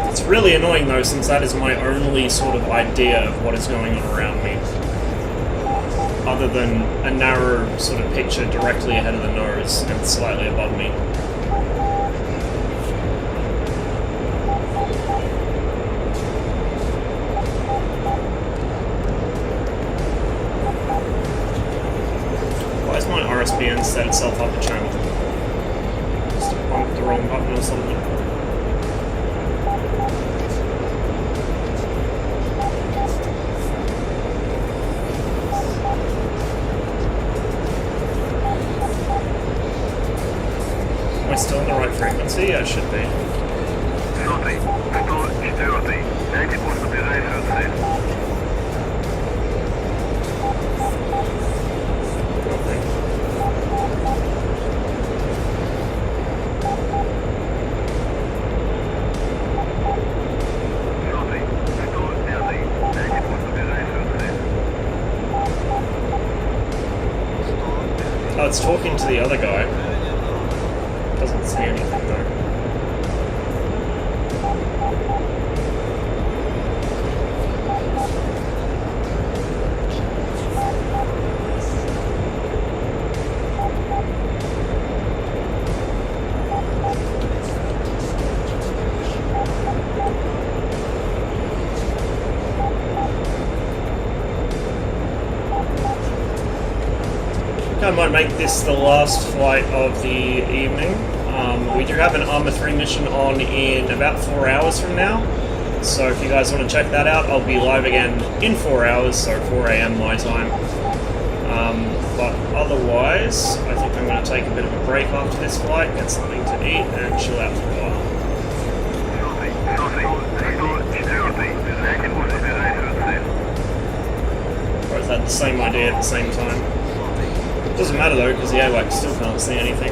It's really annoying though, since that is my only sort of idea of what is going on around me. Other than a narrow sort of picture directly ahead of the nose and slightly above me. Why is my RSPN set itself up a channel? Just bumped the wrong button or something. Am I still on the right frequency? Yeah, it should be. 100. 104. Дайте курс на ближайшую цель. Nothing. Oh, it's talking to the other guy. Doesn't say anything though. I might make this the last flight of the evening. We do have an Arma 3 mission on in about 4 hours from now. So if you guys want to check that out, I'll be live again in 4 hours, so 4 AM my time. But otherwise, I think I'm going to take a bit of a break after this flight, get something to eat, and chill out for a while. Or is that the same idea at the same time? Doesn't matter though, because the AWACS still can't see anything.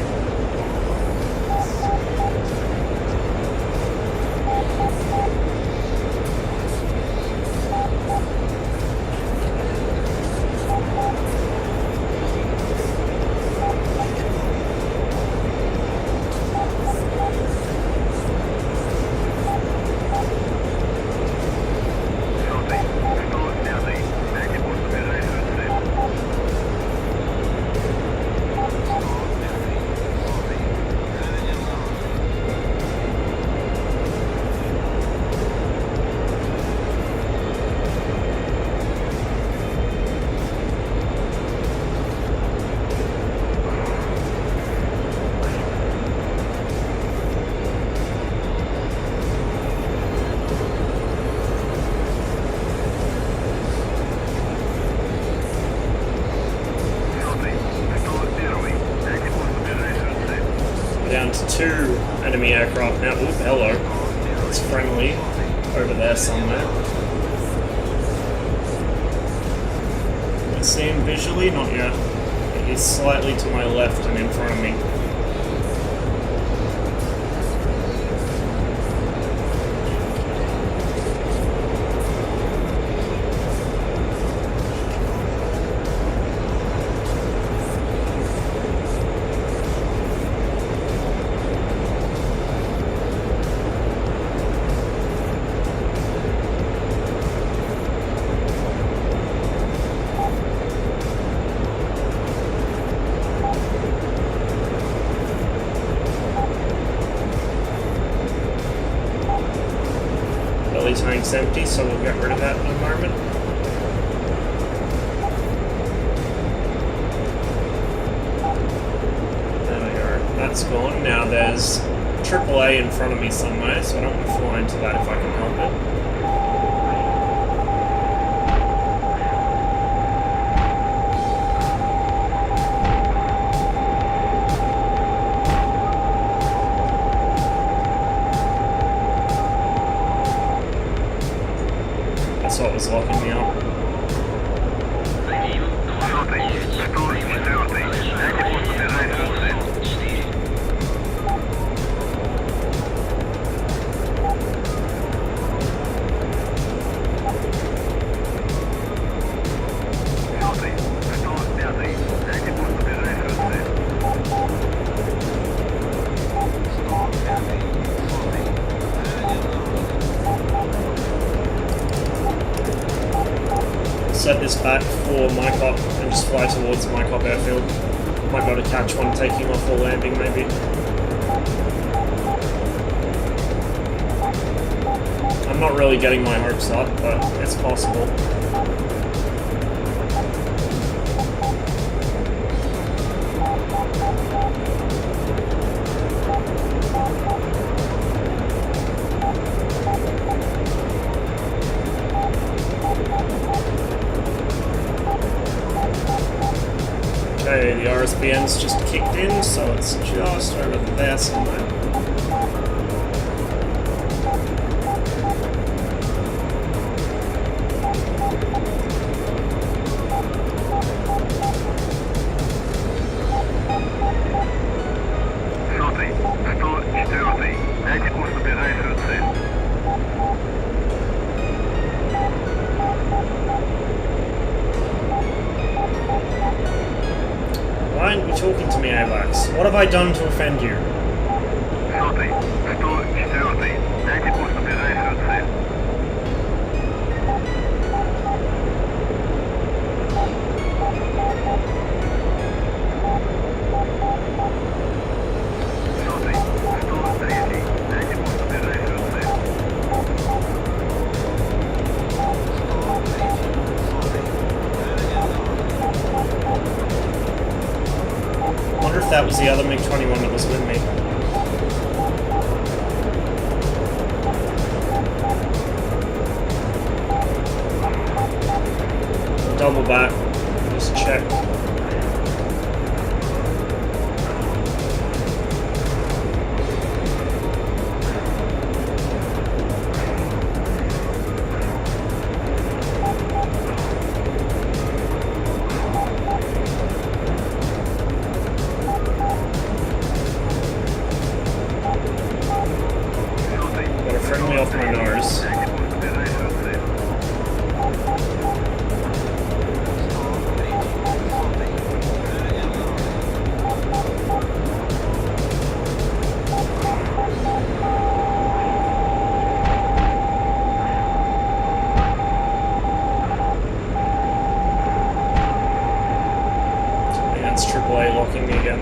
Down to 2 enemy aircraft now. Oop, hello. It's friendly over there somewhere. Can I see him visually? Not yet. He's slightly to my left and in front of me. tank's empty, so we'll get rid of that in a moment. There we go. That's gone. Now there's AAA in front of me somewhere, so I don't want to fly into that if I can help it. That's what was locking me up. Set this back for my cop and just fly towards my cop airfield. Might be able to catch one taking off or landing maybe. I'm not really getting my hopes up, but it's possible. Okay, the RSBN's just kicked in, so it's just over there somewhere. Why aren't you talking to me, AWACS? What have I done to offend you? I wonder if that was the other MiG-21 that was with me. Double back, just check. Got a friendly off my nose. That's AAA locking me again.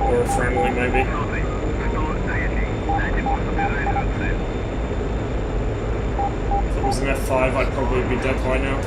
Or a friendly, maybe. If it was an F5, I'd probably be dead by now.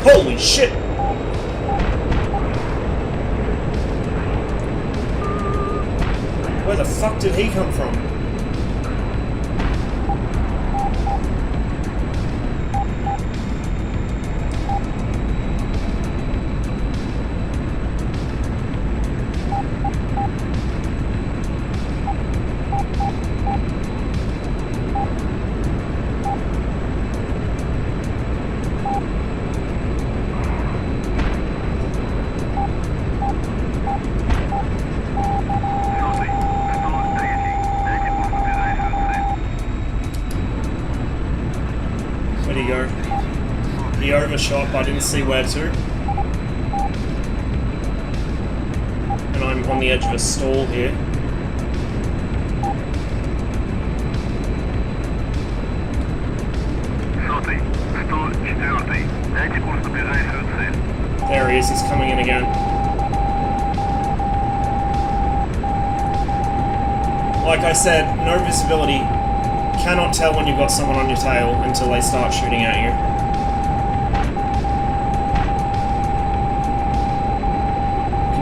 Holy shit! Where the fuck did he come from? He overshot, but I didn't see where to. And I'm on the edge of a stall here. There he is, he's coming in again. Like I said, no visibility. Cannot tell when you've got someone on your tail until they start shooting at you.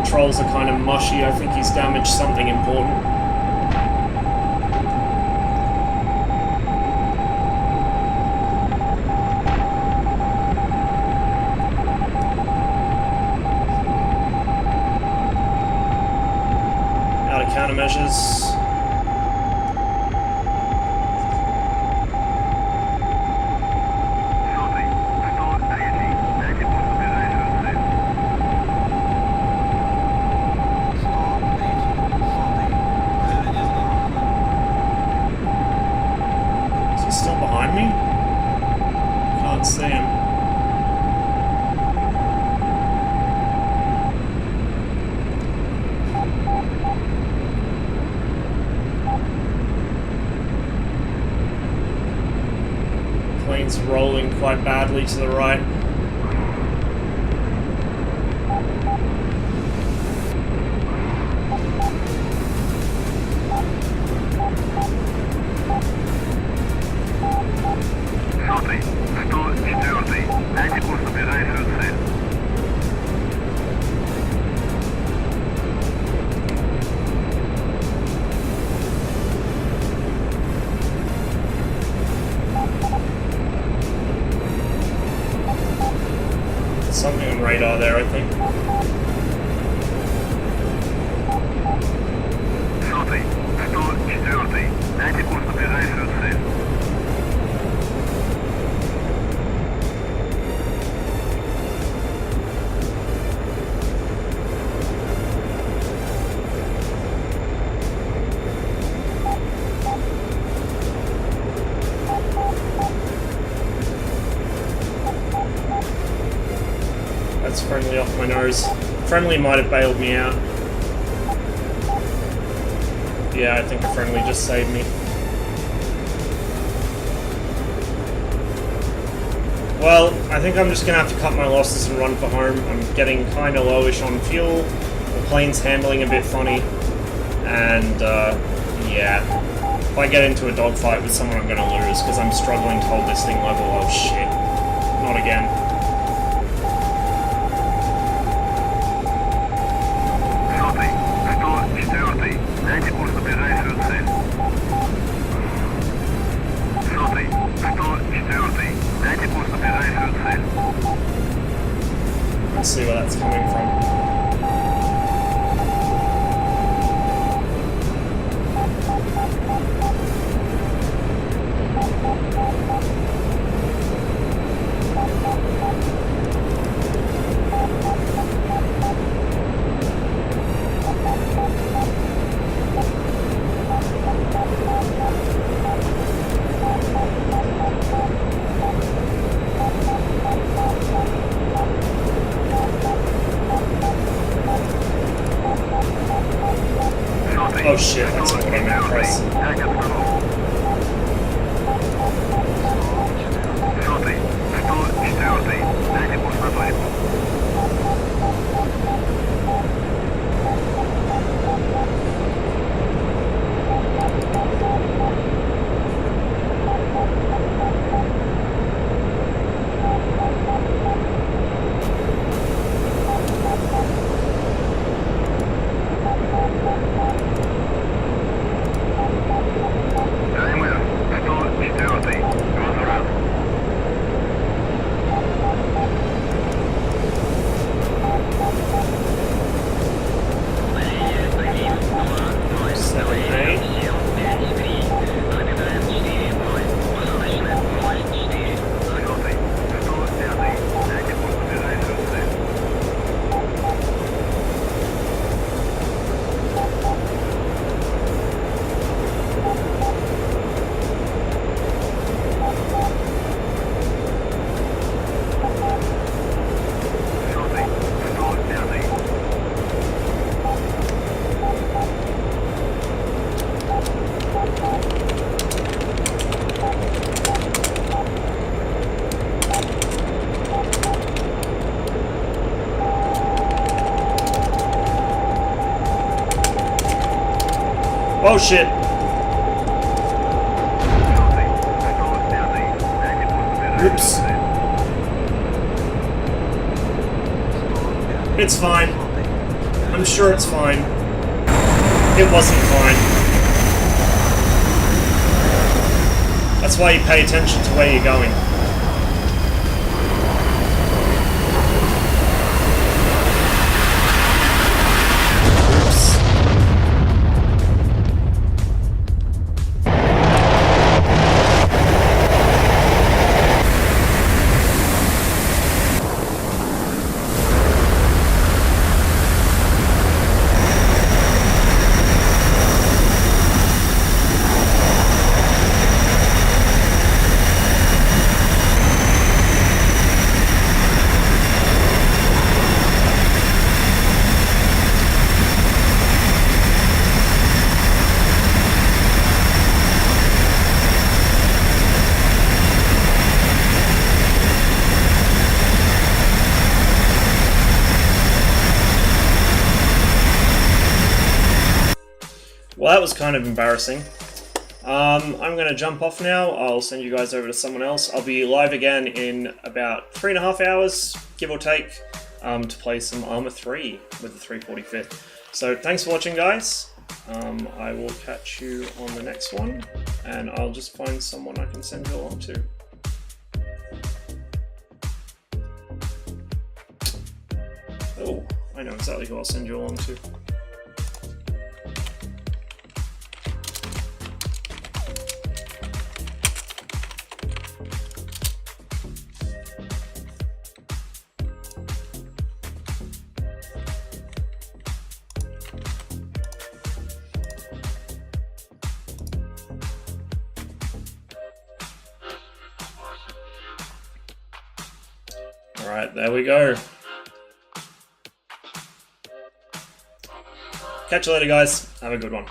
Controls are kind of mushy. I think he's damaged something important. Out of countermeasures. Plane's rolling quite badly to the right. Something on radar there, I think. That's friendly off my nose. Friendly might have bailed me out. Yeah, I think a friendly just saved me. Well, I think I'm just gonna have to cut my losses and run for home. I'm getting kinda lowish on fuel. The plane's handling a bit funny. And, yeah. If I get into a dogfight with someone, I'm gonna lose, because I'm struggling to hold this thing level. Oh shit. Not again. Let's see where that's coming from. Oh shit, that's not what I meant to press. Oh shit! Oops. It's fine. I'm sure it's fine. It wasn't fine. That's why you pay attention to where you're going. Well, that was kind of embarrassing. I'm going to jump off now. I'll send you guys over to someone else. I'll be live again in about 3.5 hours, give or take, to play some Arma 3 with the 345th. So thanks for watching, guys. I will catch you on the next one, and I'll just find someone I can send you along to. Oh, I know exactly who I'll send you along to. Alright, there we go. Catch you later, guys. Have a good one.